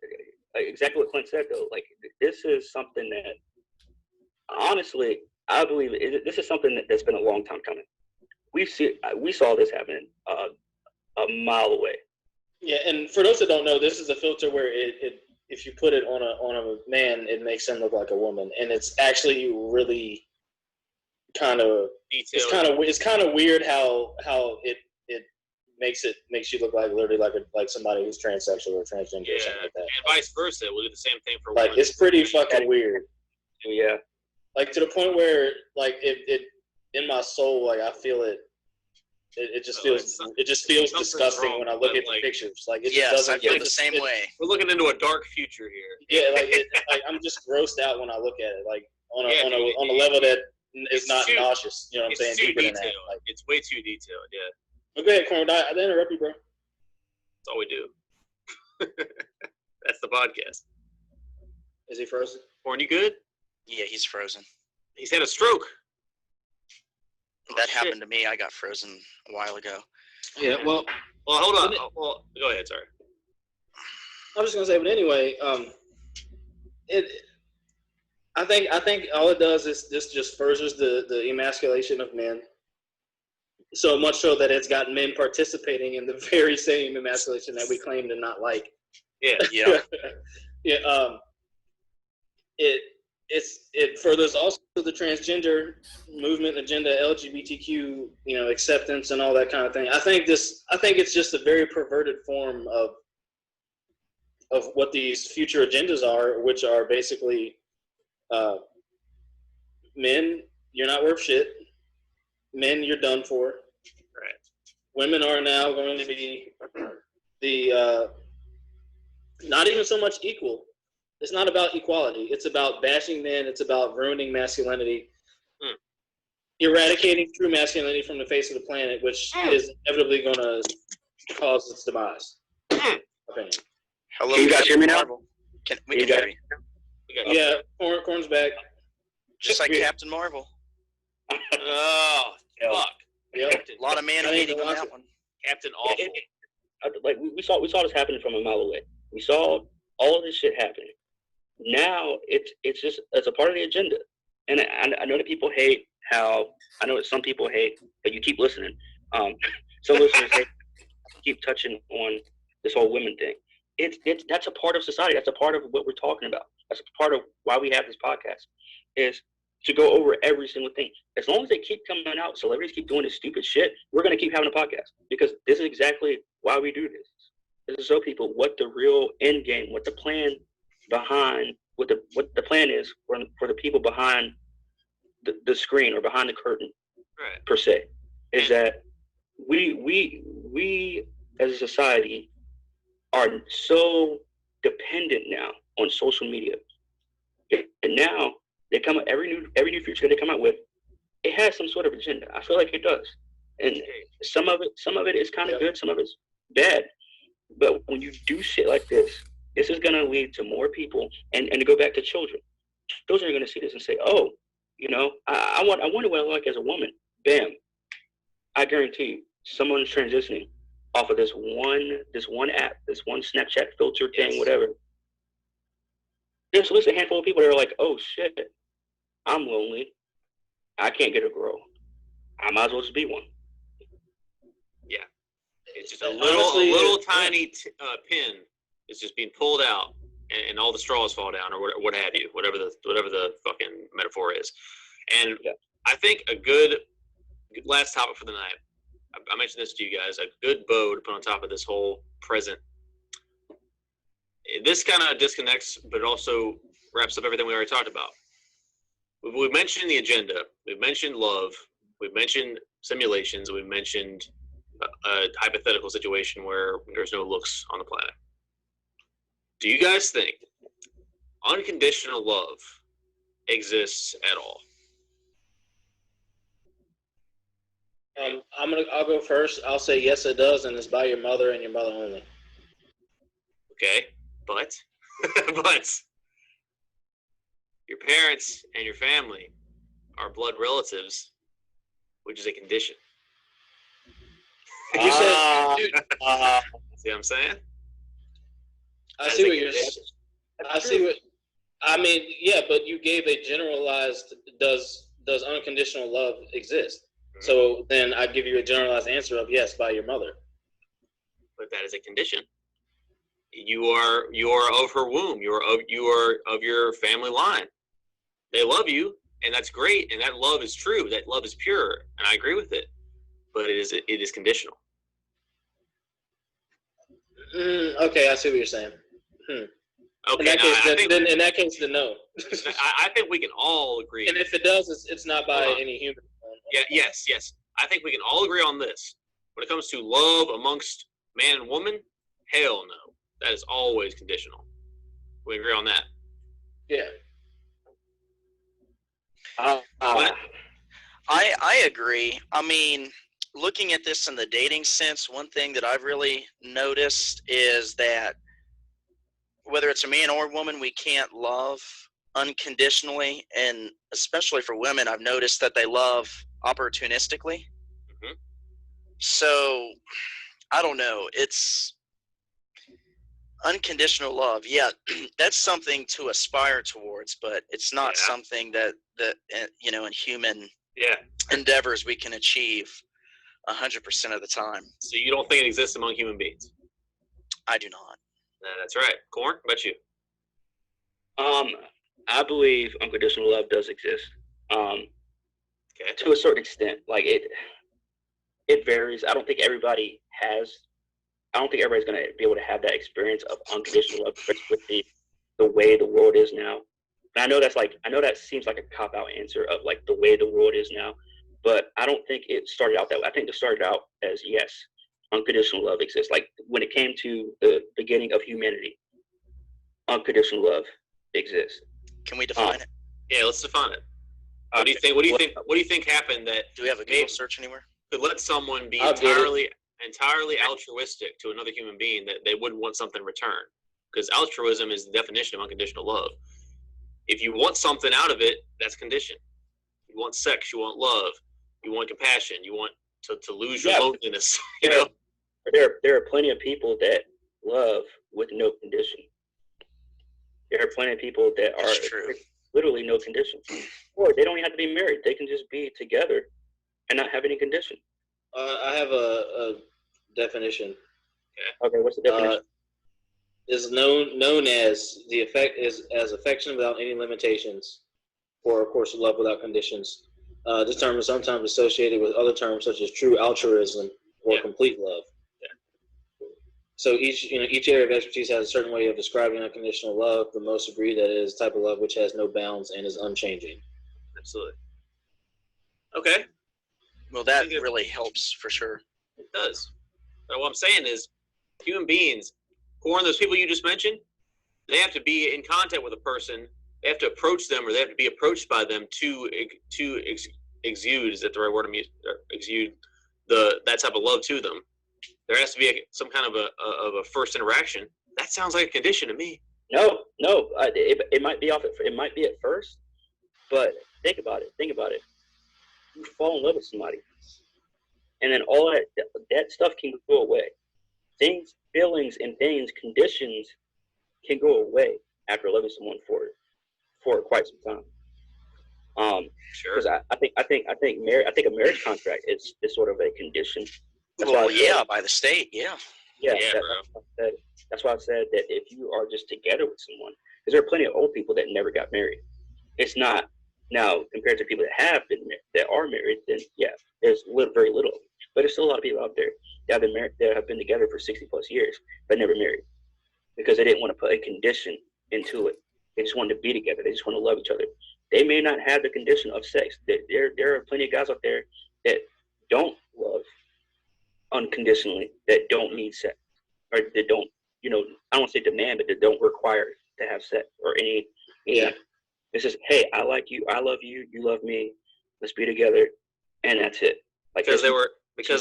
exactly what Clint said though. Like this is something that honestly, I believe this is something that's been a long time coming. We saw this happen a mile away. Yeah, and for those that don't know, this is a filter where it if you put it on a man, it makes him look like a woman, and it's actually really kind of detailed. It's kind of weird how it makes you look like literally like somebody who's transsexual or transgender or something like that. And vice versa, we'll do the same thing for like women. It's pretty fucking weird. Yeah. Like to the point where like it in my soul, like I feel it. It just feels disgusting when I look at the pictures. Like it just doesn't. I feel the same way. We're looking into a dark future here. Yeah, like I'm just grossed out when I look at it. Like on a level that is not nauseous. You know what I'm saying? It's too Deeper than detailed. that. Like, it's way too detailed. Yeah. But go ahead, Corn. I didn't interrupt you, bro. That's all we do. That's the podcast. Is he frozen? Corn, you good? Yeah, he's frozen. He's had a stroke. That happened to me. I got frozen a while ago. Yeah, well, hold on. Well, go ahead. Sorry. I was just gonna say, but anyway, I think all it does is this just furthers the emasculation of men. So much so that it's got men participating in the very same emasculation that we claim to not like. Yeah. Yeah. Yeah. It furthers also the transgender movement agenda, LGBTQ, acceptance and all that kind of thing. I think it's just a very perverted form of what these future agendas are, which are basically men, you're not worth shit. Men, you're done for. Right. Women are now going to be the not even so much equal. It's not about equality. It's about bashing men. It's about ruining masculinity, eradicating true masculinity from the face of the planet, which is inevitably going to cause its demise. Opinion. Hello, Can you guys hear me now? Marvel. We can hear you. Yeah, Corn's back. Just like Captain Marvel. Oh, fuck. Yep. A lot of man hating on that one. Captain Awful. Like we saw this happening from a mile away. We saw all of this shit happening. Now it's just a part of the agenda. And I know that people hate how I know that some people hate, but you keep listening. Some listeners hate keep touching on this whole women thing. That's a part of society. That's a part of what we're talking about. That's a part of why we have this podcast, is to go over every single thing. As long as they keep coming out, celebrities keep doing this stupid shit, we're going to keep having a podcast, because this is exactly why we do this. This is to show people what the real end game, what the plan behind, what the plan is for the people behind the screen or behind the curtain, Right. per se, is that we as a society are so dependent now on social media, and now they come out every new feature they come out with, it has some sort of agenda. I feel like it does, and some of it is kind of good, some of it's bad. But when you do shit like this is going to lead to more people, and to go back to children are going to see this and say, oh, I wonder what I like as a woman. Bam, I guarantee you, someone's transitioning off of this one app, this one Snapchat filter thing, whatever. There's at least a handful of people that are like, oh shit, I'm lonely. I can't get a girl. I might as well just be one. Yeah. It's just a little tiny pin is just being pulled out, and all the straws fall down, or what have you, whatever the fucking metaphor is. And I think a good last topic for the night, I mentioned this to you guys, a good bow to put on top of this whole present. This kind of disconnects, but it also wraps up everything we already talked about. We've mentioned the agenda. We've mentioned love. We've mentioned simulations. We've mentioned a hypothetical situation where there's no looks on the planet. Do you guys think unconditional love exists at all? I'll go first. I'll say yes, it does, and it's by your mother and your mother only. Okay, but your parents and your family are blood relatives, which is a condition. You said, dude. See what I'm saying? I see what you're saying. I mean, yeah, but you gave a generalized. Does unconditional love exist? Mm-hmm. So then I give you a generalized answer of yes, by your mother. But that is a condition. You are of her womb. You are of your family line. They love you, and that's great. And that love is true. That love is pure, and I agree with it. But it is conditional. Okay, I see what you're saying. Okay, in that case, then no. I think we can all agree. And if it does, it's not by any human. Yeah. Yes. I think we can all agree on this. When it comes to love amongst man and woman, hell no. That is always conditional. We agree on that. Yeah. I agree. I mean, looking at this in the dating sense, one thing that I've really noticed is that whether it's a man or a woman, we can't love unconditionally, and especially for women, I've noticed that they love opportunistically. Mm-hmm. So, I don't know. It's unconditional love. Yeah, that's something to aspire towards, but it's not something that in human endeavors we can achieve 100% of the time. So you don't think it exists among human beings? I do not. That's right. Corn, what about you? I believe unconditional love does exist. To a certain extent. Like it varies. I don't think everybody's going to be able to have that experience of unconditional love with the way the world is now. And I know that seems like a cop out answer of like the way the world is now, but I don't think it started out that way. I think it started out as yes, unconditional love exists. Like when it came to the beginning of humanity, unconditional love exists. Can we define it? Yeah, let's define it. What do you think? What do you think happened that Do we have a Google search anywhere? could let someone be I'll get it. entirely altruistic to another human being that they wouldn't want something in return? Because altruism is the definition of unconditional love. If you want something out of it, that's condition. You want sex, you want love, you want compassion, you want to lose your loneliness. You know, there are plenty of people that love with no condition. There are plenty of people that That's are true. literally no condition, or they don't even have to be married. They can just be together and not have any condition. I have a definition. Okay, what's the definition? Is known as the effect is as affection without any limitations, or of course love without conditions. This term is sometimes associated with other terms such as true altruism or complete love. So each area of expertise has a certain way of describing unconditional love. The most agree that it is a type of love which has no bounds and is unchanging. absolutely. Okay, Well, that really helps for sure. it does. But what I'm saying is, human beings, Corn, those people you just mentioned, they have to be in contact with a person. They have to approach them, or they have to be approached by them to exude. Is that the right word? Exude that type of love to them. There has to be some kind of a first interaction. That sounds like a condition to me. No, it might be it might be at first, but think about it. You fall in love with somebody, and then all that stuff can go away. Feelings, and conditions can go away after loving someone for quite some time. Sure. Because I think a marriage contract is sort of a condition. Well, yeah, by the state, yeah. Yeah, bro. That's why I said that if you are just together with someone, because there are plenty of old people that never got married. It's not now compared to people that are married. Then yeah, there's very little, but there's still a lot of people out there that have been married, that have been together for 60+ years but never married because they didn't want to put a condition into it. They just wanted to be together. They just want to love each other. They may not have the condition of sex. There are plenty of guys out there that don't love unconditionally, that don't need sex, or that don't, I don't want to say demand, but that don't require to have sex or any. Yeah. It's just, hey, I like you, I love you, you love me, let's be together, and that's it. Like because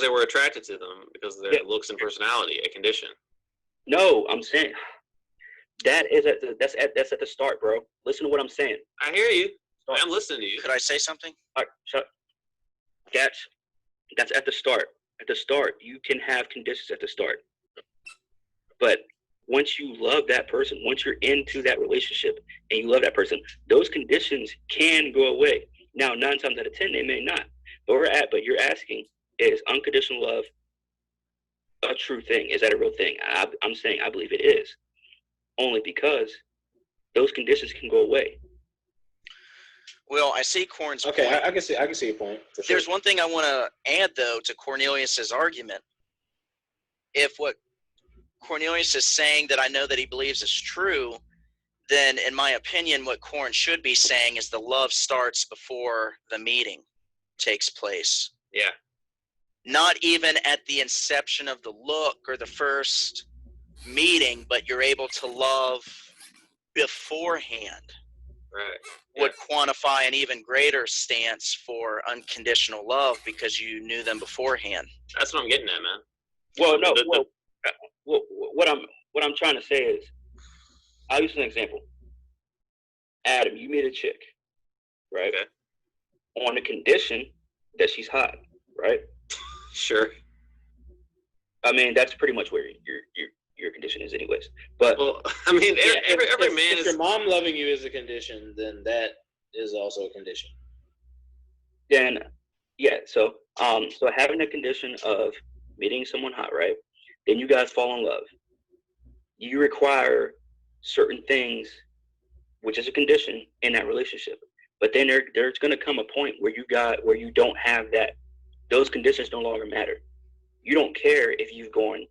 they were attracted to them because of their looks and personality, a condition. No, I'm saying that's at the start, bro. Listen to what I'm saying. I hear you. I'm listening to you. Could I say something? All right, shut up. That's at the start. At the start, you can have conditions at the start. But once you love that person, once you're into that relationship and you love that person, those conditions can go away. Now, 9 times out of 10, they may not. But you're asking, is unconditional love a true thing? Is that a real thing? I'm saying I believe it is. Only because those conditions can go away. Well, I see Corn's point. Okay, I can see your point. For sure. There's one thing I want to add, though, to Cornelius's argument. If what Cornelius is saying that I know that he believes is true, then in my opinion, what Corn should be saying is the love starts before the meeting takes place. Yeah. Not even at the inception of the look or the first meeting, but you're able to love beforehand. Right. Would quantify an even greater stance for unconditional love because you knew them beforehand. That's what I'm getting at, man. Well, no. What I'm trying to say is, I'll use an example. Adam, you meet a chick, right? Okay. On the condition that she's hot, right? Sure. I mean, that's pretty much where your condition is, anyways. But well, I mean, every man if is. your mom loving you is a condition, then that is also a condition. Then, yeah. So having a condition of meeting someone hot, right? Then you guys fall in love. You require certain things, which is a condition in that relationship. But then there's going to come a point where you don't have that. Those conditions no longer matter. You don't care if you've gone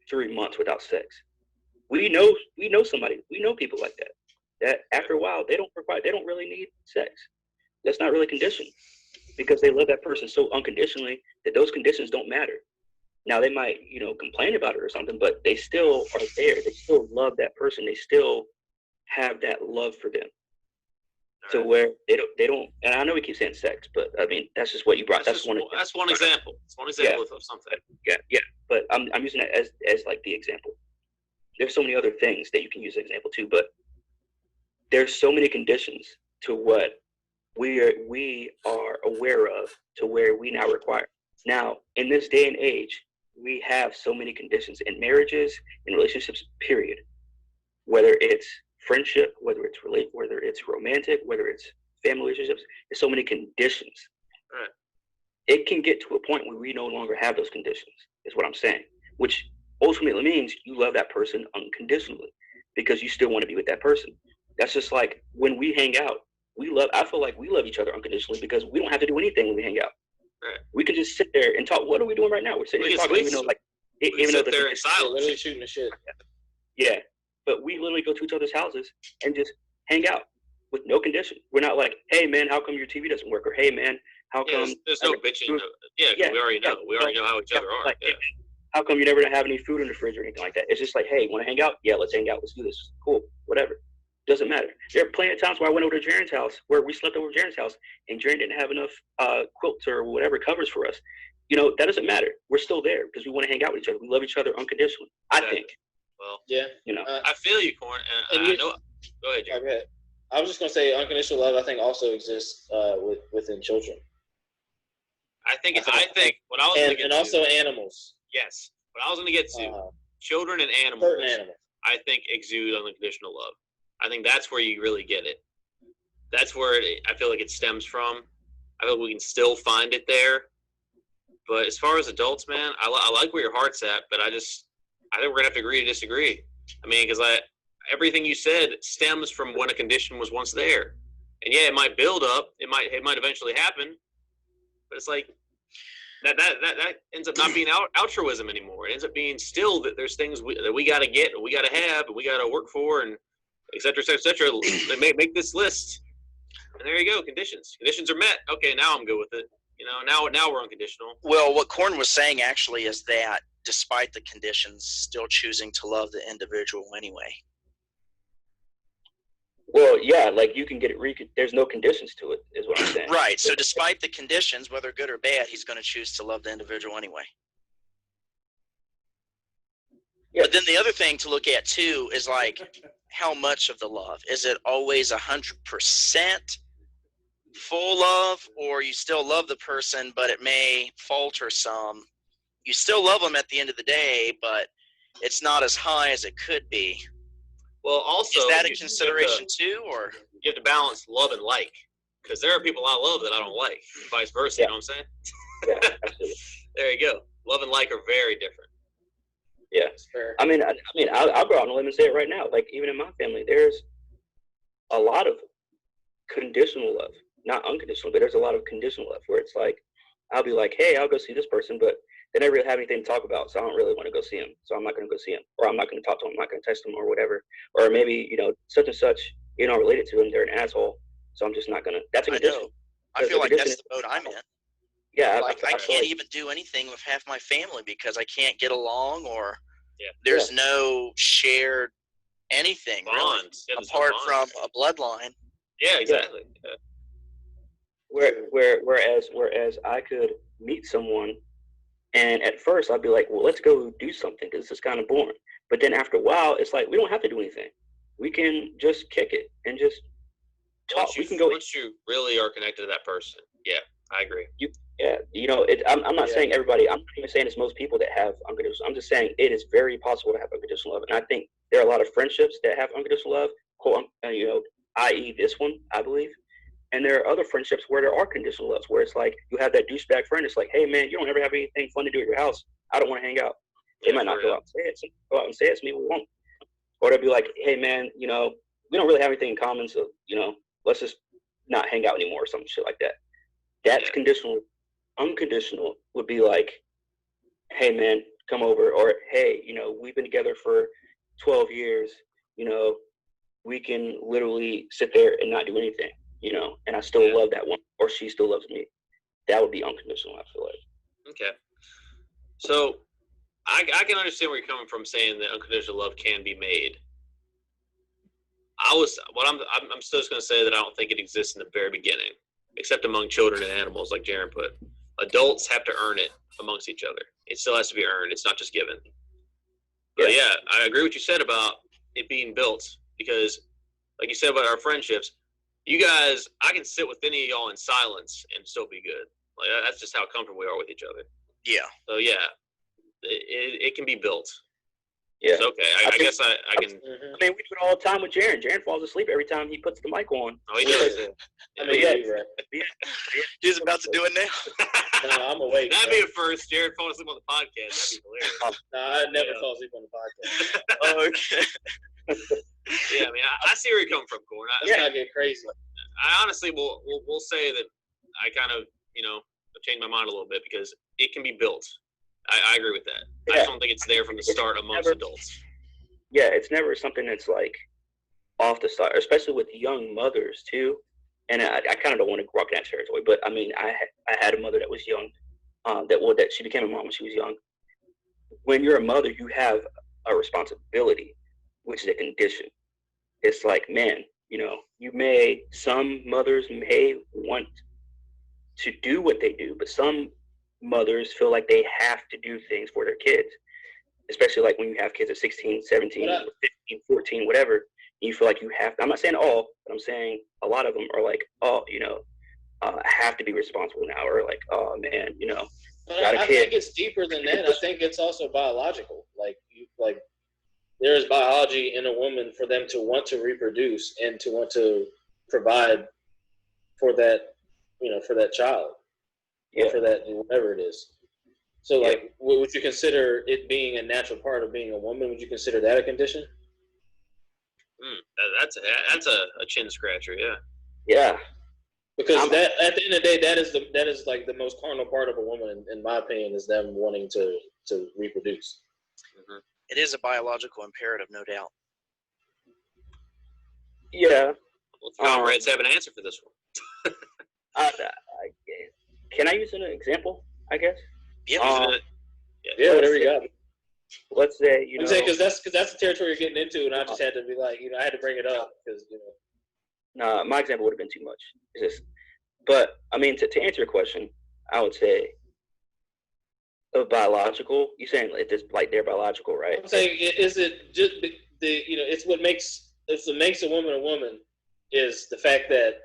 3 months without sex. We know somebody. We know people like that. that after a while they don't really need sex. That's not really conditioned because they love that person so unconditionally that those conditions don't matter. Now they might, complain about it or something, but they still are there. They still love that person. They still have that love for them. So where they don't, and I know we keep saying sex, but I mean that's just what you brought. That's one example. It's one example of something. Yeah. But I'm using it as like the example. There's so many other things that you can use as an example too, but there's so many conditions to what we are aware of to where we now require. Now, in this day and age, we have so many conditions in marriages, in relationships, period. Whether it's friendship, whether it's romantic, whether it's family relationships, there's so many conditions. Right. It can get to a point where we no longer have those conditions, is what I'm saying, which ultimately means you love that person unconditionally because you still want to be with that person. That's just like when we hang out, I feel like we love each other unconditionally because we don't have to do anything when we hang out. Right. We can just sit there and talk. What are we doing right now? We're sitting here talking. Even though they're in silence, literally shooting the shit. Yeah, but we literally go to each other's houses and just hang out with no condition. We're not like, hey man, how come your TV doesn't work? Or hey man, how come? There's no bitching. We already know. We already know how each other are. Like, how come you never have any food in the fridge or anything like that? It's just like, hey, want to hang out? Yeah, let's hang out. Let's do this. Cool, whatever. Doesn't matter. There are plenty of times where I went over to Jaren's house, where we slept over Jaren's house, and Jaren didn't have enough quilts or whatever covers for us. That doesn't matter. We're still there because we want to hang out with each other. We love each other unconditionally. I think. Well, yeah. I feel you, Corn, and I know. Go ahead, Jared. I was just gonna say, unconditional love, I think, also exists within children. I think what I was going to get and to, also animals. Yes, what I was going to get to, children and animals. Certain animals. I think exude unconditional love. I think that's where you really get it. That's where I feel like it stems from. I feel like we can still find it there. But as far as adults, man, I like where your heart's at, but I think we're going to have to agree to disagree. I mean, because everything you said stems from when a condition was once there. And yeah, it might build up. It might eventually happen. But it's like that ends up not being altruism anymore. It ends up being still that there's things that we got to get, and we got to have, and we got to work for, and et cetera, et cetera, et cetera. They make this list, and there you go. Conditions are met. Okay, now I'm good with it. Now we're unconditional. Well, what Corn was saying actually is that despite the conditions, still choosing to love the individual anyway. Well, yeah, like you can get it. There's no conditions to it, is what I'm saying. Right. So despite the conditions, whether good or bad, he's going to choose to love the individual anyway. Yeah. But then the other thing to look at too is like how much of the love. Is it always 100% full love, or you still love the person, but it may falter some? You still love them at the end of the day, but it's not as high as it could be. Well, also, is that a consideration too, or you have to balance love and like? Because there are people I love that I don't like, and vice versa. Yeah. You know what I'm saying? Yeah, absolutely. There you go. Love and like are very different. Yeah, I mean, I'll go out on a limb and say it right now. Like even in my family, there's a lot of conditional love, not unconditional, but there's a lot of conditional love where it's like I'll be like, hey, I'll go see this person, but they never really have anything to talk about, so I don't really want to go see him. So I'm not going to go see him, or I'm not going to talk to him. I'm not going to text him or whatever. Or maybe such and such, related to him, they're an asshole. So I'm just not going to. That's a condition. I feel like that's the boat I'm in. Yeah, I can't even do anything with half my family because I can't get along, or there's no shared anything really, apart from a bloodline. Yeah, exactly. Yeah. Whereas I could meet someone. And at first, I'd be like, well, let's go do something because this is kind of boring. But then after a while, it's like, we don't have to do anything. We can just kick it and just talk. Once you really are connected to that person. Yeah, I agree. I'm not saying everybody. I'm not even saying it's most people that have unconditional. I'm just saying it is very possible to have unconditional love. And I think there are a lot of friendships that have unconditional love, i.e. this one, I believe. And there are other friendships where there are conditional loves, where it's like you have that douchebag friend. It's like, hey, man, you don't ever have anything fun to do at your house. I don't want to hang out. They might not go out and say it to me. We won't. Or they'll be like, hey, man, we don't really have anything in common. So, let's just not hang out anymore or some shit like that. That's conditional. Unconditional would be like, hey, man, come over. Or, hey, we've been together for 12 years. we can literally sit there and not do anything, you know, and I still love that one, or she still loves me. That would be unconditional, I feel like. Okay. So I can understand where you're coming from saying that unconditional love can be made. I'm still just going to say that I don't think it exists in the very beginning, except among children and animals, like Jaron put. Adults have to earn it amongst each other. It still has to be earned. It's not just given. But yeah, I agree with what you said about it being built, because like you said about our friendships, you guys, I can sit with any of y'all in silence and still be good. Like that's just how comfortable we are with each other. Yeah. So yeah, it can be built. Yeah. It's okay. I guess I can. I mean, we do it all the time with Jaron. Jaron falls asleep every time he puts the mic on. Oh, he does. I mean, you're right. He's about to do it now. No, I'm awake. That'd be a first. Jaron falling asleep on the podcast. That'd be hilarious. No, I never fall asleep on the podcast. Okay. Yeah, I mean, I see where you're coming from, Corn. Let's not get crazy. I honestly will say that I kind of, you know, have changed my mind a little bit, because it can be built. I agree with that. Yeah. I just don't think it's there from the start amongst adults. Yeah, it's never something that's like off the start, especially with young mothers too. And I kind of don't want to walk in that territory, but I mean, I had a mother that was young, that she became a mom when she was young. When you're a mother, you have a responsibility, which is a condition. It's like, man, you know, some mothers may want to do what they do, but some mothers feel like they have to do things for their kids, especially like when you have kids at 16, 17, 15, 14, whatever. You feel like you have to. I'm not saying all, but I'm saying a lot of them are like, oh, you know, I have to be responsible now, or like, oh man, you know, I think it's deeper than that. I think it's also biological. Like there is biology in a woman for them to want to reproduce and to want to provide for that, you know, for that child, or for that, whatever it is. So, like, would you consider it being a natural part of being a woman? Would you consider that a condition? That's a chin scratcher, yeah. Yeah. Because that, at the end of the day, that is like the most carnal part of a woman, in my opinion, is them wanting to reproduce. Mm-hmm. It is a biological imperative, no doubt. Yeah. Well, Comrades have an answer for this one. Can I use an example, I guess? Yeah. Yeah, whatever you got. Let's say, you know. Because that's the territory you're getting into, and I just had to be like, you know, I had to bring it up because, you know. No, my example would have been too much. But I mean, to answer your question, I would say biological. You're saying it's like they're biological, right? I'm saying, is it just the you know, it's what makes a woman is the fact that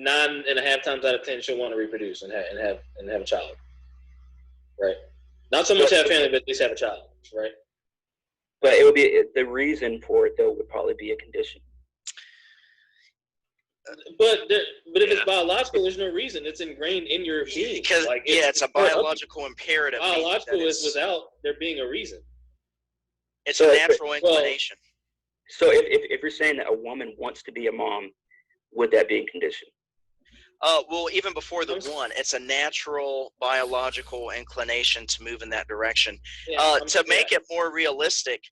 9.5 times out of 10 she'll want to reproduce and have a child, right? Not so much have a family, but at least have a child, right? But it would be the reason for it though would probably be a condition. But if it's biological, there's no reason. It's ingrained in your being. Because like, it's a biological imperative. Biological is without there being a reason. It's a natural inclination. So if you're saying that a woman wants to be a mom, would that be a condition? Well, even before the one, it's a natural biological inclination to move in that direction. Yeah, to make it more realistic,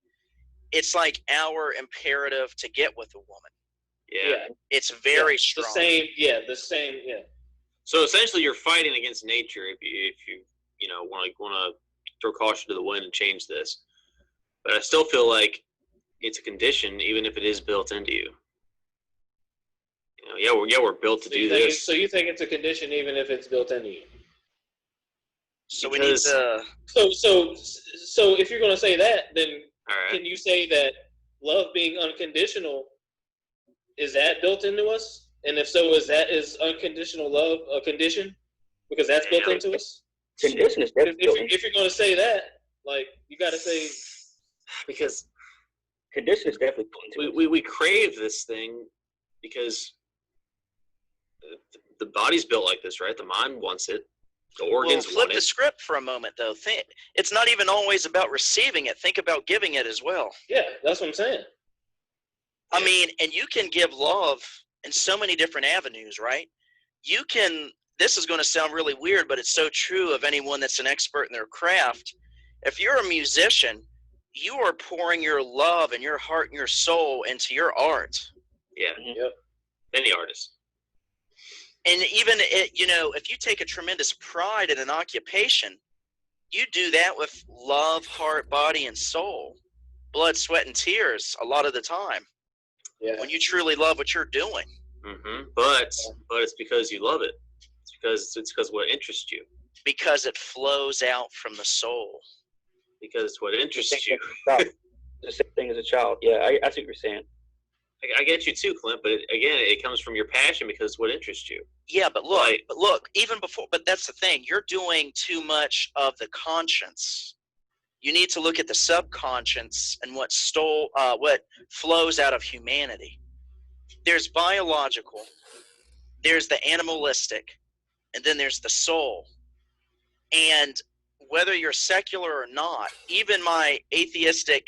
it's like our imperative to get with a woman. Yeah. It's very strong. The same. So essentially, you're fighting against nature if you know want to throw caution to the wind and change this. But I still feel like it's a condition, even if it is built into you. You know, we're built to do this. So you think it's a condition, even if it's built into you? So we need to. So if you're going to say that, then can you say that love being unconditional? Is that built into us? And if so, is unconditional love a condition? Because that's built into us? Condition is definitely built into. If you're going to say that, like, you got to say... Because condition is definitely built into us. We crave this thing because the body's built like this, right? The mind wants it. The organs flip the script for a moment, though. It's not even always about receiving it. Think about giving it as well. Yeah, that's what I'm saying. I mean, and you can give love in so many different avenues, right? This is going to sound really weird, but it's so true of anyone that's an expert in their craft. If you're a musician, you are pouring your love and your heart and your soul into your art. Yeah. Yep. Any artist. And even, if you take a tremendous pride in an occupation, you do that with love, heart, body, and soul. Blood, sweat, and tears a lot of the time. Yeah. When you truly love what you're doing. Mm-hmm. But it's because you love it. It's because what interests you. Because it flows out from the soul. Because it's what interests you. The same thing as a child. Yeah, I see what you're saying. I get you too, Clint. But it comes from your passion because it's what interests you. Yeah, but look, even before. But that's the thing. You're doing too much of the conscience. You need to look at the subconscious and what flows out of humanity. There's biological, there's the animalistic, and then there's the soul. And whether you're secular or not, even my atheistic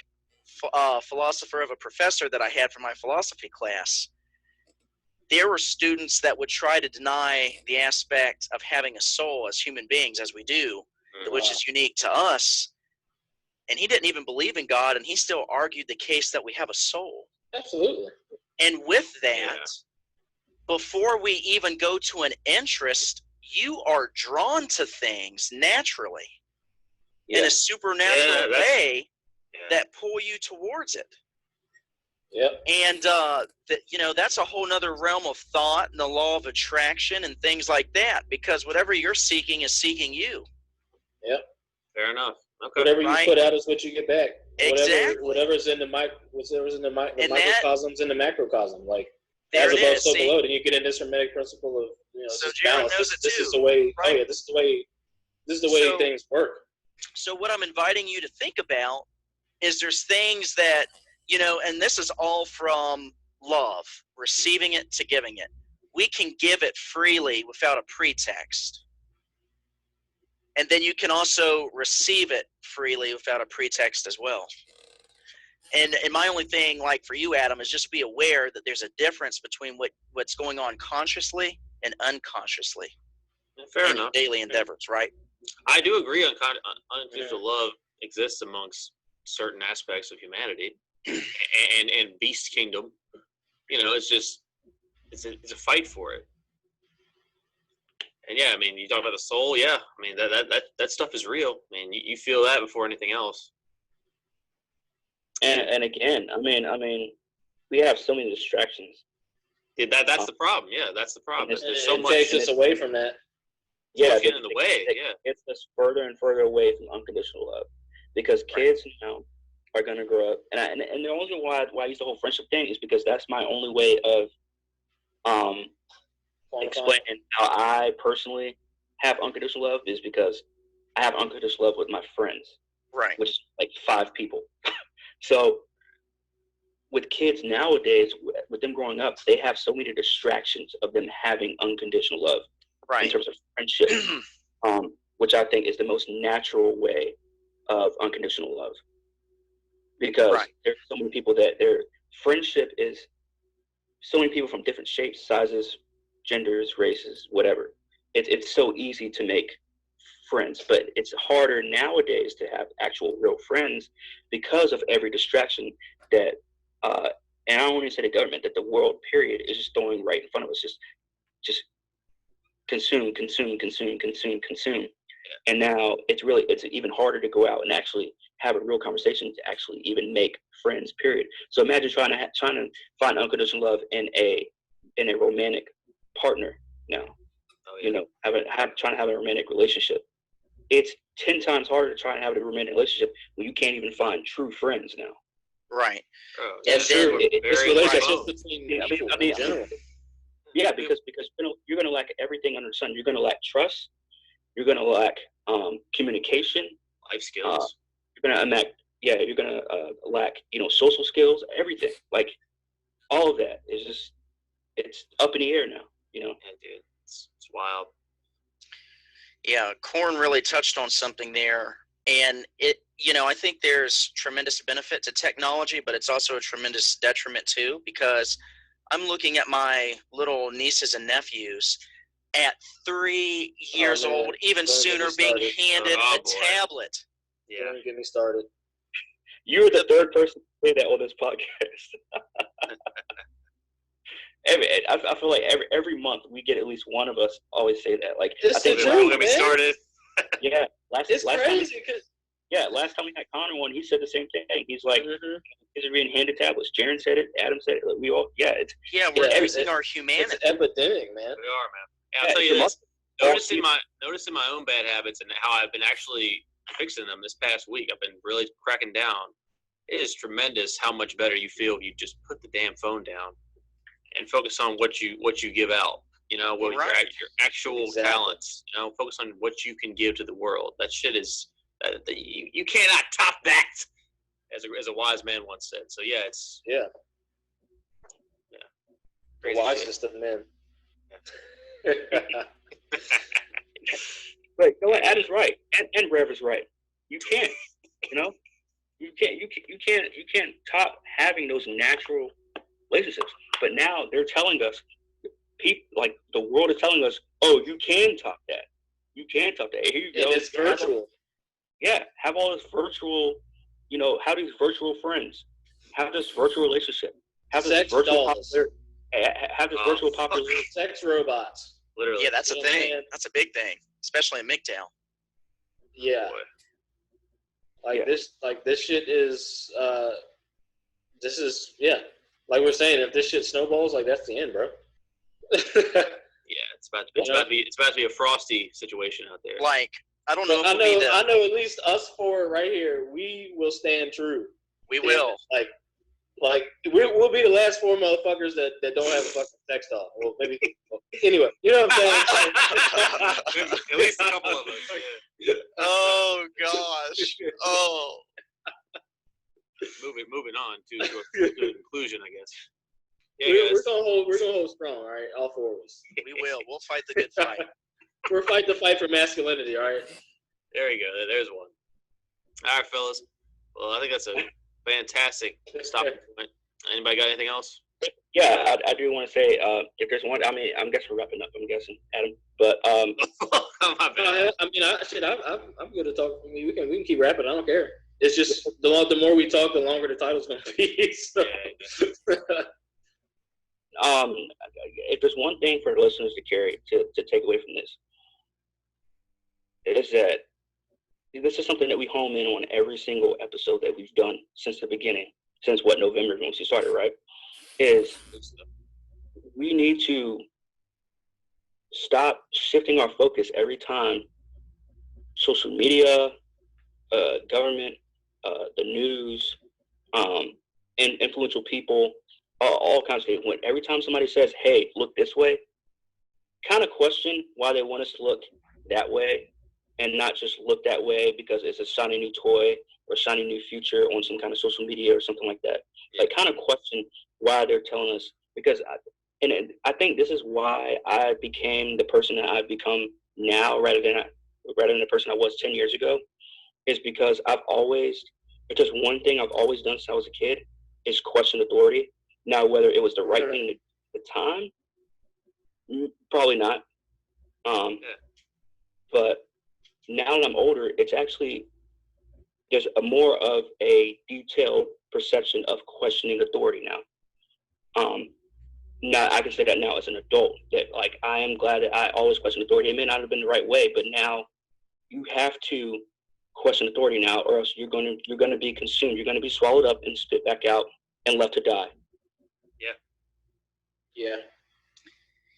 philosopher of a professor that I had for my philosophy class, there were students that would try to deny the aspect of having a soul as human beings, as we do, which is unique to us. And he didn't even believe in God, and he still argued the case that we have a soul. Absolutely. And with that, before we even go to an interest, you are drawn to things naturally in a supernatural way that pull you towards it. Yep. And that's a whole nother realm of thought and the law of attraction and things like that, because whatever you're seeking is seeking you. Yep. Fair enough. Okay. Whatever you put out is what you get back. Exactly. Whatever's in the microcosm's in the macrocosm. Like there as it above, is. so below. And you get an Hermetic principle of So just Jared balance. knows it This too. is the way. Right? Oh yeah, this is the way things work. So what I'm inviting you to think about is there's things that, and this is all from love, receiving it to giving it. We can give it freely without a pretext. And then you can also receive it freely without a pretext as well. And my only thing, like for you, Adam, is just be aware that there's a difference between what's going on consciously and unconsciously. Fair in enough. Daily endeavors, right? I do agree unconditional love exists amongst certain aspects of humanity and beast kingdom. It's just it's a fight for it. And I mean, you talk about the soul. Yeah, I mean that stuff is real. I mean, you feel that before anything else. And again, I mean, we have so many distractions. Yeah, that's the problem. Yeah, that's the problem. There's so much. Takes us away from that. Yeah, getting in the way. It's us further and further away from unconditional love, because kids now are going to grow up, and the only reason why I use the whole friendship thing is because that's my only way of explaining how I personally have unconditional love, is because I have unconditional love with my friends, right? Which is like 5 people. So with kids nowadays, with them growing up, they have so many distractions of them having unconditional love, right? In terms of friendship, which I think is the most natural way of unconditional love, because there's so many people that their friendship is so many people from different shapes, sizes, genders, races, whatever. It's so easy to make friends, but it's harder nowadays to have actual real friends because of every distraction that and I don't want to say the government, that the world period is just throwing right in front of us. Just consume. And now it's even harder to go out and actually have a real conversation, to actually even make friends, period. So imagine trying to find unconditional love in a romantic partner now. Trying to have a romantic relationship. It's 10 times harder to try and have a romantic relationship when you can't even find true friends now. Right. That's true. It's relationships between people in general. Yeah, because you're going to lack everything under the sun. You're going to lack trust. You're going to lack communication, life skills. You're going to lack social skills, everything. Like all of that is just, it's up in the air now. Yeah, dude, it's wild. Yeah, Corn really touched on something there, and I think there's tremendous benefit to technology, but it's also a tremendous detriment too, because I'm looking at my little nieces and nephews at 3 years old, even sooner, being handed a tablet. Yeah, don't get me started. You're the third person to say that on this podcast. I feel like every month we get at least one of us always say that. Like, It's I think the truth, when we started. yeah, It's crazy. last time we had Connor on, he said the same thing. He's like, kids are being handed tablets. Jaron said it. Adam said it. Like, we all, we're losing our It's humanity. an epidemic, man. We are, man. Yeah, I'll tell you this. Noticing my own bad habits and how I've been actually fixing them this past week. I've been really cracking down. It is tremendous how much better you feel if you just put the damn phone down and focus on what you give out. You know, what your actual talents. You know, focus on what you can give to the world. That shit is you cannot top that, as a wise man once said. So yeah, it's The wisest of men. But you know what? Adam's right, and Rev is right. You can't, you can't top having those natural relationships. But now they're telling us, like the world is telling us, oh, you can top that. You can top that. Here you go. It's virtual. Have all this virtual, have these virtual friends, have this virtual relationship, have this Sex virtual dolls. have this virtual popularity. Sex robots. literally. Yeah, that's a thing. Man. That's a big thing, especially in MGTOW. Yeah. This shit is like we're saying, if this shit snowballs, like that's the end, bro. Yeah, it's about to be a frosty situation out there. Like, I don't know. I know at least us four right here, we will stand true. We will. Like we'll be the last four motherfuckers that don't have a fucking sex doll. Well, maybe anyway, you know what I'm saying? At least a couple of us. Yeah. Oh gosh. Oh. Moving on to conclusion, I guess. Yeah, we're gonna hold strong, all right? All four of us. We will. We'll fight the good fight. We're fighting the fight for masculinity, all right? There you go. There's one. All right, fellas. Well, I think that's a fantastic stopping point. Anybody got anything else? Yeah, I do want to say, if there's one, I'm guessing we're wrapping up. I'm guessing, Adam. But My bad. I'm good to talk. I mean, we can keep rapping. I don't care. It's just the more we talk, the longer the title's gonna be. So. If there's one thing for the listeners to take away from this, is that this is something that we home in on every single episode that we've done since the beginning, since November once we started, right? Is we need to stop shifting our focus every time social media, government, the news, and influential people, all kinds of things. Every time somebody says, hey, look this way, kind of question why they want us to look that way and not just look that way because it's a shiny new toy or shiny new future on some kind of social media or something like that. Like, kind of question why they're telling us, because I think this is why I became the person that I've become now rather than the person I was 10 years ago, is because it's just one thing I've always done since I was a kid is question authority. Now, whether it was the right thing at the time, probably not. But now that I'm older, it's actually, there's more of a detailed perception of questioning authority now. Now I can say that now as an adult, that like I am glad that I always question authority. It may not have been the right way, but now you have to question authority now, or else you're going to be consumed. You're going to be swallowed up and spit back out and left to die. Yeah.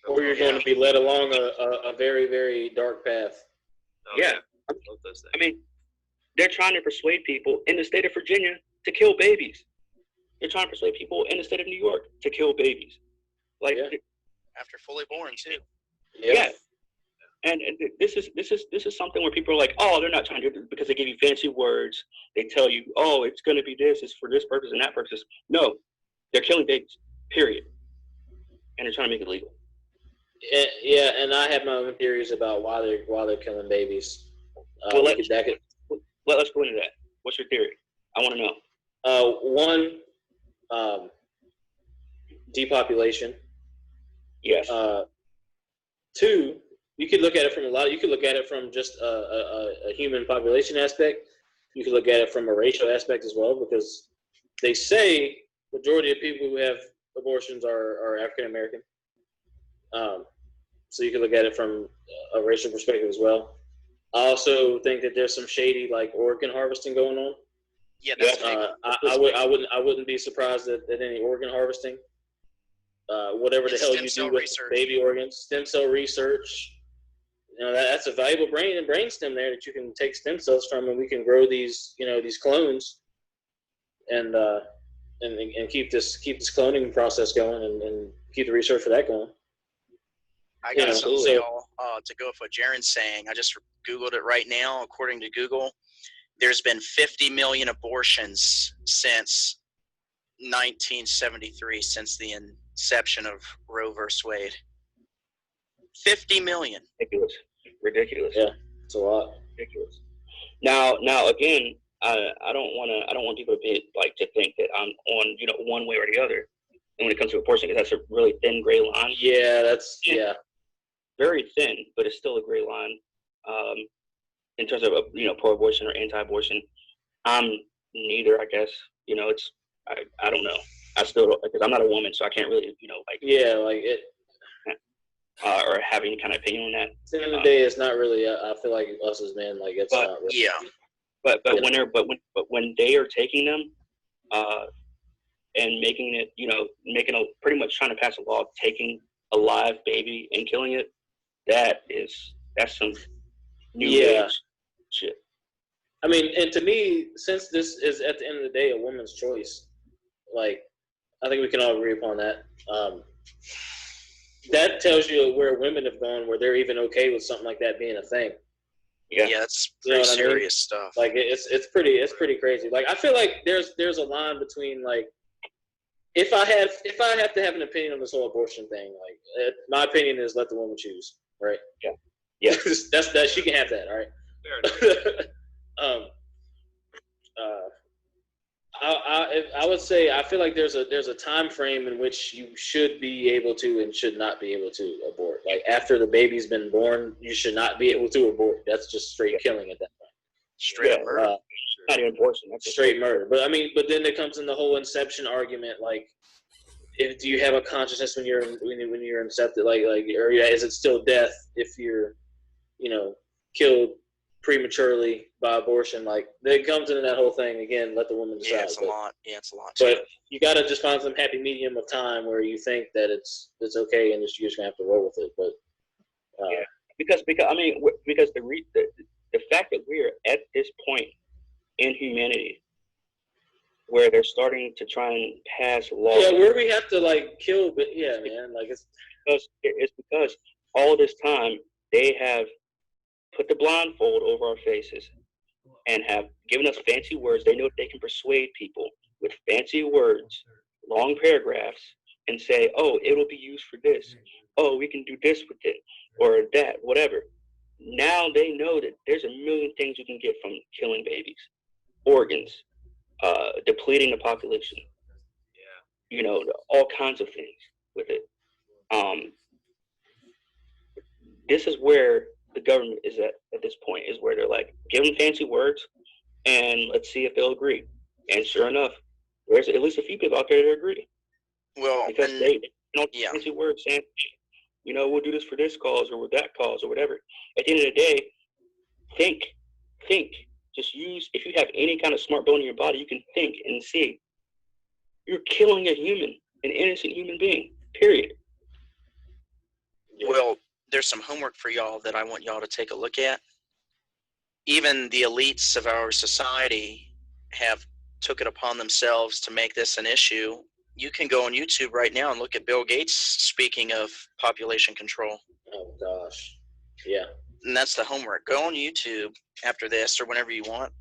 Or you're going to be led along a very, very dark path. Yeah. I mean, they're trying to persuade people in the state of Virginia to kill babies. They're trying to persuade people in the state of New York to kill babies. Like, after fully born too. Yeah. And this is something where people are like, oh, they're not trying to do it because they give you fancy words. They tell you, oh, it's going to be this, it's for this purpose and that purpose. No, they're killing babies, period. And they're trying to make it legal. Yeah, and I have my own theories about why they're killing babies. Let's go into that. What's your theory? I want to know. One, depopulation. Yes. Two, you could look at it from you could look at it from just a human population aspect. you can look at it from a racial aspect as well, because they say majority of people who have abortions are African American. So you can look at it from a racial perspective as well. I also think that there's some shady like organ harvesting going on. Yeah, that's big. I wouldn't be surprised at any organ harvesting. Whatever the hell you do with baby organs, stem cell research. You know, that's a valuable brain stem there that you can take stem cells from, and we can grow these, you know, these clones, and keep this cloning process going, and keep the research for that going. I got something for y'all to go with what Jaren's saying. I just Googled it right now. According to Google, there's been 50 million abortions since 1973, since the inception of Roe versus Wade. 50 million. Ridiculous. Yeah, it's a lot. Ridiculous. Now again, I don't want people to be like to think that I'm on, you know, one way or the other. And when it comes to abortion, because that's a really thin gray line. Yeah, very thin, but it's still a gray line. In terms of, you know, pro-abortion or anti-abortion, I'm neither. I guess, you know, it's I don't know. I still don't, because I'm not a woman, so I can't really, you know, like it. Or have any kind of opinion on that. At the end of the day, it's not really. I feel like us as men, like it's not really. Yeah. But when they are taking them, and making it, you know, pretty much trying to pass a law taking a live baby and killing it, that's some new age shit. I mean, and to me, since this is at the end of the day a woman's choice, like I think we can all agree upon that. That tells you where women have gone, where they're even okay with something like that being a thing. Yeah, it's pretty serious stuff. Like it's pretty crazy. Like I feel like there's a line between like if I have to have an opinion on this whole abortion thing, like my opinion is let the woman choose, right? Yeah. That's she can have that, all right? Fair enough. I would say I feel like there's a time frame in which you should be able to and should not be able to abort. Like after the baby's been born, you should not be able to abort. That's just straight killing at that point. Straight murder. Not even abortion. That's straight murder. But I mean, but then there comes in the whole inception argument. Like, do you have a consciousness when you're incepted? Like, or is it still death if you're, you know, killed prematurely by abortion? Like, it comes into that whole thing again. Let the woman decide. Yeah, it's a lot. Yeah, it's a lot. But you got to just find some happy medium of time where you think that it's okay, and you're just gonna have to roll with it. But because the fact that we're at this point in humanity where they're starting to try and pass laws. Yeah, where we have to like kill, but yeah, man, like it's because all this time they have put the blindfold over our faces and have given us fancy words. They know they can persuade people with fancy words, long paragraphs, and say, "Oh, it'll be used for this. Oh, we can do this with it, or that, whatever." Now they know that there's a million things you can get from killing babies, organs, depleting the population. Yeah, you know, all kinds of things with it. This is where the government is at this point, is where they're like, give them fancy words and let's see if they'll agree. And sure enough, there's at least a few people out there that agree. Well, because they don't fancy words saying, you know, we'll do this for this cause or with that cause or whatever. At the end of the day, think. Just use, if you have any kind of smart bone in your body, you can think and see. You're killing a human, an innocent human being, period. Well, there's some homework for y'all that I want y'all to take a look at. Even the elites of our society have took it upon themselves to make this an issue. You can go on YouTube right now and look at Bill Gates speaking of population control. Oh, gosh. Yeah. And that's the homework. Go on YouTube after this or whenever you want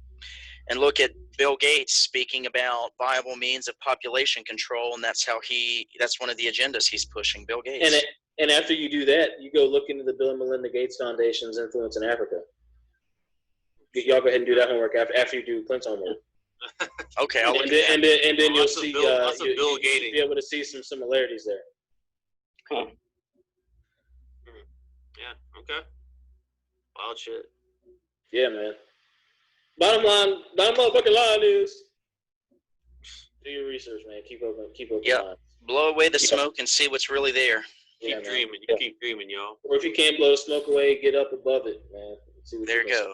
and look at Bill Gates speaking about viable means of population control, and that's one of the agendas he's pushing, Bill Gates. And after you do that, you go look into the Bill and Melinda Gates Foundation's influence in Africa. Y'all go ahead and do that homework after you do Clint's homework. Okay, I'll look at that. And then you'll see you'll be able to see some similarities there. Huh. Yeah. Okay. Wild shit. Yeah, man. Bottom motherfucking line is do your research, man. Keep open Yep. mind. Blow away the smoke and see what's really there. Keep dreaming. Keep dreaming, y'all. Or if you can't blow the smoke away, get up above it, man. See what There you go.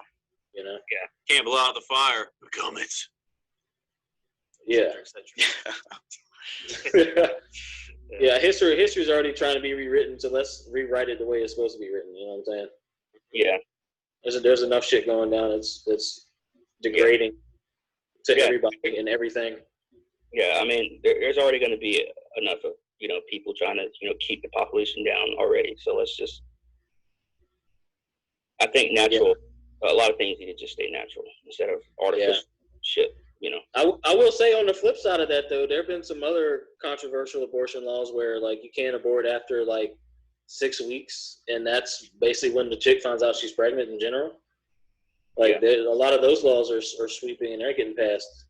You know? Yeah. Can't blow out the fire. Become it. Yeah. Yeah, history's already trying to be rewritten, so let's rewrite it the way it's supposed to be written. You know what I'm saying? Yeah. There's enough shit going down. It's degrading to everybody and everything. Yeah, I mean, there's already going to be enough of people trying to keep the population down already. So let's just, I think natural. A lot of things need to just stay natural instead of artificial shit. I will say on the flip side of that though, there have been some other controversial abortion laws where like you can't abort after like 6 weeks, and that's basically when the chick finds out she's pregnant in general. Like a lot of those laws are sweeping and they're getting passed.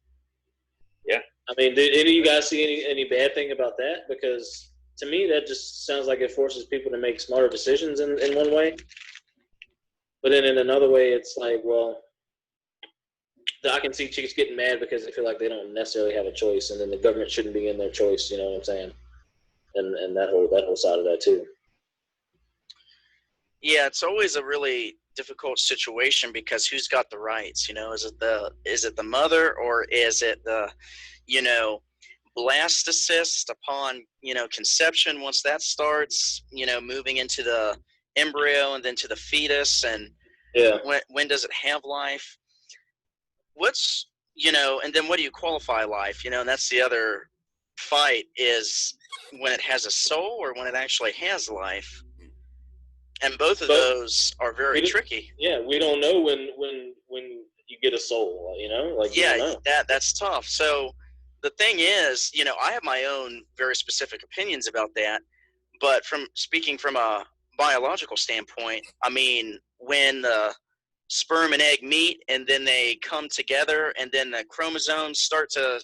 Yeah. I mean, did any of you guys see any bad thing about that? Because to me, that just sounds like it forces people to make smarter decisions in one way. But then in another way, it's like, well, I can see chicks getting mad because they feel like they don't necessarily have a choice, and then the government shouldn't be in their choice. You know what I'm saying? And that whole side of that too. Yeah, it's always a really difficult situation because who's got the rights? Is it the mother, or is it the blastocyst upon conception? Once that starts moving into the embryo and then to the fetus, and when does it have life? What's and then what do you qualify life? And that's the other fight, is when it has a soul or when it actually has life. And both of those are very tricky. Yeah, we don't know when you get a soul, like that's tough. So the thing is, I have my own very specific opinions about that, but speaking from a biological standpoint, I mean, when the sperm and egg meet and then they come together and then the chromosomes start to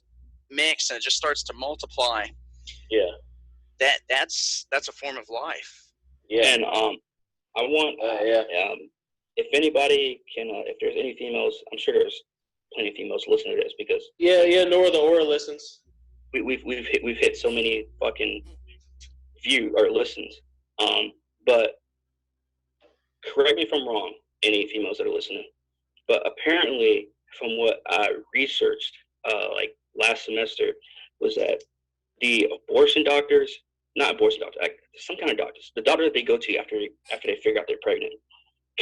mix and it just starts to multiply. Yeah. That's a form of life. Yeah. And I want if anybody can if there's any females, I'm sure there's plenty of females listening to this because Nora the Aura listens. We've hit so many fucking view or listens. But correct me if I'm wrong, any females that are listening. But apparently, from what I researched, like last semester, was that the abortion doctors, not abortion doctors, some kind of doctors, the doctor that they go to after they figure out they're pregnant,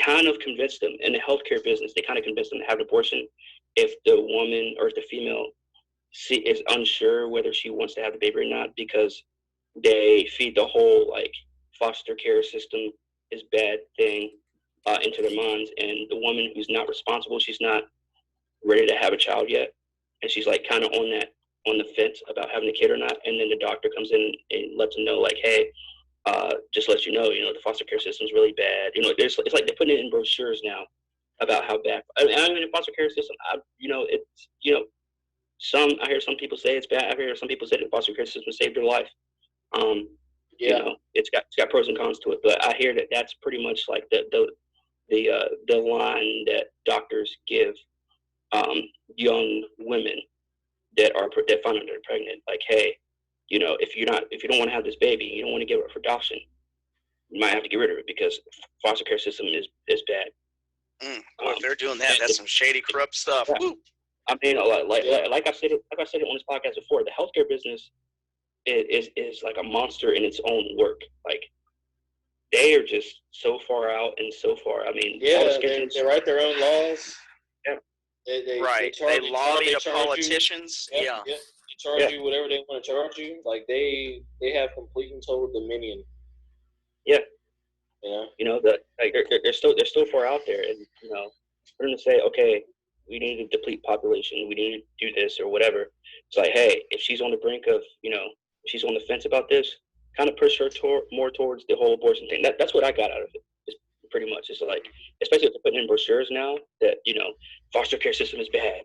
kind of convinced them in the healthcare business. They kind of convinced them to have an abortion if the woman or if the female is unsure whether she wants to have the baby or not, because they feed the whole like foster care system is bad thing into their minds, and the woman who's not responsible, she's not ready to have a child yet, and she's like kind of on the fence about having a kid or not, and then the doctor comes in and lets them know like, hey, just let you know, the foster care system is really bad. It's like they're putting it in brochures now about how bad. I mean, the foster care system, I hear some people say it's bad. I hear some people say the foster care system saved their life. It's got pros and cons to it, but I hear that that's pretty much like the line that doctors give young women that find out they're pregnant, like, hey, if you don't want to have this baby, you don't want to give it up for adoption, you might have to get rid of it because foster care system is bad. Well, if they're doing that, that's some shady, corrupt stuff. Yeah. I mean, like I said it on this podcast before, the healthcare business is like a monster in its own work. Like, they are just so far out and so far. I mean, they write their own laws. Yeah, they lobby to politicians. They charge you whatever they want to charge you. Like they have complete and total dominion. Yeah, they're still far out there, and we're gonna say, okay, we need to deplete population, we need to do this or whatever. It's like, hey, if she's on the brink of, if she's on the fence about this, kind of push her more towards the whole abortion thing. That's what I got out of it. It's pretty much. It's like, especially if they're putting in brochures now that foster care system is bad.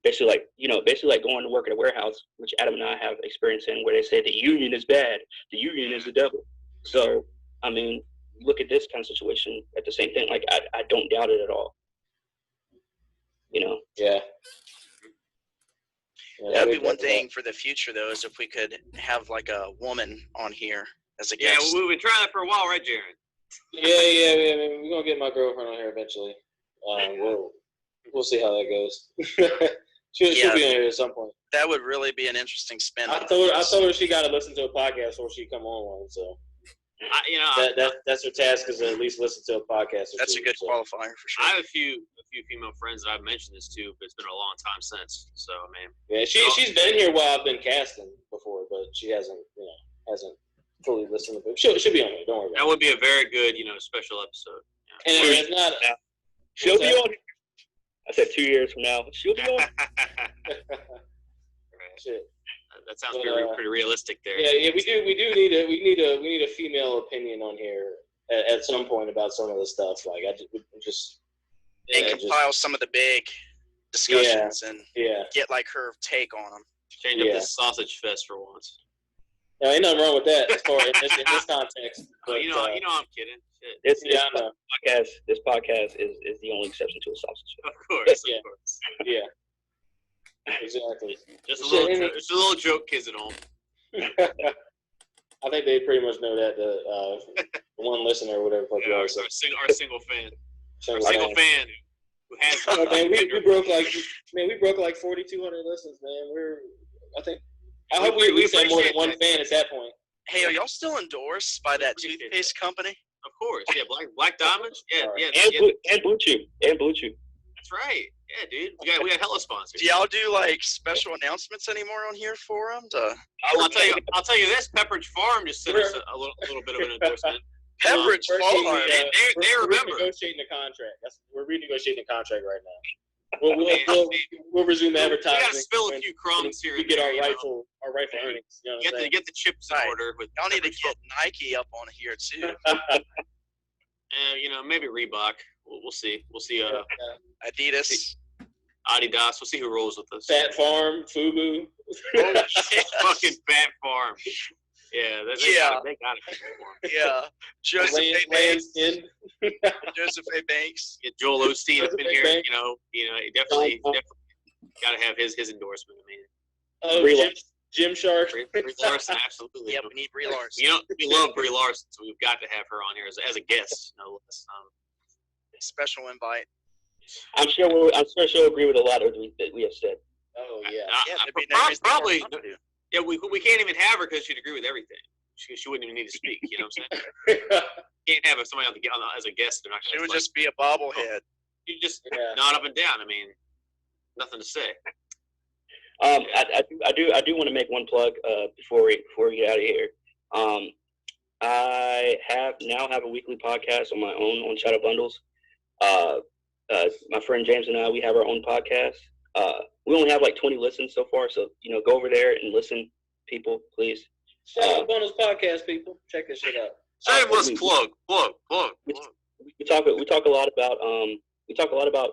Basically like going to work at a warehouse, which Adam and I have experience in, where they say the union is bad, the union is the devil. So I mean, look at this kind of situation at the same thing. Like I don't doubt it at all. Yeah. That'd be one thing for the future, though, is if we could have like a woman on here as a guest. Yeah, we've been trying that for a while, right, Jaron? Yeah. We're gonna get my girlfriend on here eventually. We'll see how that goes. she'll be on here at some point. That would really be an interesting spin. I told her she got to listen to a podcast before she come on one. So that's her task, is to at least listen to a podcast. That's a good qualifier for sure. I have a few female friends that I've mentioned this to, but it's been a long time since. So I mean, yeah, she's been here while I've been casting before, but she hasn't fully listened to it. She'll be on here. Don't worry about it. That would be a very good special episode. Yeah. And it's not. She'll be on. I said 2 years from now, she'll be on. Shit. That sounds pretty realistic there. Yeah. We need a female opinion on here at some point about some of the stuff. Like compile some of the big discussions and get like her take on them. Change up the sausage fest for once. No, ain't nothing wrong with that as far in this context. But, I'm kidding. Shit. This podcast is the only exception to a sausage fest. Of course. Yeah. Exactly. Just a little joke, kids at home. I think they pretty much know that the one listener or whatever. Our single fan. Single fan who has. Man, we broke like 4,200 listens, man. I hope we at least have more than one fan at that point. Hey, are y'all still endorsed by that toothpaste company? Of course, yeah. Black Diamonds, yeah. And Blue Chew. That's right. Yeah, dude. We got hella sponsors. Do y'all do like special announcements anymore on here for them? I'll tell you this. Pepperidge Farm just sent us a little bit of an endorsement. Pepperidge Farm. They remember. We're renegotiating the contract. We're renegotiating the contract right now. We'll resume advertising. We gotta spill a few crumbs here. We get our rightful earnings. Get the chips in order. With y'all need to get Nike up on here too. Maybe Reebok. We'll see. Adidas. Adidas. We'll see who rolls with us. Fat Farm, Fubu. Fucking Fat Farm. Yeah, they got it. Yeah, Joseph A. Banks. Joseph A. Banks. Yeah, Joel Osteen up in here. He definitely got to have his endorsement. I mean, Jim Shark. Brie Larson, absolutely. Yeah, we need Brie Larson. We love Brie Larson, so we've got to have her on here as a guest. No less. Special invite. I'm sure she'll agree with a lot of what we have said. Oh yeah. Probably. Yeah, we can't even have her because she'd agree with everything. She wouldn't even need to speak. You know what I'm saying? Can't have somebody on as a guest. They're not. She would just be a bobblehead. You just nod up and down. I mean, nothing to say. I do want to make one plug before we get out of here. I now have a weekly podcast on my own on Shadow Bundles. My friend James and I, we have our own podcast. We only have like 20 listens so far, so go over there and listen, people, please. Shadow Bundles podcast, people, check this shit out. Shameless plug. We talk a lot about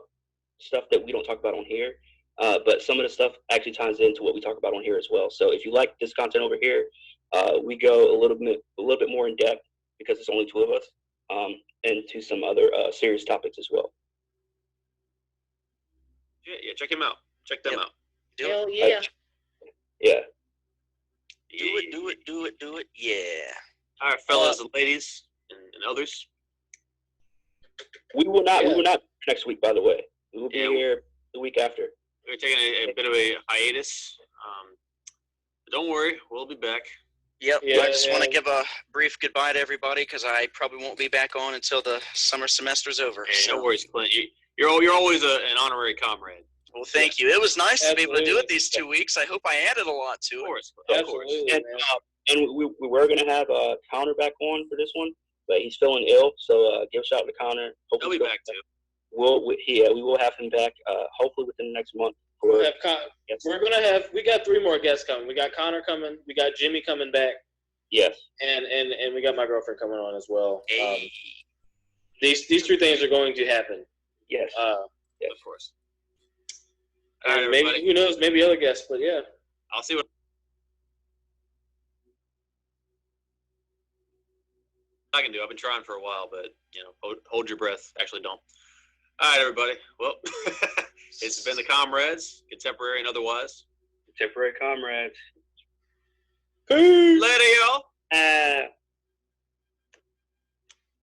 stuff that we don't talk about on here, but some of the stuff actually ties into what we talk about on here as well. So if you like this content over here, we go a little bit more in depth because it's only two of us, and to some other serious topics as well. Yeah, check him out. Check them out. Hell yeah. Yeah. Do it. Yeah. All right, fellas and ladies and others. We will not next week, by the way. We will be here the week after. We're taking a bit of a hiatus. But don't worry, we'll be back. Yep. I just want to give a brief goodbye to everybody because I probably won't be back on until the summer semester's over. Hey, no worries, Clint. You're always an honourary comrade. Well, thank you. It was nice to be able to do it these 2 weeks. I hope I added a lot to it. Of course. And we were going to have Connor back on for this one, but he's feeling ill. So give a shout out to Connor. He'll be back too. We will have him back hopefully within the next month. We got 3 more guests coming. We got Connor coming. We got Jimmy coming back. Yes. And we got my girlfriend coming on as well. Hey. These 3 things are going to happen. Yes. Of course. All right, maybe who knows? Maybe other guests, but yeah. I'll see what I can do. I've been trying for a while, but hold your breath. Actually, don't. All right, everybody. Well, It's been the Comrades, contemporary and otherwise. Contemporary Comrades. Later, y'all.